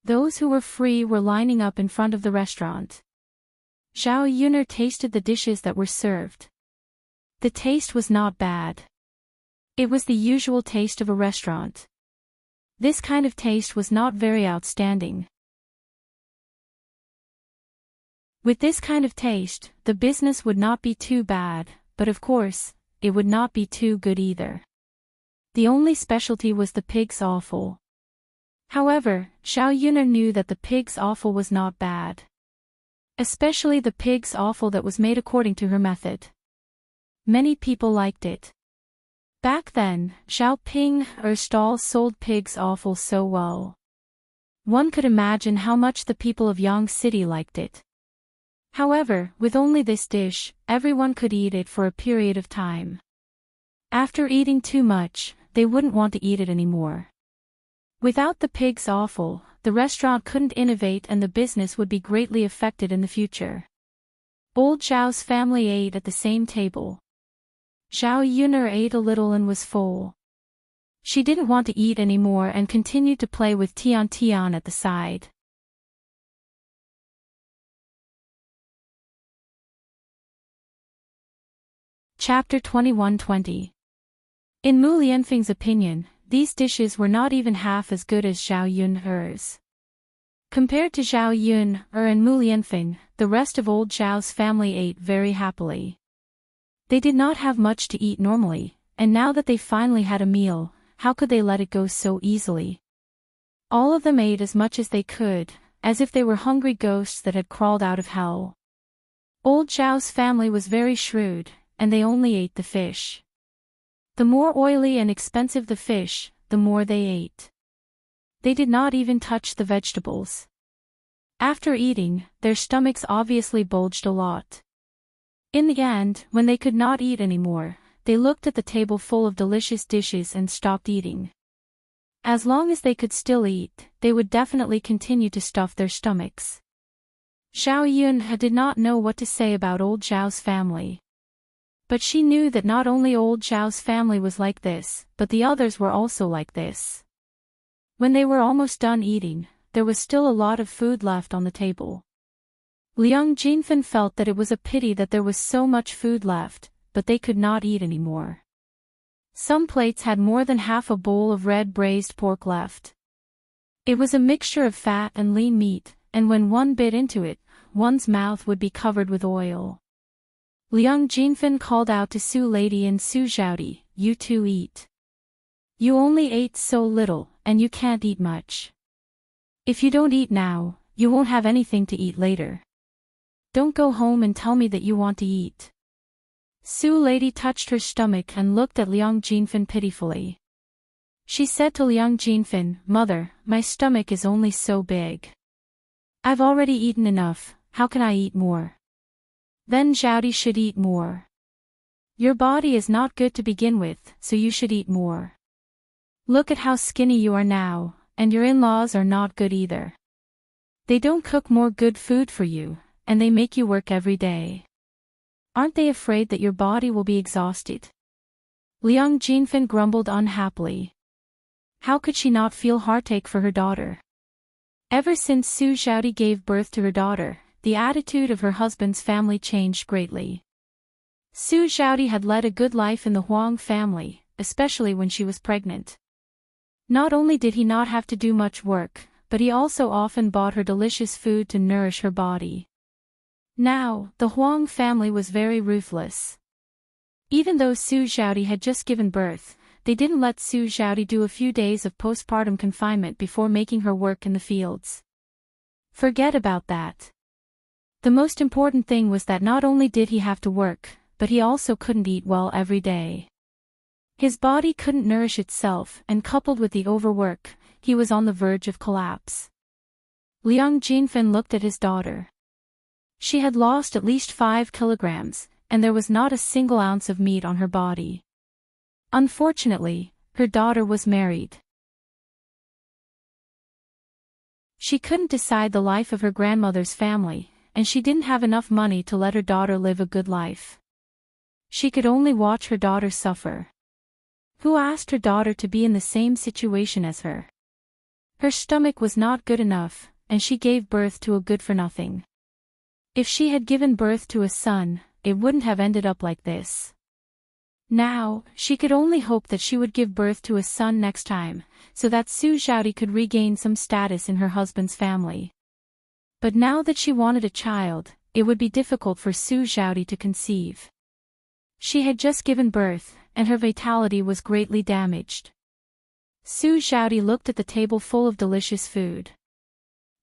Those who were free were lining up in front of the restaurant. Zhao Yuner tasted the dishes that were served. The taste was not bad. It was the usual taste of a restaurant. This kind of taste was not very outstanding. With this kind of taste, the business would not be too bad, but of course, it would not be too good either. The only specialty was the pig's offal. However, Zhao Yuner knew that the pig's offal was not bad. Especially the pig's offal that was made according to her method. Many people liked it. Back then, Xiaoping stall sold pig's offal so well. One could imagine how much the people of Yang City liked it. However, with only this dish, everyone could eat it for a period of time. After eating too much, they wouldn't want to eat it anymore. Without the pig's offal, the restaurant couldn't innovate and the business would be greatly affected in the future. Old Zhao's family ate at the same table. Zhao Yuner ate a little and was full. She didn't want to eat anymore and continued to play with Tian Tian at the side. Chapter 21-20. In Mu Lianfeng's opinion, these dishes were not even half as good as Zhao Yun's. Compared to Zhao Yun and Mu Lianfeng, the rest of old Zhao's family ate very happily. They did not have much to eat normally, and now that they finally had a meal, how could they let it go so easily? All of them ate as much as they could, as if they were hungry ghosts that had crawled out of hell. Old Zhao's family was very shrewd, and they only ate the fish. The more oily and expensive the fish, the more they ate. They did not even touch the vegetables. After eating, their stomachs obviously bulged a lot. In the end, when they could not eat anymore, they looked at the table full of delicious dishes and stopped eating. As long as they could still eat, they would definitely continue to stuff their stomachs. Zhao Yun did not know what to say about old Zhao's family. But she knew that not only old Zhao's family was like this, but the others were also like this. When they were almost done eating, there was still a lot of food left on the table. Liang Jinfen felt that it was a pity that there was so much food left, but they could not eat anymore. Some plates had more than half a bowl of red braised pork left. It was a mixture of fat and lean meat, and when one bit into it, one's mouth would be covered with oil. Liang Jinfen called out to Su Lady and Su Zhaodi, "You two eat. You only ate so little, and you can't eat much. If you don't eat now, you won't have anything to eat later. Don't go home and tell me that you want to eat." Su Lady touched her stomach and looked at Liang Jinfen pitifully. She said to Liang Jinfen, "Mother, my stomach is only so big. I've already eaten enough, how can I eat more? Then Zhaodi should eat more. Your body is not good to begin with, so you should eat more. Look at how skinny you are now, and your in-laws are not good either. They don't cook more good food for you, and they make you work every day. Aren't they afraid that your body will be exhausted?" Liang Jinfen grumbled unhappily. How could she not feel heartache for her daughter? Ever since Su Zhaodi gave birth to her daughter, the attitude of her husband's family changed greatly. Su Zhaodi had led a good life in the Huang family, especially when she was pregnant. Not only did he not have to do much work, but he also often bought her delicious food to nourish her body. Now, the Huang family was very ruthless. Even though Su Zhaodi had just given birth, they didn't let Su Zhaodi do a few days of postpartum confinement before making her work in the fields. Forget about that. The most important thing was that not only did he have to work, but he also couldn't eat well every day. His body couldn't nourish itself, and coupled with the overwork, he was on the verge of collapse. Liang Jinfen looked at his daughter. She had lost at least 5 kilograms, and there was not a single ounce of meat on her body. Unfortunately, her daughter was married. She couldn't decide the life of her grandmother's family, and she didn't have enough money to let her daughter live a good life. She could only watch her daughter suffer. Who asked her daughter to be in the same situation as her? Her stomach was not good enough, and she gave birth to a good-for-nothing. If she had given birth to a son, it wouldn't have ended up like this. Now, she could only hope that she would give birth to a son next time, so that Su Xiaodi could regain some status in her husband's family. But now that she wanted a child, it would be difficult for Su Xiaodi to conceive. She had just given birth, and her vitality was greatly damaged. Su Xiaodi looked at the table full of delicious food.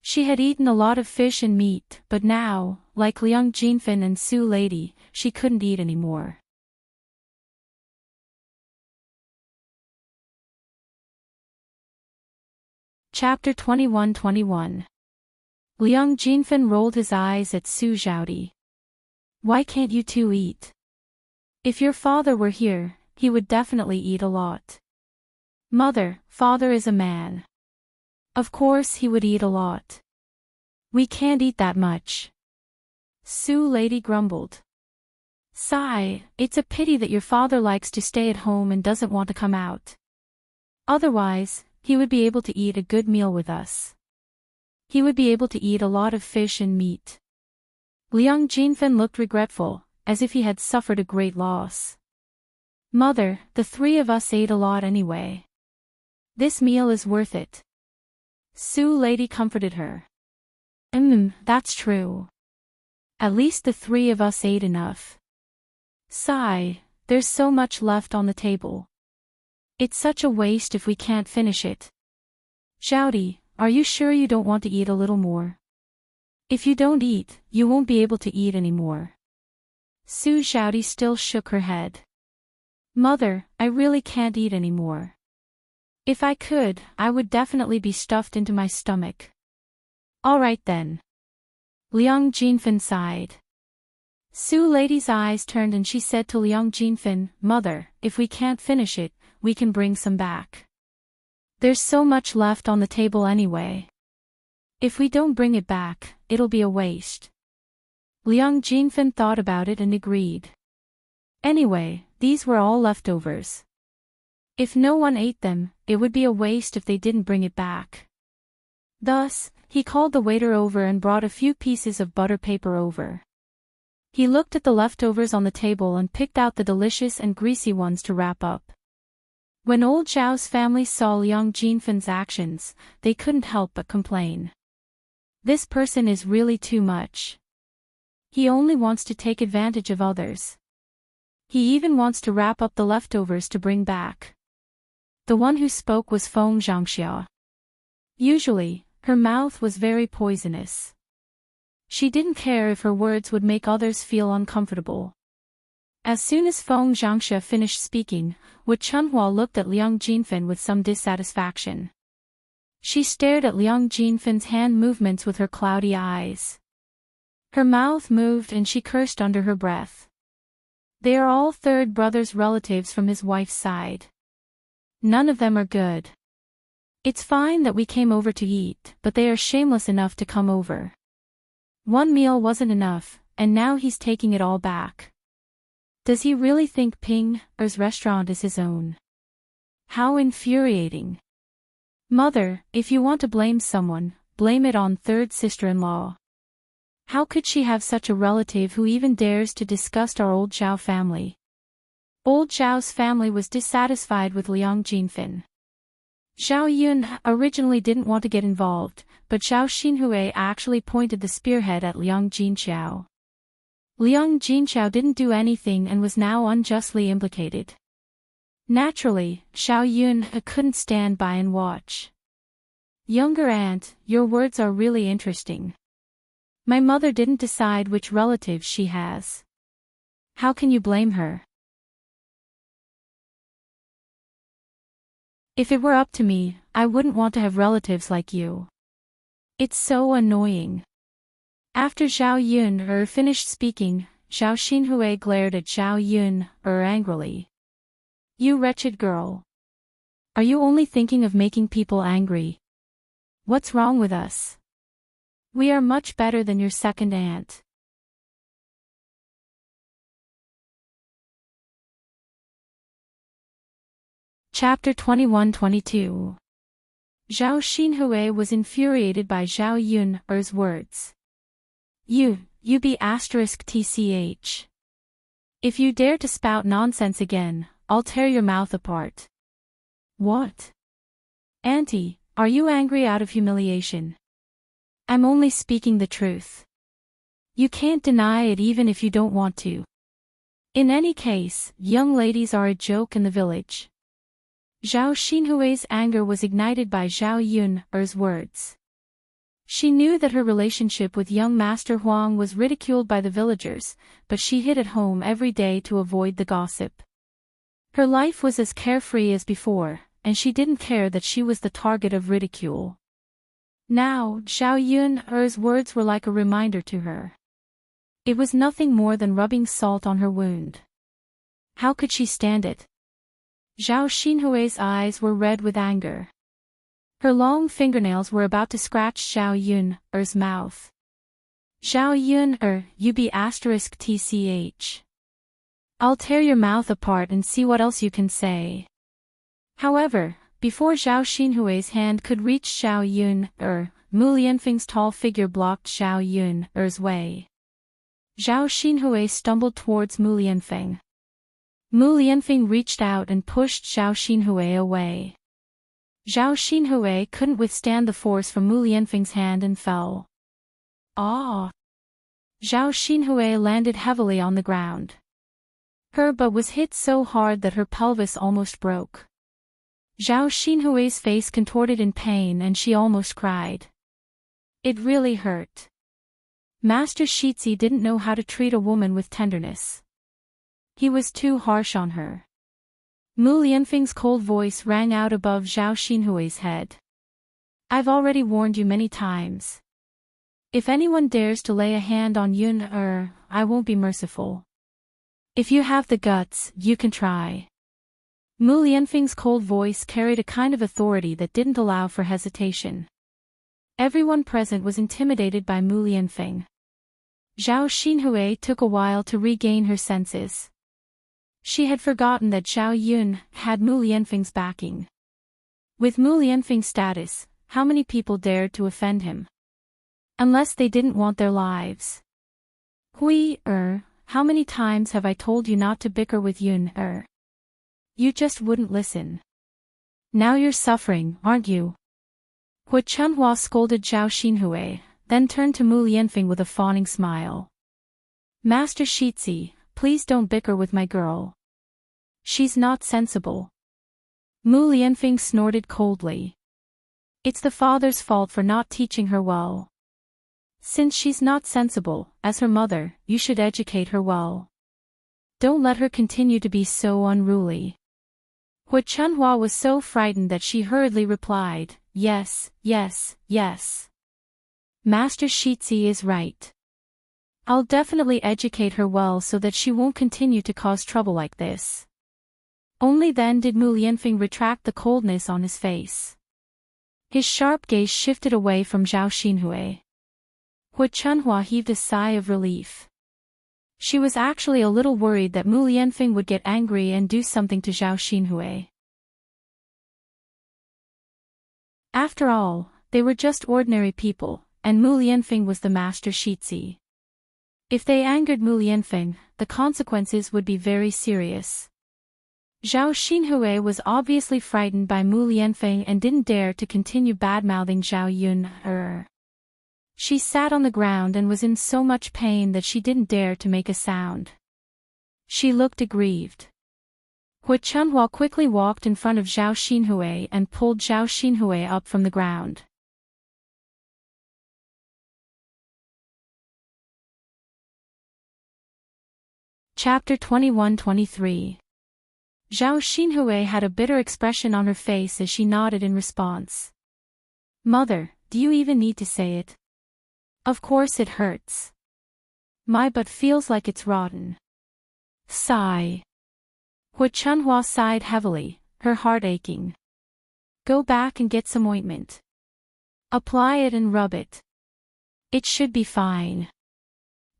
She had eaten a lot of fish and meat, but now, like Liang Jinfen and Su Lady, she couldn't eat anymore. Chapter 21-21. Liang Jinfen rolled his eyes at Su Xiaodi. Why can't you two eat? If your father were here, he would definitely eat a lot. Mother, father is a man. Of course he would eat a lot. We can't eat that much. Su Lady grumbled. Sigh, it's a pity that your father likes to stay at home and doesn't want to come out. Otherwise, he would be able to eat a good meal with us. He would be able to eat a lot of fish and meat. Liang Jinfen looked regretful, as if he had suffered a great loss. Mother, the 3 of us ate a lot anyway. This meal is worth it. Su Lady comforted her. That's true. At least the 3 of us ate enough. Sigh, there's so much left on the table. It's such a waste if we can't finish it. Xiaodi, are you sure you don't want to eat a little more? If you don't eat, you won't be able to eat anymore. Su Xiaodi still shook her head. Mother, I really can't eat anymore. If I could, I would definitely be stuffed into my stomach. All right then. Liang Jinfen sighed. Su Lady's eyes turned and she said to Liang Jinfen, Mother, if we can't finish it, we can bring some back. There's so much left on the table anyway. If we don't bring it back, it'll be a waste. Liang Jinfen thought about it and agreed. Anyway, these were all leftovers. If no one ate them, it would be a waste if they didn't bring it back. Thus, he called the waiter over and brought a few pieces of butter paper over. He looked at the leftovers on the table and picked out the delicious and greasy ones to wrap up. When old Zhao's family saw Liang Jinfen's actions, they couldn't help but complain. This person is really too much. He only wants to take advantage of others. He even wants to wrap up the leftovers to bring back. The one who spoke was Feng Zhangxia. Usually, her mouth was very poisonous. She didn't care if her words would make others feel uncomfortable. As soon as Feng Zhangxia finished speaking, Wu Chunhua looked at Liang Jinfen with some dissatisfaction. She stared at Liang Jinfen's hand movements with her cloudy eyes. Her mouth moved and she cursed under her breath. They are all third brother's relatives from his wife's side. None of them are good. It's fine that we came over to eat, but they are shameless enough to come over. One meal wasn't enough, and now he's taking it all back. Does he really think Ping Er's restaurant is his own? How infuriating. Mother, if you want to blame someone, blame it on third sister-in-law. How could she have such a relative who even dares to disgust our old Zhao family? Old Zhao's family was dissatisfied with Liang Jinfen. Zhao Yun originally didn't want to get involved, but Zhao Xinhui actually pointed the spearhead at Liang Jinqiao. Liang Jinqiao didn't do anything and was now unjustly implicated. Naturally, Zhao Yun couldn't stand by and watch. Younger aunt, your words are really interesting. My mother didn't decide which relatives she has. How can you blame her? If it were up to me, I wouldn't want to have relatives like you. It's so annoying. After Zhao Yun finished speaking, Zhao Xinhui glared at Zhao Yun angrily. You wretched girl. Are you only thinking of making people angry? What's wrong with us? We are much better than your second aunt. Chapter 21-22. Zhao Xinhui was infuriated by Zhao Yun's words. You be *tch. If you dare to spout nonsense again, I'll tear your mouth apart. What? Auntie, are you angry out of humiliation? I'm only speaking the truth. You can't deny it even if you don't want to. In any case, young ladies are a joke in the village. Zhao Xinhui's anger was ignited by Zhao Yun's words. She knew that her relationship with young Master Huang was ridiculed by the villagers, but she hid at home every day to avoid the gossip. Her life was as carefree as before, and she didn't care that she was the target of ridicule. Now, Zhao Yun's words were like a reminder to her. It was nothing more than rubbing salt on her wound. How could she stand it? Zhao Xinhui's eyes were red with anger. Her long fingernails were about to scratch Zhao Yun's mouth. Zhao Yun, you be *tch. I'll tear your mouth apart and see what else you can say. However, before Zhao Xinhui's hand could reach Zhao Yun, Mu Lianfeng's tall figure blocked Zhao Yun's way. Zhao Xinhui stumbled towards Mu Lianfeng. Mu Lianfeng reached out and pushed Zhao Xinhui away. Zhao Xinhui couldn't withstand the force from Mu Lianfeng's hand and fell. Ah! Zhao Xinhui landed heavily on the ground. Her butt was hit so hard that her pelvis almost broke. Zhao Xinhui's face contorted in pain and she almost cried. It really hurt. Master Shitzi didn't know how to treat a woman with tenderness. He was too harsh on her. Mu Lianfeng's cold voice rang out above Zhao Xinhui's head. I've already warned you many times. If anyone dares to lay a hand on Yun, I won't be merciful. If you have the guts, you can try. Mu Lianfeng's cold voice carried a kind of authority that didn't allow for hesitation. Everyone present was intimidated by Mu Lianfeng. Zhao Xinhui took a while to regain her senses. She had forgotten that Zhao Yun had Mu Lianfeng's backing. With Mu Lianfeng's status, how many people dared to offend him? Unless they didn't want their lives. How many times have I told you not to bicker with Yun, You just wouldn't listen. Now you're suffering, aren't you? Hu Chunhua scolded Zhao Xinhui, then turned to Mu Lianfeng with a fawning smile. Master Shitzi, please don't bicker with my girl. She's not sensible. Mu Lianfeng snorted coldly. It's the father's fault for not teaching her well. Since she's not sensible, as her mother, you should educate her well. Don't let her continue to be so unruly. Hu Chunhua was so frightened that she hurriedly replied, yes, yes, yes. Master Shitzi is right. I'll definitely educate her well so that she won't continue to cause trouble like this. Only then did Mu Lianfeng retract the coldness on his face. His sharp gaze shifted away from Zhao Xinhui. Hu Chunhua heaved a sigh of relief. She was actually a little worried that Mu Lianfeng would get angry and do something to Zhao Xinhui. After all, they were just ordinary people, and Mu Lianfeng was the Master Shitzi. If they angered Mu Lianfeng, the consequences would be very serious. Zhao Xinhui was obviously frightened by Mu Lianfeng and didn't dare to continue badmouthing Zhao Yun. She sat on the ground and was in so much pain that she didn't dare to make a sound. She looked aggrieved. Hu Chunhua quickly walked in front of Zhao Xinhui and pulled Zhao Xinhui up from the ground. Chapter 21-23. Zhao Xinhui had a bitter expression on her face as she nodded in response. Mother, do you even need to say it? Of course it hurts. My butt feels like it's rotten. Sigh. Hu Chunhua sighed heavily, her heart aching. Go back and get some ointment. Apply it and rub it. It should be fine.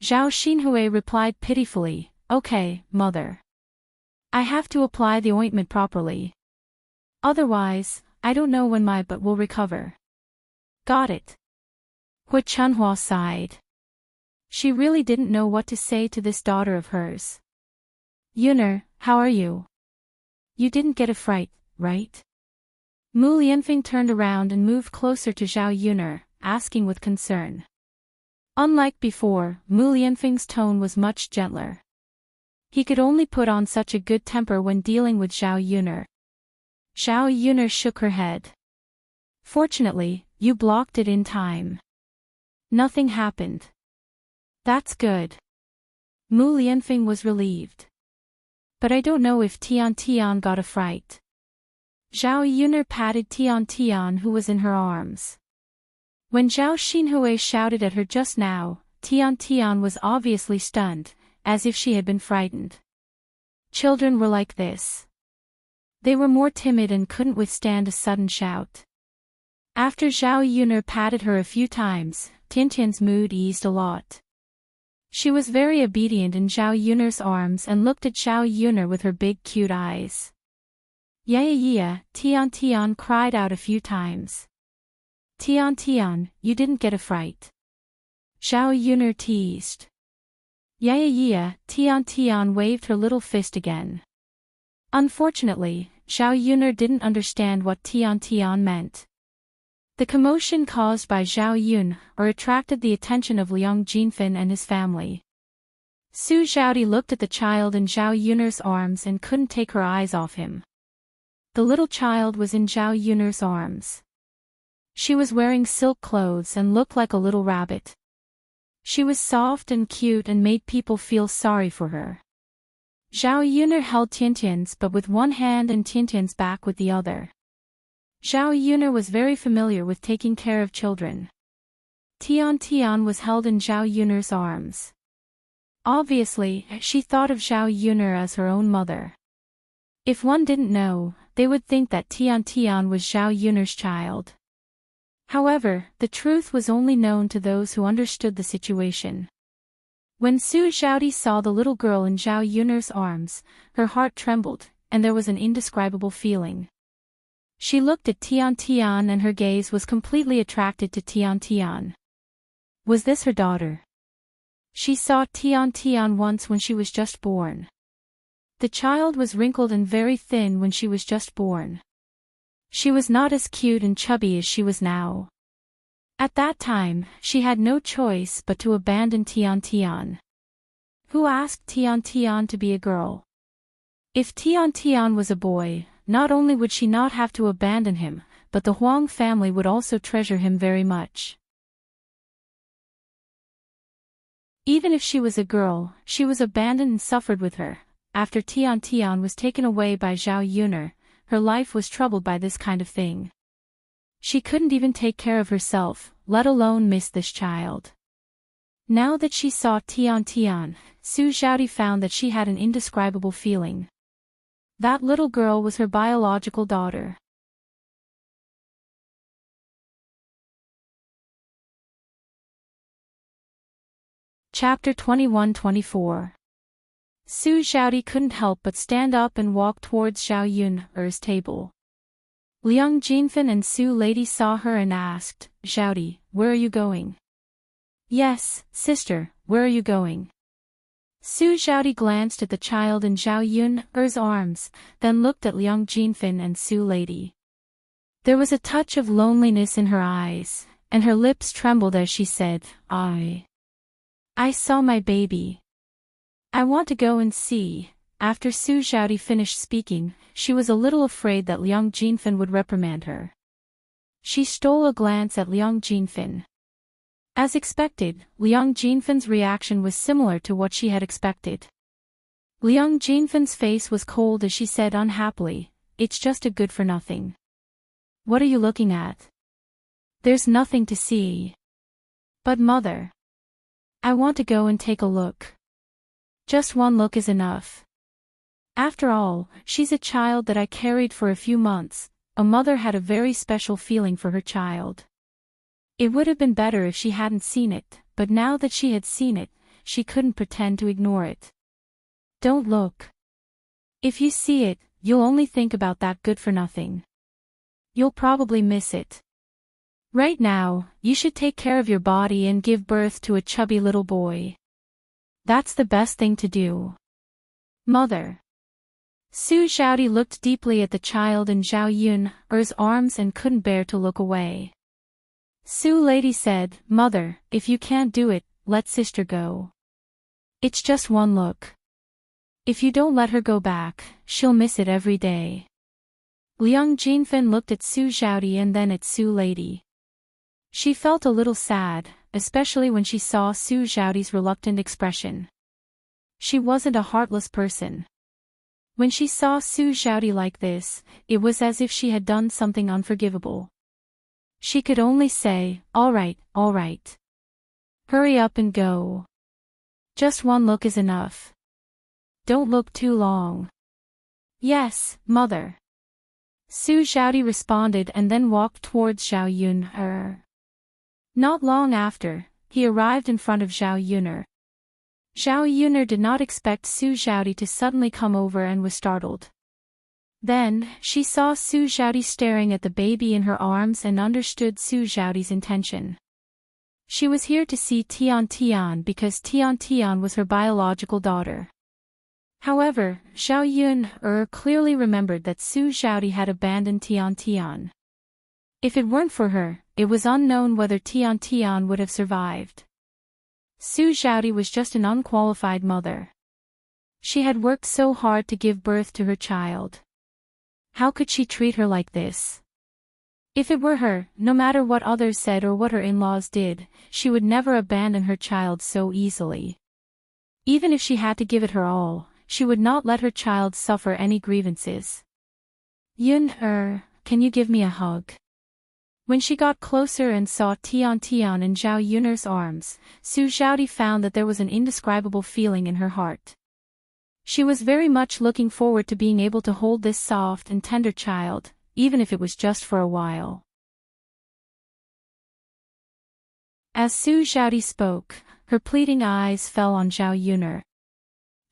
Zhao Xinhui replied pitifully, Okay, mother. I have to apply the ointment properly. Otherwise, I don't know when my butt will recover. Got it. Hu Chunhua sighed. She really didn't know what to say to this daughter of hers. Yuner, how are you? You didn't get a fright, right? Mu Lianfeng turned around and moved closer to Zhao Yuner, asking with concern. Unlike before, Mu Lianfeng's tone was much gentler. He could only put on such a good temper when dealing with Zhao Yuner. Zhao Yuner shook her head. Fortunately, you blocked it in time. Nothing happened. That's good. Mu Lianfeng was relieved. But I don't know if Tian Tian got a fright. Zhao Yuner patted Tian Tian who was in her arms. When Zhao Xinhui shouted at her just now, Tian Tian was obviously stunned, as if she had been frightened. Children were like this. They were more timid and couldn't withstand a sudden shout. After Zhao Yuner patted her a few times, Tiantian's mood eased a lot. She was very obedient in Zhao Yuner's arms and looked at Zhao Yuner with her big cute eyes. Yeah, Tian Tian cried out a few times. Tian Tian, you didn't get a fright. Zhao Yuner teased. Yeah, Tian Tian waved her little fist again. Unfortunately, Zhao Yuner didn't understand what Tian Tian meant. The commotion caused by Zhao Yun attracted the attention of Liang Jinfen and his family. Su Zhaodi looked at the child in Zhao Yuner's arms and couldn't take her eyes off him. The little child was in Zhao Yuner's arms. She was wearing silk clothes and looked like a little rabbit. She was soft and cute and made people feel sorry for her. Zhao Yuner held Tiantian's butt with one hand and Tiantian's back with the other. Zhao Yuner was very familiar with taking care of children. Tian Tian was held in Zhao Yuner's arms. Obviously, she thought of Zhao Yuner as her own mother. If one didn't know, they would think that Tian Tian was Zhao Yuner's child. However, the truth was only known to those who understood the situation. When Su Zhaodi saw the little girl in Zhao Yuner's arms, her heart trembled, and there was an indescribable feeling. She looked at Tian Tian and her gaze was completely attracted to Tian Tian. Was this her daughter? She saw Tian Tian once when she was just born. The child was wrinkled and very thin when she was just born. She was not as cute and chubby as she was now. At that time, she had no choice but to abandon Tian Tian. Who asked Tian Tian to be a girl? If Tian Tian was a boy, not only would she not have to abandon him, but the Huang family would also treasure him very much. Even if she was a girl, she was abandoned and suffered with her. After Tian Tian was taken away by Zhao Yuner, her life was troubled by this kind of thing. She couldn't even take care of herself, let alone miss this child. Now that she saw Tian Tian, Su Zhaodi found that she had an indescribable feeling. That little girl was her biological daughter. Chapter 21-24. Su Zhaodi couldn't help but stand up and walk towards Zhao Yun's table. Liang Jinfen and Su Lady saw her and asked, Zhaodi, where are you going? Yes, sister, where are you going? Su Zhaodi glanced at the child in Zhao Yun's arms, then looked at Liang Jinfen and Su Lady. There was a touch of loneliness in her eyes, and her lips trembled as she said, I saw my baby. I want to go and see. After Su Zhaodi finished speaking, she was a little afraid that Liang Jinfen would reprimand her. She stole a glance at Liang Jinfen. As expected, Liang Jinfen's reaction was similar to what she had expected. Liang Jinfan's face was cold as she said unhappily, "It's just a good-for-nothing." "What are you looking at?" "There's nothing to see." "But mother, I want to go and take a look." "Just one look is enough. After all, she's a child that I carried for a few months." A mother had a very special feeling for her child. It would have been better if she hadn't seen it, but now that she had seen it, she couldn't pretend to ignore it. "Don't look. If you see it, you'll only think about that good-for-nothing. You'll probably miss it. Right now, you should take care of your body and give birth to a chubby little boy. That's the best thing to do." "Mother." Su Xiaodi looked deeply at the child in Zhao Yun's arms and couldn't bear to look away. Su Lady said, "Mother, if you can't do it, let sister go. It's just one look. If you don't let her go back, she'll miss it every day." Liang Jinfen looked at Su Xiaodi and then at Su Lady. She felt a little sad, especially when she saw Su Xiaodi's reluctant expression. She wasn't a heartless person. When she saw Su Xiaodi like this, it was as if she had done something unforgivable. She could only say, all right. Hurry up and go. Just one look is enough. Don't look too long." "Yes, mother." Su Xiaodi responded and then walked towards Zhao Yun. Not long after, he arrived in front of Zhao Yun. Zhao Yun did not expect Su Xiaodi to suddenly come over and was startled. Then, she saw Su Xiaodi staring at the baby in her arms and understood Su Xiaodi's intention. She was here to see Tian Tian because Tian Tian was her biological daughter. However, Zhao Yun clearly remembered that Su Xiaodi had abandoned Tian Tian. If it weren't for her, it was unknown whether Tian Tian would have survived. Su Xiaodi was just an unqualified mother. She had worked so hard to give birth to her child. How could she treat her like this? If it were her, no matter what others said or what her in-laws did, she would never abandon her child so easily. Even if she had to give it her all, she would not let her child suffer any grievances. "Yun, can you give me a hug?" When she got closer and saw Tian Tian in Zhao Yun's arms, Su Xiaodi found that there was an indescribable feeling in her heart. She was very much looking forward to being able to hold this soft and tender child, even if it was just for a while. As Su Xiaodi spoke, her pleading eyes fell on Zhao Yun.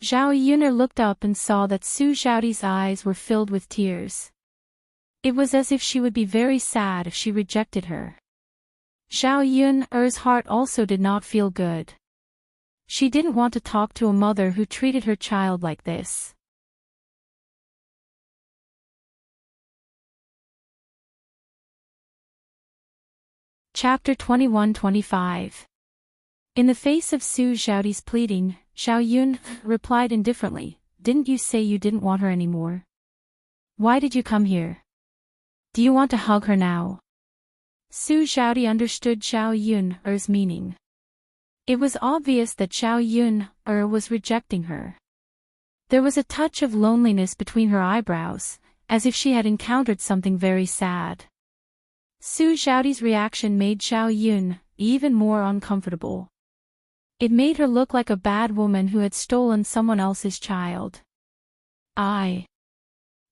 Zhao Yun looked up and saw that Su Xiaodi's eyes were filled with tears. It was as if she would be very sad if she rejected her. Zhao Yun's heart also did not feel good. She didn't want to talk to a mother who treated her child like this. Chapter 21-25. In the face of Su Xiaodi's pleading, Zhao Yun replied indifferently, "Didn't you say you didn't want her anymore? Why did you come here? Do you want to hug her now?" Su Xiaodi understood Zhao Yun's meaning. It was obvious that Zhao Yun was rejecting her. There was a touch of loneliness between her eyebrows, as if she had encountered something very sad. Su Xiaodi's reaction made Zhao Yun even more uncomfortable. It made her look like a bad woman who had stolen someone else's child.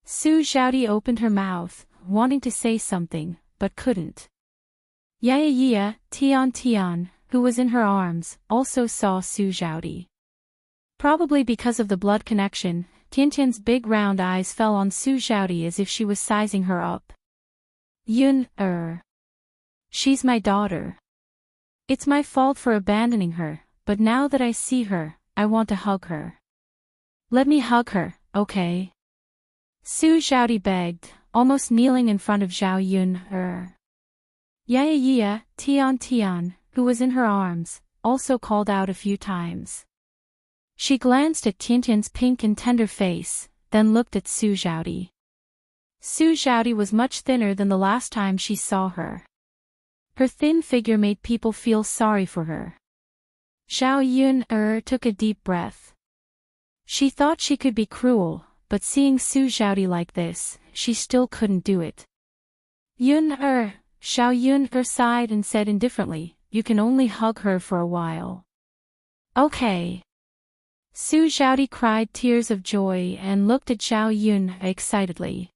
Su Xiaodi opened her mouth, wanting to say something, but couldn't. Tian Tian, who was in her arms, also saw Su Xiaodi. Probably because of the blood connection, Tiantian's big round eyes fell on Su Xiaodi as if she was sizing her up. "Yun, she's my daughter. It's my fault for abandoning her, but now that I see her, I want to hug her. Let me hug her, okay?" Su Xiaodi begged, almost kneeling in front of Zhao Yun. Tian Tian, who was in her arms, also called out a few times. She glanced at Tiantian's pink and tender face, then looked at Su Xiaodi. Su Xiaodi was much thinner than the last time she saw her. Her thin figure made people feel sorry for her. Zhao Yun took a deep breath. She thought she could be cruel, but seeing Su Xiaodi like this, she still couldn't do it. Xiao Yun sighed and said indifferently, you can only hug her for a while. Okay. Su Xiaodi cried tears of joy and looked at Xiao Yun excitedly.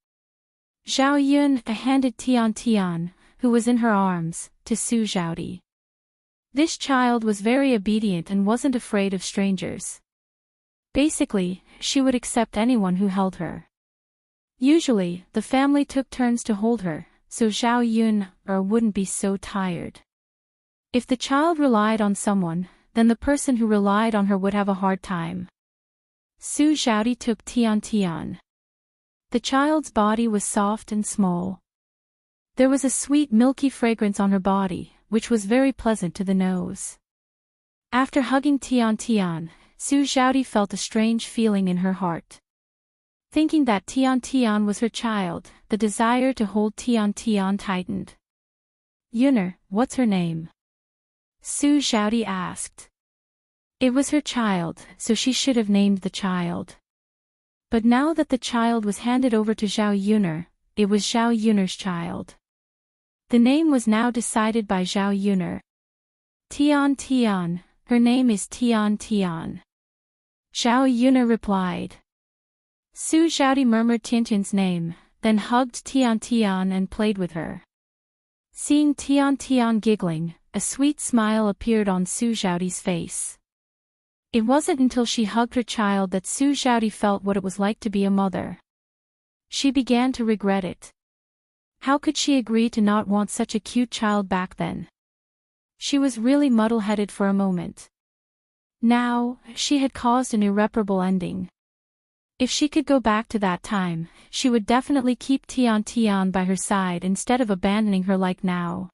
Xiao Yun handed Tian, who was in her arms, to Su Xiaodi. This child was very obedient and wasn't afraid of strangers. Basically, she would accept anyone who held her. Usually, the family took turns to hold her, so Xiao Yun wouldn't be so tired. If the child relied on someone, then the person who relied on her would have a hard time. Su Xiaodi took Tian. The child's body was soft and small. There was a sweet milky fragrance on her body, which was very pleasant to the nose. After hugging Tian, Su Xiaodi felt a strange feeling in her heart. Thinking that Tian was her child, the desire to hold Tian tightened. Yuner, what's her name? Su Xiaodi asked. It was her child, so she should have named the child. But now that the child was handed over to Xiao Yuner, it was Xiao Yuner's child. The name was now decided by Xiao Yuner. Tian, her name is Tian. Xiao Yuner replied. Su Xiaodi murmured Tian's name, then hugged Tian and played with her. Seeing Tian giggling, a sweet smile appeared on Su Xiaodi's face. It wasn't until she hugged her child that Su Xiaodi felt what it was like to be a mother. She began to regret it. How could she agree to not want such a cute child back then? She was really muddle-headed for a moment. Now, she had caused an irreparable ending. If she could go back to that time, she would definitely keep Tian by her side instead of abandoning her like now.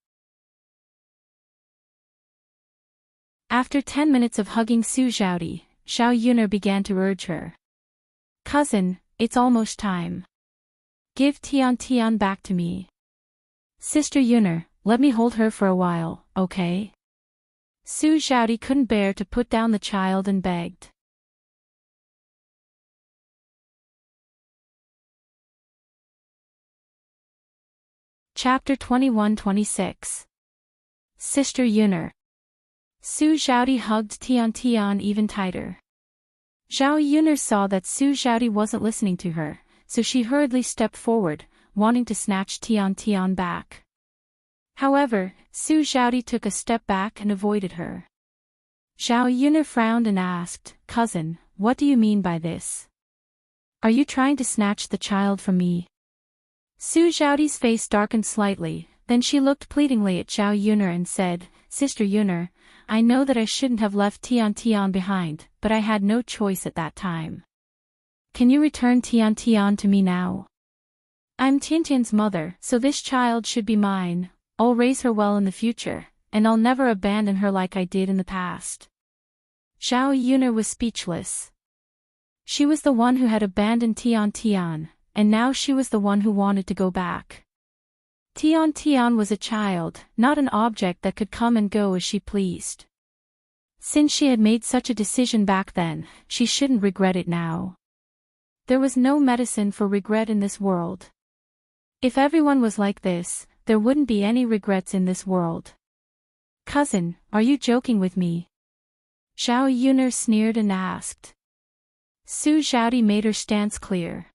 After 10 minutes of hugging Su Xiaodi, Xiao Yuner began to urge her. Cousin, it's almost time. Give Tian back to me. Sister Yuner, let me hold her for a while, okay? Su Xiaodi couldn't bear to put down the child and begged. Chapter 21-26. Sister Yuner. Su Xiaodi hugged Tian even tighter. Xiao Yuner saw that Su Xiaodi wasn't listening to her, so she hurriedly stepped forward, wanting to snatch Tian back. However, Su Xiaodi took a step back and avoided her. Xiao Yuner frowned and asked, Cousin, what do you mean by this? Are you trying to snatch the child from me? Su Xiaodi's face darkened slightly, then she looked pleadingly at Xiao Yuner and said, Sister Yuner, I know that I shouldn't have left Tian behind, but I had no choice at that time. Can you return Tian to me now? I'm Tian's mother, so this child should be mine. I'll raise her well in the future, and I'll never abandon her like I did in the past. Xiao Yuner was speechless. She was the one who had abandoned Tian, and now she was the one who wanted to go back. Tian was a child, not an object that could come and go as she pleased. Since she had made such a decision back then, she shouldn't regret it now. There was no medicine for regret in this world. If everyone was like this, there wouldn't be any regrets in this world. Cousin, are you joking with me? Xiao Yuner sneered and asked. Su Xiaodi made her stance clear.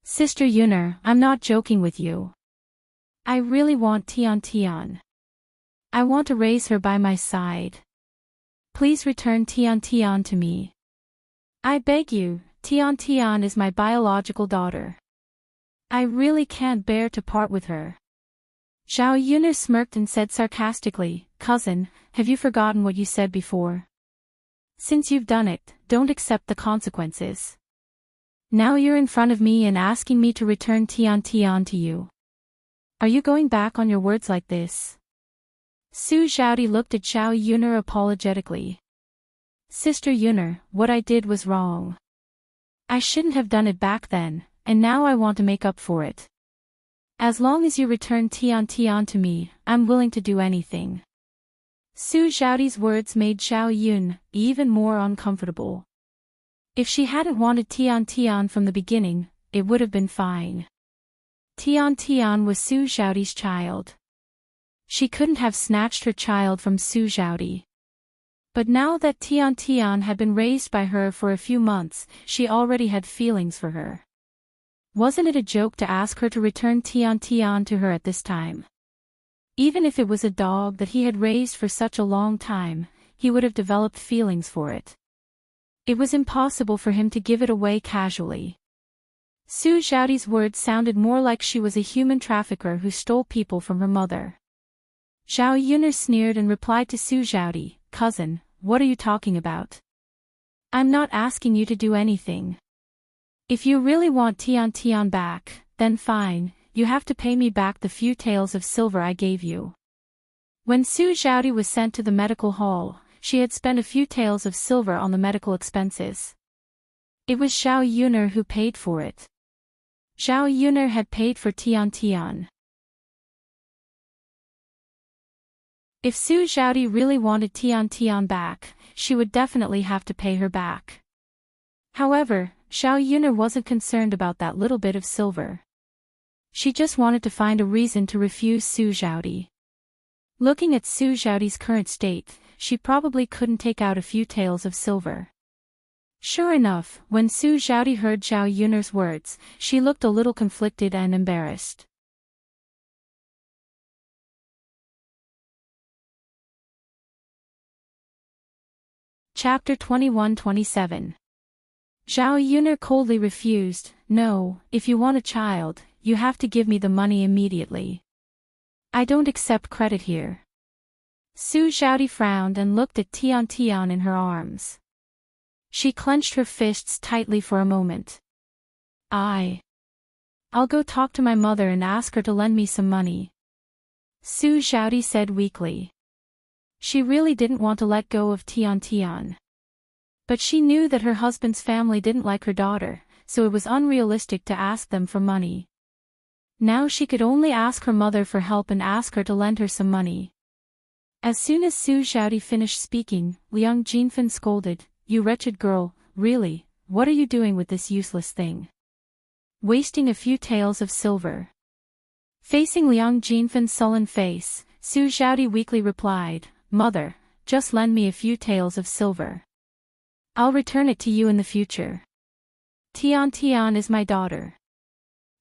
Sister Yuner, I'm not joking with you. I really want Tian. I want to raise her by my side. Please return Tian to me. I beg you, Tian is my biological daughter. I really can't bear to part with her. Xiao Yuner smirked and said sarcastically, Cousin, have you forgotten what you said before? Since you've done it, don't accept the consequences. Now you're in front of me and asking me to return Tian to you. Are you going back on your words like this? Su Xiaodi looked at Xiao Yuner apologetically. Sister Yuner, what I did was wrong. I shouldn't have done it back then, and now I want to make up for it. As long as you return Tian to me, I'm willing to do anything. Su Xiaodi's words made Xiao Yun even more uncomfortable. If she hadn't wanted Tian Tian from the beginning, it would have been fine. Tian Tian was Su Xiaodi's child. She couldn't have snatched her child from Su Xiaodi. But now that Tian Tian had been raised by her for a few months, she already had feelings for her. Wasn't it a joke to ask her to return Tian Tian to her at this time? Even if it was a dog that he had raised for such a long time, he would have developed feelings for it. It was impossible for him to give it away casually. Su Xiaodi's words sounded more like she was a human trafficker who stole people from her mother. Zhao Yuner sneered and replied to Su Xiaodi, "Cousin, what are you talking about? I'm not asking you to do anything. If you really want Tian Tian back, then fine, you have to pay me back the few taels of silver I gave you." When Su Xiaodi was sent to the medical hall, she had spent a few taels of silver on the medical expenses. It was Zhao Yuner who paid for it. Zhao Yuner had paid for Tian Tian. If Su Xiaodi really wanted Tian Tian back, she would definitely have to pay her back. However, Zhao Yuner wasn't concerned about that little bit of silver. She just wanted to find a reason to refuse Su Xiaodi. Looking at Su Xiaodi's current state, she probably couldn't take out a few taels of silver. Sure enough, when Su Xiaodi heard Zhao Yuner's words, she looked a little conflicted and embarrassed. Chapter 21-27. Zhao Yuner coldly refused. "No, if you want a child, you have to give me the money immediately. I don't accept credit here." Su Xiaodi frowned and looked at Tian Tian in her arms. She clenched her fists tightly for a moment. I'll go talk to my mother and ask her to lend me some money," Su Xiaodi said weakly. She really didn't want to let go of Tian Tian. But she knew that her husband's family didn't like her daughter, so it was unrealistic to ask them for money. Now she could only ask her mother for help and ask her to lend her some money. As soon as Su Xiaodi finished speaking, Liang Jinfen scolded, "You wretched girl, really, what are you doing with this useless thing? Wasting a few taels of silver." Facing Liang Jinfen's sullen face, Su Xiaodi weakly replied, "Mother, just lend me a few taels of silver. I'll return it to you in the future. Tian Tian is my daughter.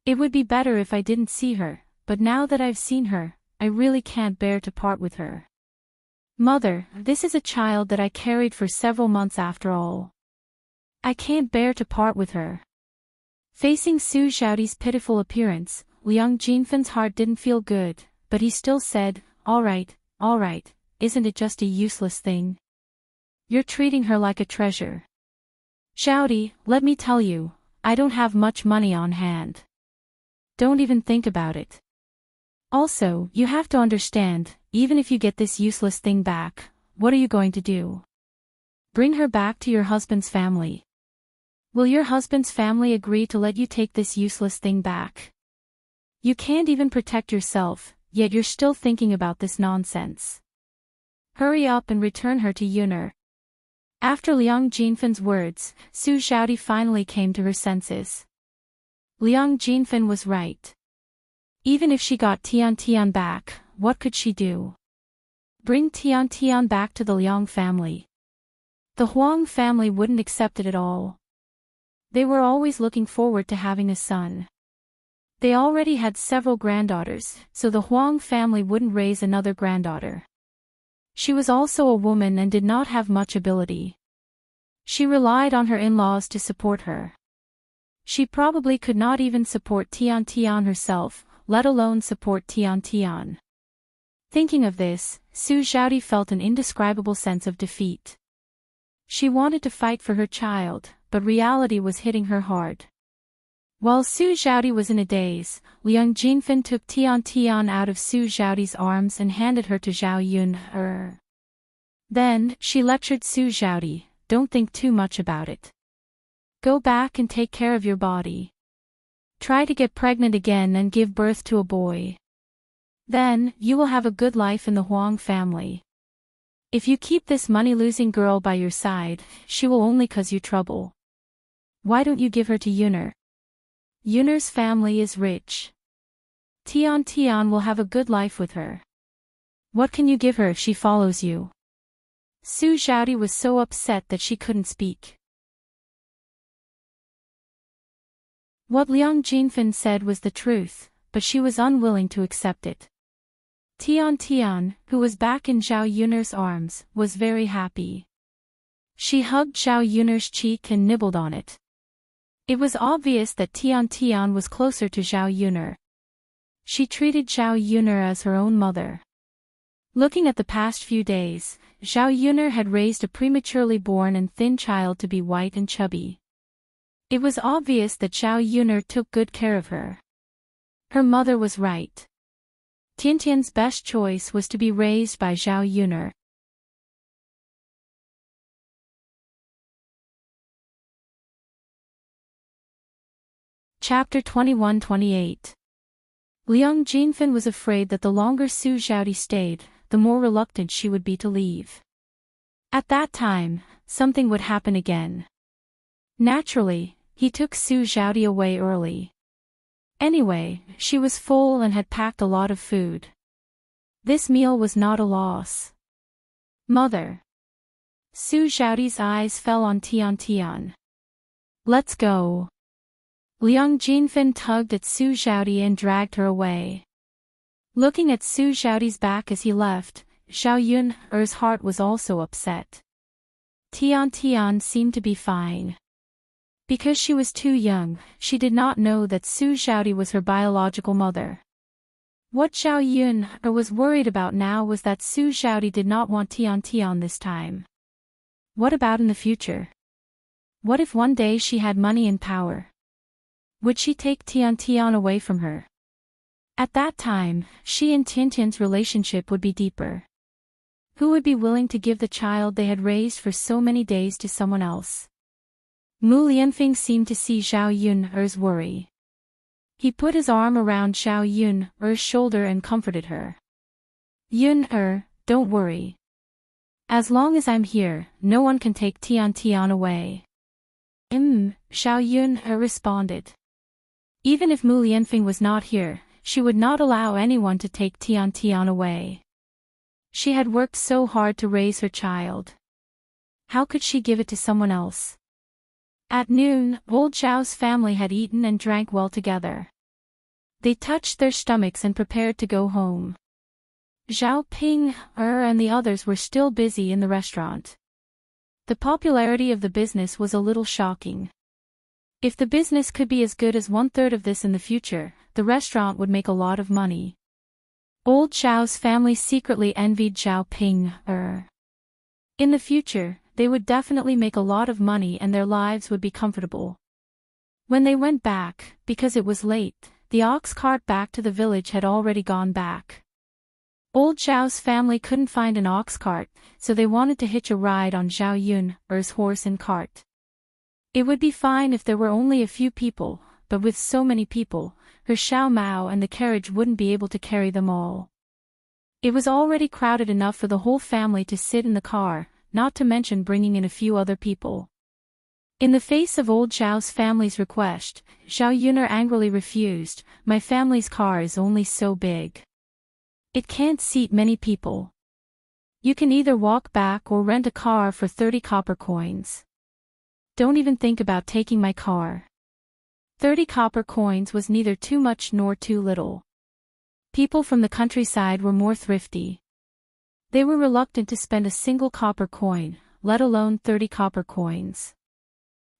It would be better if I didn't see her, but now that I've seen her, I really can't bear to part with her. Mother, this is a child that I carried for several months after all. I can't bear to part with her." Facing Su Xiaodi's pitiful appearance, Liang Jinfen's heart didn't feel good, but he still said, all right, isn't it just a useless thing? You're treating her like a treasure. Xiaodi, let me tell you, I don't have much money on hand. Don't even think about it. Also, you have to understand, even if you get this useless thing back, what are you going to do? Bring her back to your husband's family. Will your husband's family agree to let you take this useless thing back? You can't even protect yourself, yet you're still thinking about this nonsense. Hurry up and return her to Yuner." After Liang Jinfen's words, Su Xiaodi finally came to her senses. Liang Jinfen was right. Even if she got Tian Tian back, what could she do? Bring Tian Tian back to the Liang family. The Huang family wouldn't accept it at all. They were always looking forward to having a son. They already had several granddaughters, so the Huang family wouldn't raise another granddaughter. She was also a woman and did not have much ability. She relied on her in-laws to support her. She probably could not even support Tian Tian herself, let alone support Tian Tian. Thinking of this, Su Xiaodi felt an indescribable sense of defeat. She wanted to fight for her child, but reality was hitting her hard. While Su Xiaodi was in a daze, Liang Jinfen took Tian Tian out of Su Xiaodi's arms and handed her to Zhao Yuner. Then, she lectured Su Xiaodi, "Don't think too much about it. Go back and take care of your body. Try to get pregnant again and give birth to a boy. Then, you will have a good life in the Huang family. If you keep this money-losing girl by your side, she will only cause you trouble." Why don't you give her to Yuner? Yuner's family is rich. Tian Tian will have a good life with her. What can you give her if she follows you? Su Xiaodi was so upset that she couldn't speak. What Liang Jinfen said was the truth, but she was unwilling to accept it. Tian Tian, who was back in Zhao Yuner's arms, was very happy. She hugged Zhao Yuner's cheek and nibbled on it. It was obvious that Tian Tian was closer to Zhao Yuner. She treated Zhao Yuner as her own mother. Looking at the past few days, Zhao Yuner had raised a prematurely born and thin child to be white and chubby. It was obvious that Zhao Yuner took good care of her. Her mother was right. Tiantian's best choice was to be raised by Zhao Yuner. Chapter 21-28. Liang Jinfen was afraid that the longer Su Xiaodi stayed, the more reluctant she would be to leave. At that time, something would happen again. Naturally, he took Su Xiaodi away early. Anyway, she was full and had packed a lot of food. This meal was not a loss. Mother. Su Xiaodi's eyes fell on Tian Tian. Let's go. Liang Jinfen tugged at Su Xiaodi and dragged her away. Looking at Su Xiaodi's back as he left, Zhao Yuner's heart was also upset. Tian Tian seemed to be fine. Because she was too young, she did not know that Su Xiaodi was her biological mother. What Zhao Yuner was worried about now was that Su Xiaodi did not want Tian Tian this time. What about in the future? What if one day she had money and power? Would she take Tian Tian away from her? At that time, she and Tiantian's relationship would be deeper. Who would be willing to give the child they had raised for so many days to someone else? Mu Lianfeng seemed to see Zhao Yuner's worry. He put his arm around Zhao Yuner's shoulder and comforted her. Yuner, don't worry. As long as I'm here, no one can take Tian Tian away. Zhao Yuner responded. Even if Mu Lianfeng was not here, she would not allow anyone to take Tian Tian away. She had worked so hard to raise her child. How could she give it to someone else? At noon, old Zhao's family had eaten and drank well together. They touched their stomachs and prepared to go home. Zhao Ping and the others were still busy in the restaurant. The popularity of the business was a little shocking. If the business could be as good as 1/3 of this in the future, the restaurant would make a lot of money. Old Zhao's family secretly envied Zhao Ping. In the future, they would definitely make a lot of money and their lives would be comfortable. When they went back, because it was late, the ox cart back to the village had already gone back. Old Zhao's family couldn't find an ox cart, so they wanted to hitch a ride on Zhao Yuner's horse and cart. It would be fine if there were only a few people, but with so many people, her Xiao Mao and the carriage wouldn't be able to carry them all. It was already crowded enough for the whole family to sit in the car, not to mention bringing in a few other people. In the face of old Zhao's family's request, Zhao Yuner angrily refused. My family's car is only so big. It can't seat many people. You can either walk back or rent a car for 30 copper coins. Don't even think about taking my car. 30 copper coins was neither too much nor too little. People from the countryside were more thrifty. They were reluctant to spend a single copper coin, let alone 30 copper coins.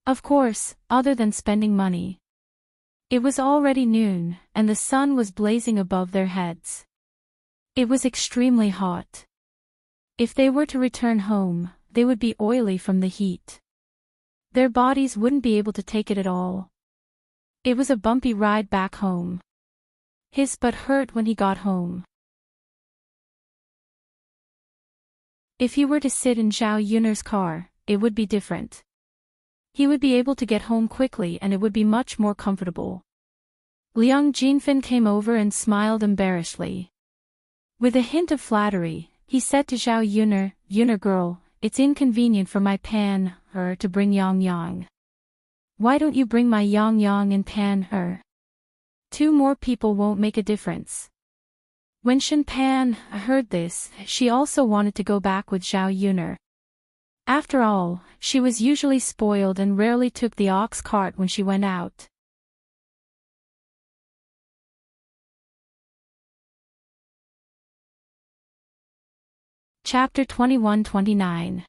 Of course, other than spending money. It was already noon, and the sun was blazing above their heads. It was extremely hot. If they were to return home, they would be oily from the heat. Their bodies wouldn't be able to take it at all. It was a bumpy ride back home. His butt hurt when he got home. If he were to sit in Zhao Yuner's car, it would be different. He would be able to get home quickly and it would be much more comfortable. Liang Jinfen came over and smiled embarrassedly. With a hint of flattery, he said to Zhao Yuner, Yuner girl, it's inconvenient for my pan to bring Yang Yang. Why don't you bring my Yang Yang and Pan her? 2 more people won't make a difference. When Shen Pan heard this, she also wanted to go back with Zhao Yuner. After all, she was usually spoiled and rarely took the ox cart when she went out. Chapter 21-29.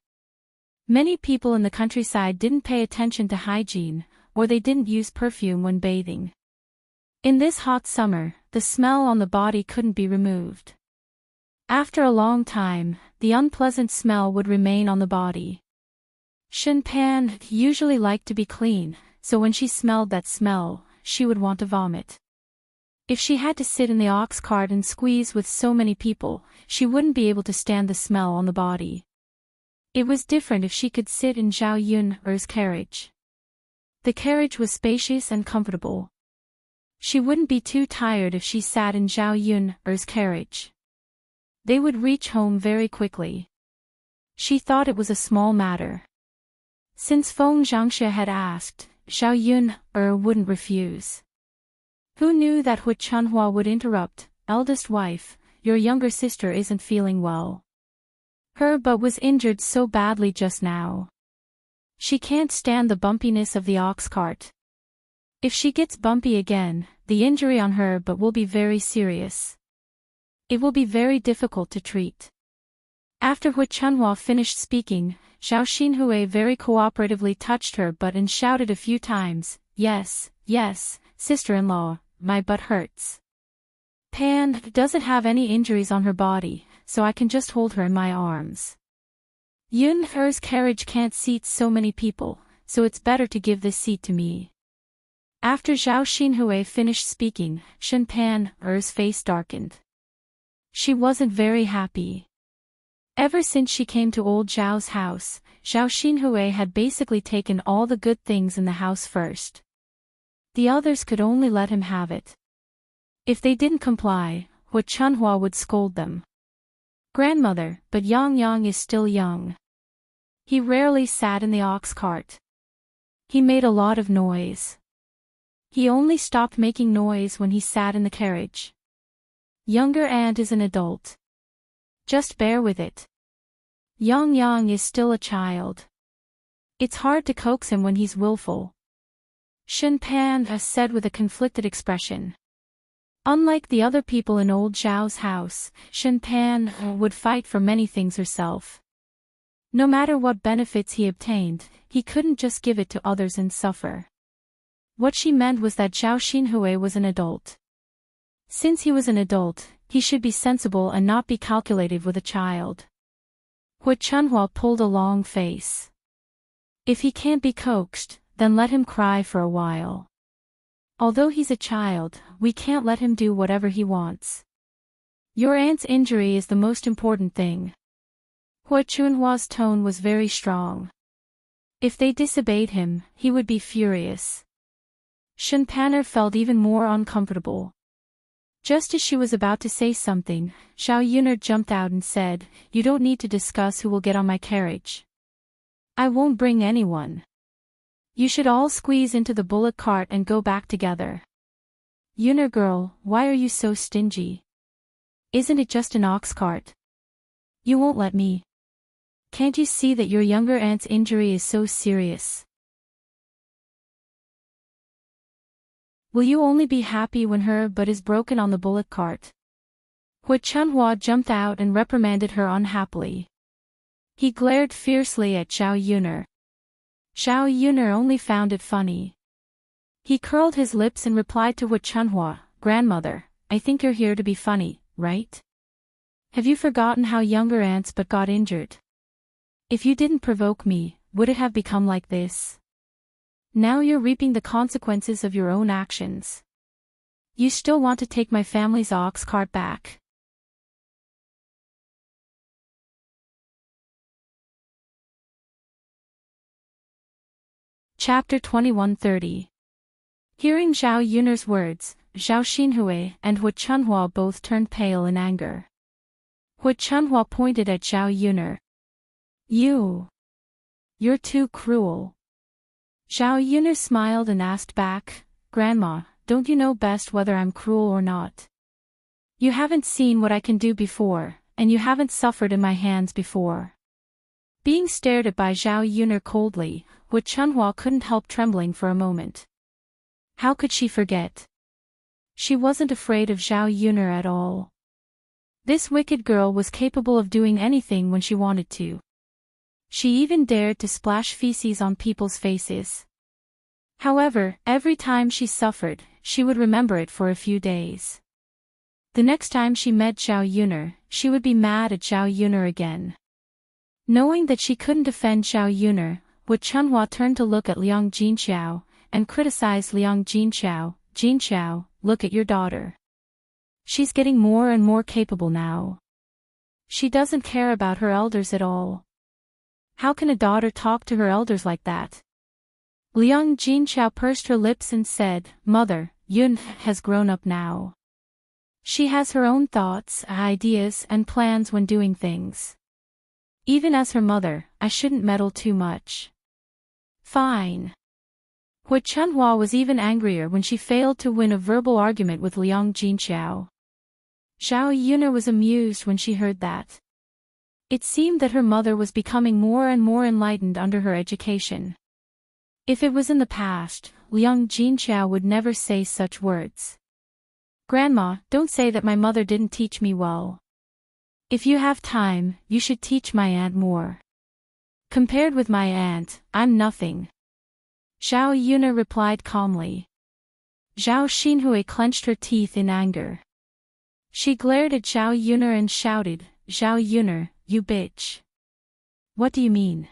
Many people in the countryside didn't pay attention to hygiene, or they didn't use perfume when bathing. In this hot summer, the smell on the body couldn't be removed. After a long time, the unpleasant smell would remain on the body. Shen Pan usually liked to be clean, so when she smelled that smell, she would want to vomit. If she had to sit in the ox cart and squeeze with so many people, she wouldn't be able to stand the smell on the body. It was different if she could sit in Zhao Yun'er's carriage. The carriage was spacious and comfortable. She wouldn't be too tired if she sat in Zhao Yun'er's carriage. They would reach home very quickly. She thought it was a small matter. Since Feng Zhangxue had asked, Zhao Yun'er wouldn't refuse. Who knew that Hu Chunhua would interrupt, "Eldest wife, your younger sister isn't feeling well. Her butt was injured so badly just now. She can't stand the bumpiness of the ox cart. If she gets bumpy again, the injury on her butt will be very serious. It will be very difficult to treat." After Hu Chunhua finished speaking, Zhao Xinhui very cooperatively touched her butt and shouted a few times, "Yes, yes, sister-in-law, my butt hurts. Pan doesn't have any injuries on her body, so I can just hold her in my arms. Yun'er's carriage can't seat so many people, so it's better to give this seat to me." After Zhao Xinhui finished speaking, Shen Pan's face darkened. She wasn't very happy. Ever since she came to old Zhao's house, Zhao Xinhui had basically taken all the good things in the house first. The others could only let him have it. If they didn't comply, Hu Chunhua would scold them. "Grandmother, but Yang Yang is still young. He rarely sat in the ox cart. He made a lot of noise. He only stopped making noise when he sat in the carriage. Younger aunt is an adult. Just bear with it. Yang Yang is still a child. It's hard to coax him when he's willful," Shen Pan said with a conflicted expression. Unlike the other people in old Zhao's house, Shen Pan would fight for many things herself. No matter what benefits he obtained, he couldn't just give it to others and suffer. What she meant was that Zhao Xinhui was an adult. Since he was an adult, he should be sensible and not be calculative with a child. Hu Chunhua pulled a long face. If he can't be coaxed, then let him cry for a while. Although he's a child, we can't let him do whatever he wants. Your aunt's injury is the most important thing. Hu Chunhua's tone was very strong. If they disobeyed him, he would be furious. Shen Pan'er felt even more uncomfortable. Just as she was about to say something, Zhao Yuner jumped out and said, "You don't need to discuss who will get on my carriage. I won't bring anyone. You should all squeeze into the bullock cart and go back together." "Yuner girl, why are you so stingy? Isn't it just an ox cart? You won't let me. Can't you see that your younger aunt's injury is so serious? Will you only be happy when her butt is broken on the bullock cart?" Hu Chunhua jumped out and reprimanded her unhappily. He glared fiercely at Zhao Yuner. Zhao Yuner only found it funny. He curled his lips and replied to Hu Chunhua, "Grandmother, I think you're here to be funny, right? Have you forgotten how younger aunt's butt got injured? If you didn't provoke me, would it have become like this? Now you're reaping the consequences of your own actions. You still want to take my family's ox cart back." Chapter 21-30. Hearing Zhao Yuner's words, Zhao Xinhui and Hu Chunhua both turned pale in anger. Hu Chunhua pointed at Zhao Yuner. You're too cruel." Zhao Yun'er smiled and asked back, Grandma, don't you know best whether I'm cruel or not? You haven't seen what I can do before, and you haven't suffered in my hands before. Being stared at by Zhao Yun'er coldly, Wu Chunhua couldn't help trembling for a moment. How could she forget? She wasn't afraid of Zhao Yun'er at all. This wicked girl was capable of doing anything when she wanted to. She even dared to splash feces on people's faces. However, every time she suffered, she would remember it for a few days. The next time she met Zhao Yun'er, she would be mad at Zhao Yun'er again. Knowing that she couldn't defend Zhao Yun'er, Wu Chunhua turned to look at Liang Jinqiao, and criticized Liang Jinqiao. Jinqiao, look at your daughter. She's getting more and more capable now. She doesn't care about her elders at all. How can a daughter talk to her elders like that? Liang Jinqiao pursed her lips and said, Mother, Yun has grown up now. She has her own thoughts, ideas, and plans when doing things. Even as her mother, I shouldn't meddle too much. Fine. Wu Chunhua was even angrier when she failed to win a verbal argument with Liang Jinqiao. Zhao Yun'er was amused when she heard that. It seemed that her mother was becoming more and more enlightened under her education. If it was in the past, Liang Jinqiao would never say such words. Grandma, don't say that my mother didn't teach me well. If you have time, you should teach my aunt more. Compared with my aunt, I'm nothing. Zhao Yun'er replied calmly. Zhao Xinhui clenched her teeth in anger. She glared at Zhao Yun'er and shouted, Zhao Yun'er, you bitch. What do you mean?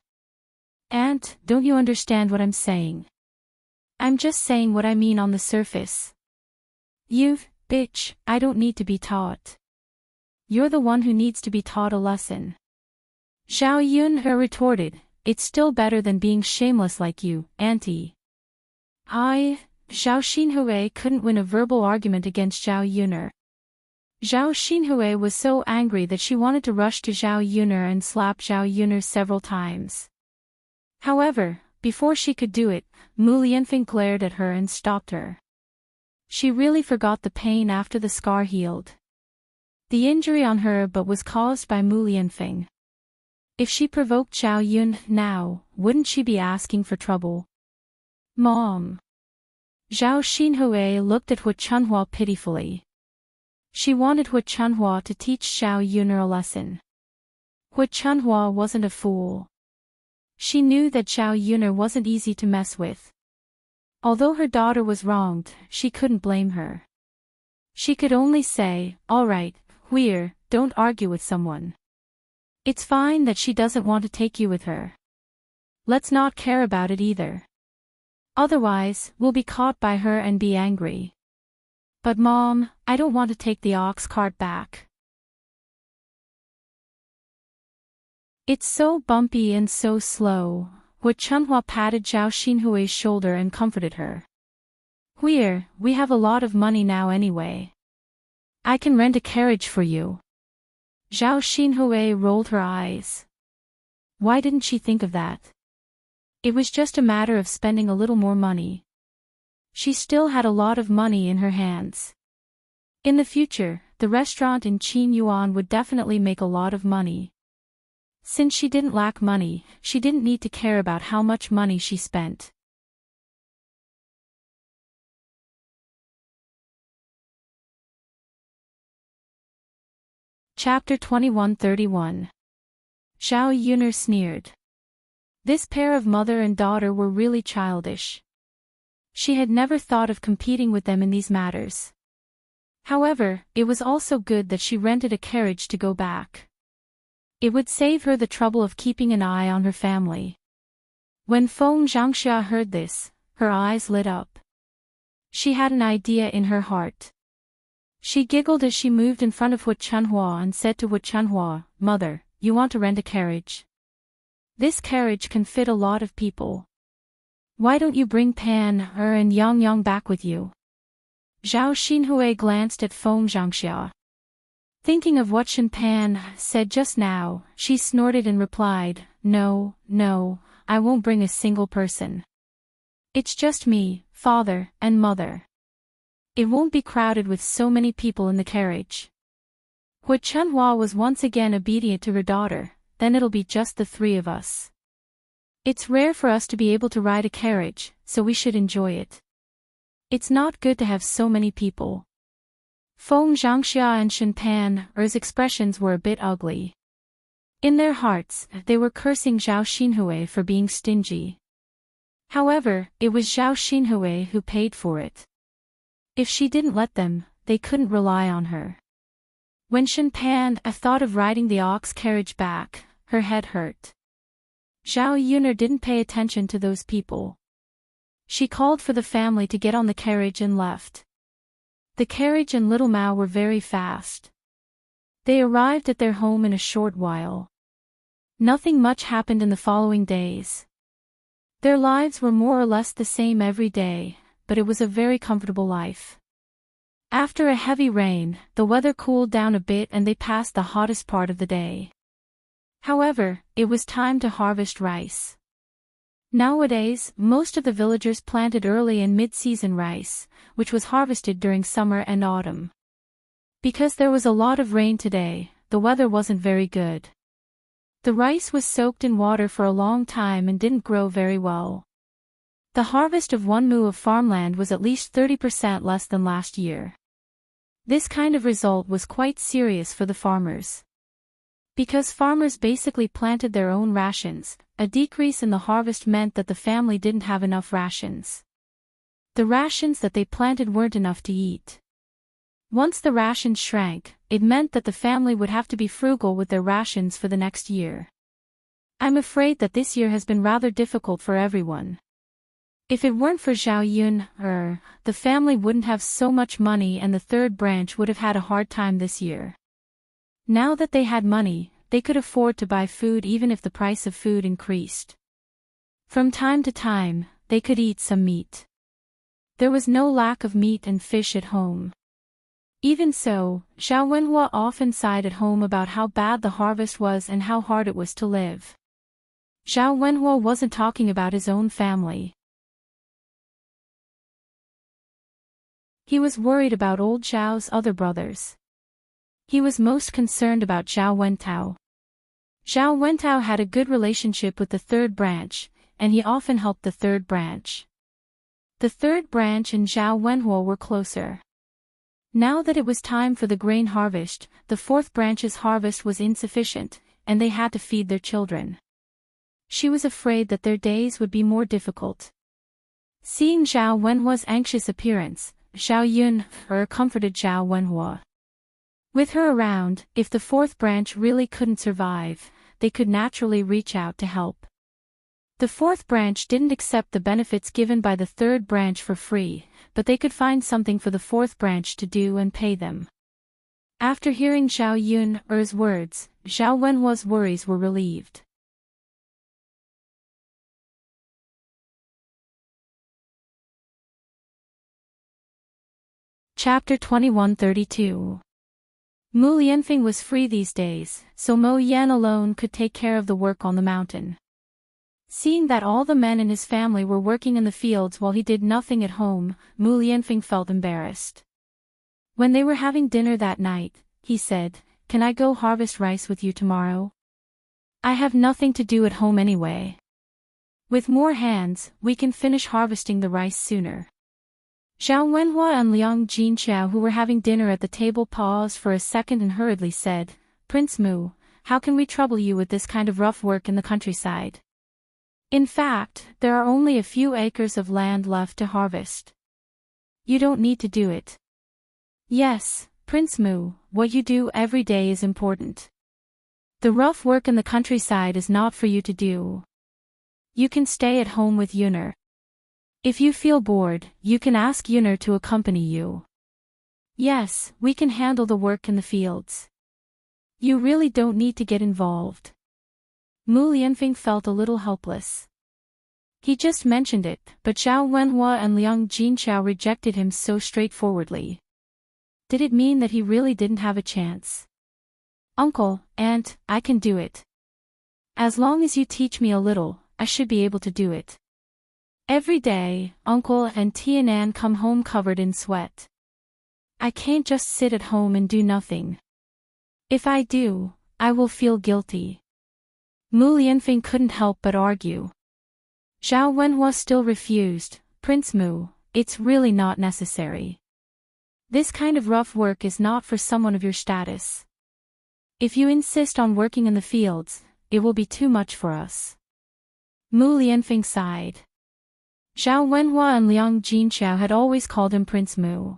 Aunt, don't you understand what I'm saying? I'm just saying what I mean on the surface. You, bitch, I don't need to be taught. You're the one who needs to be taught a lesson. Zhao Yun'er retorted, it's still better than being shameless like you, auntie. Zhao Xinhui couldn't win a verbal argument against Zhao Yun'er. Zhao Xinhui was so angry that she wanted to rush to Zhao Yun'er and slap Zhao Yun'er several times. However, before she could do it, Mu Lianfeng glared at her and stopped her. She really forgot the pain after the scar healed. The injury on her but was caused by Mu Lianfeng. If she provoked Zhao Yun now, wouldn't she be asking for trouble? Mom. Zhao Xinhui looked at Wu Chunhua pitifully. She wanted Wu Chunhua to teach Zhao Yun'er a lesson. Wu Chunhua wasn't a fool. She knew that Zhao Yun'er wasn't easy to mess with. Although her daughter was wronged, she couldn't blame her. She could only say, all right, Huir, don't argue with someone. It's fine that she doesn't want to take you with her. Let's not care about it either. Otherwise, we'll be caught by her and be angry. But Mom, I don't want to take the ox cart back. It's so bumpy and so slow. Wu Chunhua patted Zhao Xinhui's shoulder and comforted her. Huir, we have a lot of money now anyway. I can rent a carriage for you. Zhao Xinhui rolled her eyes. Why didn't she think of that? It was just a matter of spending a little more money. She still had a lot of money in her hands. In the future, the restaurant in Qinyuan would definitely make a lot of money. Since she didn't lack money, she didn't need to care about how much money she spent. Chapter 2131. Zhao Yun'er sneered. This pair of mother and daughter were really childish. She had never thought of competing with them in these matters. However, it was also good that she rented a carriage to go back. It would save her the trouble of keeping an eye on her family. When Feng Zhangxia heard this, her eyes lit up. She had an idea in her heart. She giggled as she moved in front of Wu Chunhua and said to Wu Chunhua, Mother, you want to rent a carriage? This carriage can fit a lot of people. Why don't you bring Pan, and Yang Yang back with you? Zhao Xinhui glanced at Feng Zhangxia. Thinking of what Shen Pan said just now, she snorted and replied, No, I won't bring a single person. It's just me, father, and mother. It won't be crowded with so many people in the carriage. Hui Chunhua was once again obedient to her daughter, then it'll be just the three of us. It's rare for us to be able to ride a carriage, so we should enjoy it. It's not good to have so many people. Feng Zhangxia and Shenpan expressions were a bit ugly. In their hearts, they were cursing Zhao Xinhui for being stingy. However, it was Zhao Xinhui who paid for it. If she didn't let them, they couldn't rely on her. When Shenpan thought of riding the ox carriage back, her head hurt. Zhao Yuner didn't pay attention to those people. She called for the family to get on the carriage and left. The carriage and little Mao were very fast. They arrived at their home in a short while. Nothing much happened in the following days. Their lives were more or less the same every day, but it was a very comfortable life. After a heavy rain, the weather cooled down a bit and they passed the hottest part of the day. However, it was time to harvest rice. Nowadays, most of the villagers planted early and mid-season rice, which was harvested during summer and autumn. Because there was a lot of rain today, the weather wasn't very good. The rice was soaked in water for a long time and didn't grow very well. The harvest of 1 mu of farmland was at least 30% less than last year. This kind of result was quite serious for the farmers. Because farmers basically planted their own rations, a decrease in the harvest meant that the family didn't have enough rations. The rations that they planted weren't enough to eat. Once the rations shrank, it meant that the family would have to be frugal with their rations for the next year. I'm afraid that this year has been rather difficult for everyone. If it weren't for Zhao Yun, the family wouldn't have so much money and the third branch would have had a hard time this year. Now that they had money, they could afford to buy food even if the price of food increased. From time to time, they could eat some meat. There was no lack of meat and fish at home. Even so, Zhao Wenhua often sighed at home about how bad the harvest was and how hard it was to live. Zhao Wenhua wasn't talking about his own family. He was worried about old Zhao's other brothers. He was most concerned about Zhao Wentao. Zhao Wentao had a good relationship with the third branch, and he often helped the third branch. The third branch and Zhao Wenhua were closer. Now that it was time for the grain harvest, the fourth branch's harvest was insufficient, and they had to feed their children. She was afraid that their days would be more difficult. Seeing Zhao Wenhua's anxious appearance, Zhao Yun comforted Zhao Wenhua. With her around, if the fourth branch really couldn't survive, they could naturally reach out to help. The fourth branch didn't accept the benefits given by the third branch for free, but they could find something for the fourth branch to do and pay them. After hearing Zhao Yun's words, Zhao Wenhua's worries were relieved. Chapter 2132. Mu Lianfeng was free these days, so Mo Yan alone could take care of the work on the mountain. Seeing that all the men in his family were working in the fields while he did nothing at home, Mu Lianfeng felt embarrassed. When they were having dinner that night, he said, "Can I go harvest rice with you tomorrow? I have nothing to do at home anyway. With more hands, we can finish harvesting the rice sooner." Zhao Wenhua and Liang Jinqiao, who were having dinner at the table, paused for a second and hurriedly said, "Prince Mu, how can we trouble you with this kind of rough work in the countryside? In fact, there are only a few acres of land left to harvest. You don't need to do it." "Yes, Prince Mu, what you do every day is important. The rough work in the countryside is not for you to do. You can stay at home with Yuner. If you feel bored, you can ask Yuner to accompany you. Yes, we can handle the work in the fields. You really don't need to get involved." Mu Lianfeng felt a little helpless. He just mentioned it, but Zhao Wenhua and Liang Jinqiao rejected him so straightforwardly. Did it mean that he really didn't have a chance? "Uncle, aunt, I can do it. As long as you teach me a little, I should be able to do it." Every day, Uncle and Tianan come home covered in sweat. I can't just sit at home and do nothing. If I do, I will feel guilty. Mu Lianfeng couldn't help but argue. Zhao Wenhua still refused. Prince Mu, it's really not necessary. This kind of rough work is not for someone of your status. If you insist on working in the fields, it will be too much for us. Mu Lianfeng sighed. Zhao Wenhua and Liang Jinqiao had always called him Prince Mu.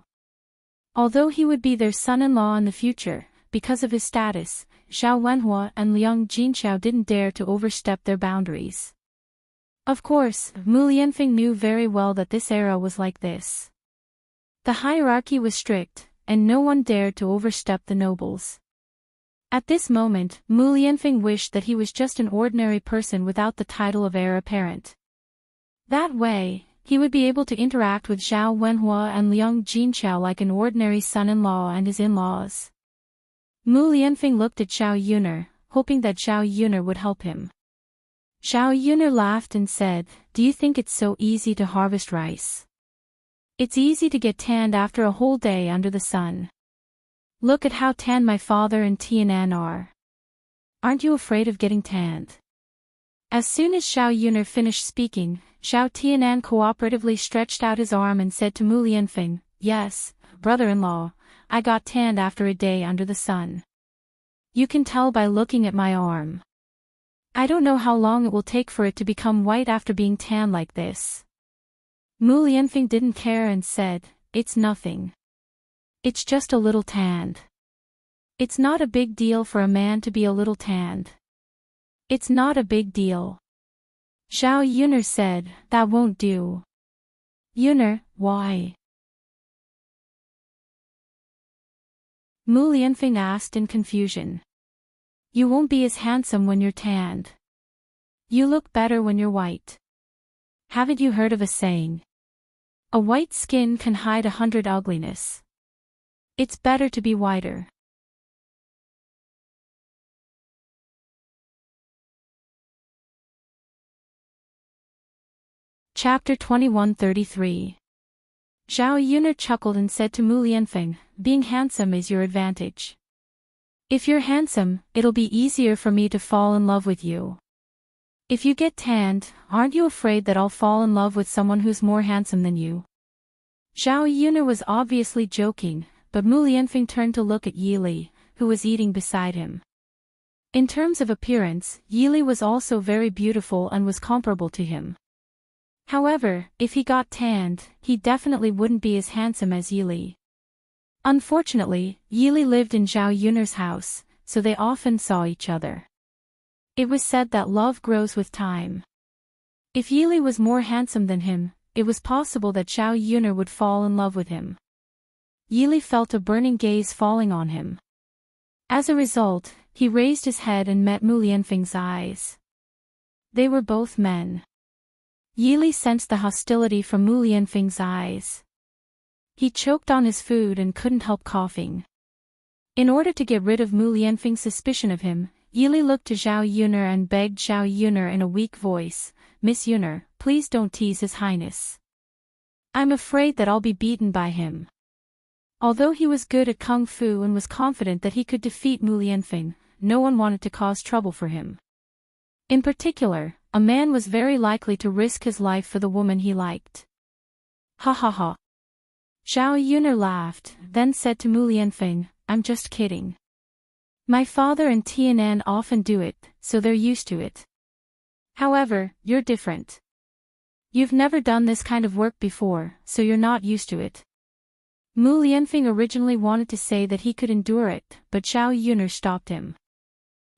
Although he would be their son-in-law in the future, because of his status, Zhao Wenhua and Liang Jinqiao didn't dare to overstep their boundaries. Of course, Mu Lianfeng knew very well that this era was like this. The hierarchy was strict, and no one dared to overstep the nobles. At this moment, Mu Lianfeng wished that he was just an ordinary person without the title of heir apparent. That way, he would be able to interact with Zhao Wenhua and Liang Jinqiao like an ordinary son-in-law and his in-laws. Mu Lianfeng looked at Zhao Yuner, hoping that Zhao Yuner would help him. Zhao Yuner laughed and said, "Do you think it's so easy to harvest rice? It's easy to get tanned after a whole day under the sun. Look at how tan my father and Tianan are. Aren't you afraid of getting tanned?" As soon as Zhao Yuner finished speaking, Zhao Tianan cooperatively stretched out his arm and said to Mu Lianfeng, "Yes, brother-in-law, I got tanned after a day under the sun. You can tell by looking at my arm. I don't know how long it will take for it to become white after being tanned like this." Mu Lianfeng didn't care and said, "It's nothing. It's just a little tanned. It's not a big deal for a man to be a little tanned. It's not a big deal." Zhao Yuner said, "That won't do." "Yuner, why?" Mu Lianfeng asked in confusion. "You won't be as handsome when you're tanned. You look better when you're white. Haven't you heard of a saying? A white skin can hide 100 ugliness. It's better to be whiter." Chapter 2133. Zhao Yuner chuckled and said to Mu Lianfeng, "Being handsome is your advantage. If you're handsome, it'll be easier for me to fall in love with you. If you get tanned, aren't you afraid that I'll fall in love with someone who's more handsome than you?" Zhao Yuner was obviously joking, but Mu Lianfeng turned to look at Yili, who was eating beside him. In terms of appearance, Yili was also very beautiful and was comparable to him. However, if he got tanned, he definitely wouldn't be as handsome as Yili. Unfortunately, Yili lived in Zhao Yuner's house, so they often saw each other. It was said that love grows with time. If Yili was more handsome than him, it was possible that Zhao Yuner would fall in love with him. Yili felt a burning gaze falling on him. As a result, he raised his head and met Mu Lianfeng's eyes. They were both men. Yili sensed the hostility from Mu Lianfeng's eyes. He choked on his food and couldn't help coughing. In order to get rid of Mu Lianfeng's suspicion of him, Yili looked to Zhao Yuner and begged Zhao Yuner in a weak voice, "Miss Yuner, please don't tease His Highness. I'm afraid that I'll be beaten by him." Although he was good at kung fu and was confident that he could defeat Mu Lianfeng, no one wanted to cause trouble for him. In particular, a man was very likely to risk his life for the woman he liked. "Ha ha ha." Zhao Yuner laughed, then said to Mu Lianfeng, "I'm just kidding. My father and Tianan often do it, so they're used to it. However, you're different. You've never done this kind of work before, so you're not used to it." Mu Lianfeng originally wanted to say that he could endure it, but Zhao Yuner stopped him.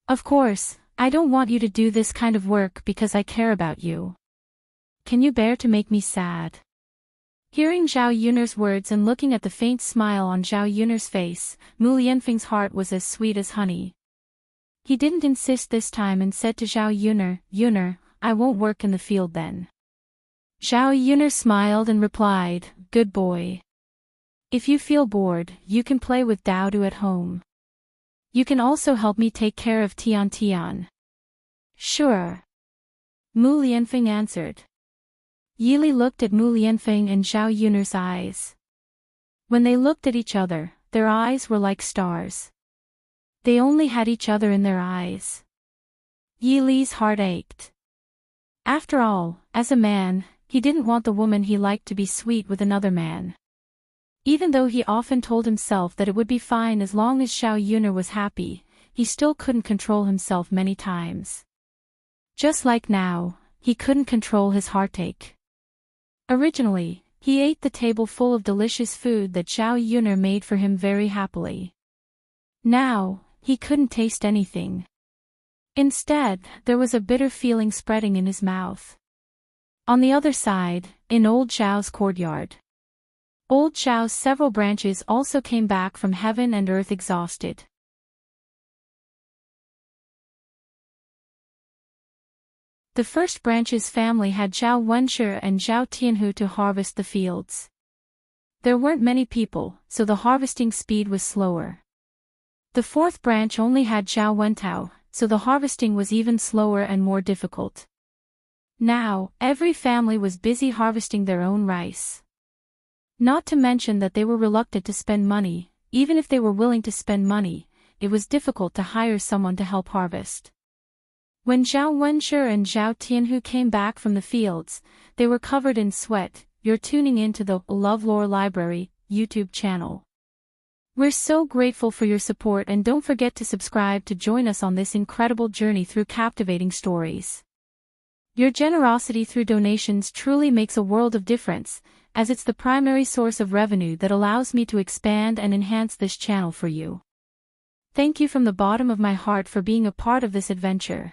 "Of course, I don't want you to do this kind of work because I care about you. Can you bear to make me sad?" Hearing Zhao Yuner's words and looking at the faint smile on Zhao Yuner's face, Mu Lianfeng's heart was as sweet as honey. He didn't insist this time and said to Zhao Yuner, "Yuner, I won't work in the field then." Zhao Yuner smiled and replied, "Good boy. If you feel bored, you can play with Daodu at home. You can also help me take care of Tian Tian." "Sure," Mu Lianfeng answered. Yili looked at Mu Lianfeng and Zhao Yun'er's eyes. When they looked at each other, their eyes were like stars. They only had each other in their eyes. Yili's heart ached. After all, as a man, he didn't want the woman he liked to be sweet with another man. Even though he often told himself that it would be fine as long as Zhao Yun'er was happy, he still couldn't control himself many times. Just like now, he couldn't control his heartache. Originally, he ate the table full of delicious food that Zhao Yun'er made for him very happily. Now, he couldn't taste anything. Instead, there was a bitter feeling spreading in his mouth. On the other side, in old Zhao's courtyard. Old Zhao's several branches also came back from heaven and earth exhausted. The first branch's family had Zhao Wenshi and Zhao Tianhu to harvest the fields. There weren't many people, so the harvesting speed was slower. The fourth branch only had Zhao Wentao, so the harvesting was even slower and more difficult. Now, every family was busy harvesting their own rice. Not to mention that they were reluctant to spend money. Even if they were willing to spend money, it was difficult to hire someone to help harvest. When Zhao Wenshi and Zhao Tianhu came back from the fields, they were covered in sweat. You're tuning into the LoveLore Library YouTube channel. We're so grateful for your support, and don't forget to subscribe to join us on this incredible journey through captivating stories. Your generosity through donations truly makes a world of difference, as it's the primary source of revenue that allows me to expand and enhance this channel for you. Thank you from the bottom of my heart for being a part of this adventure.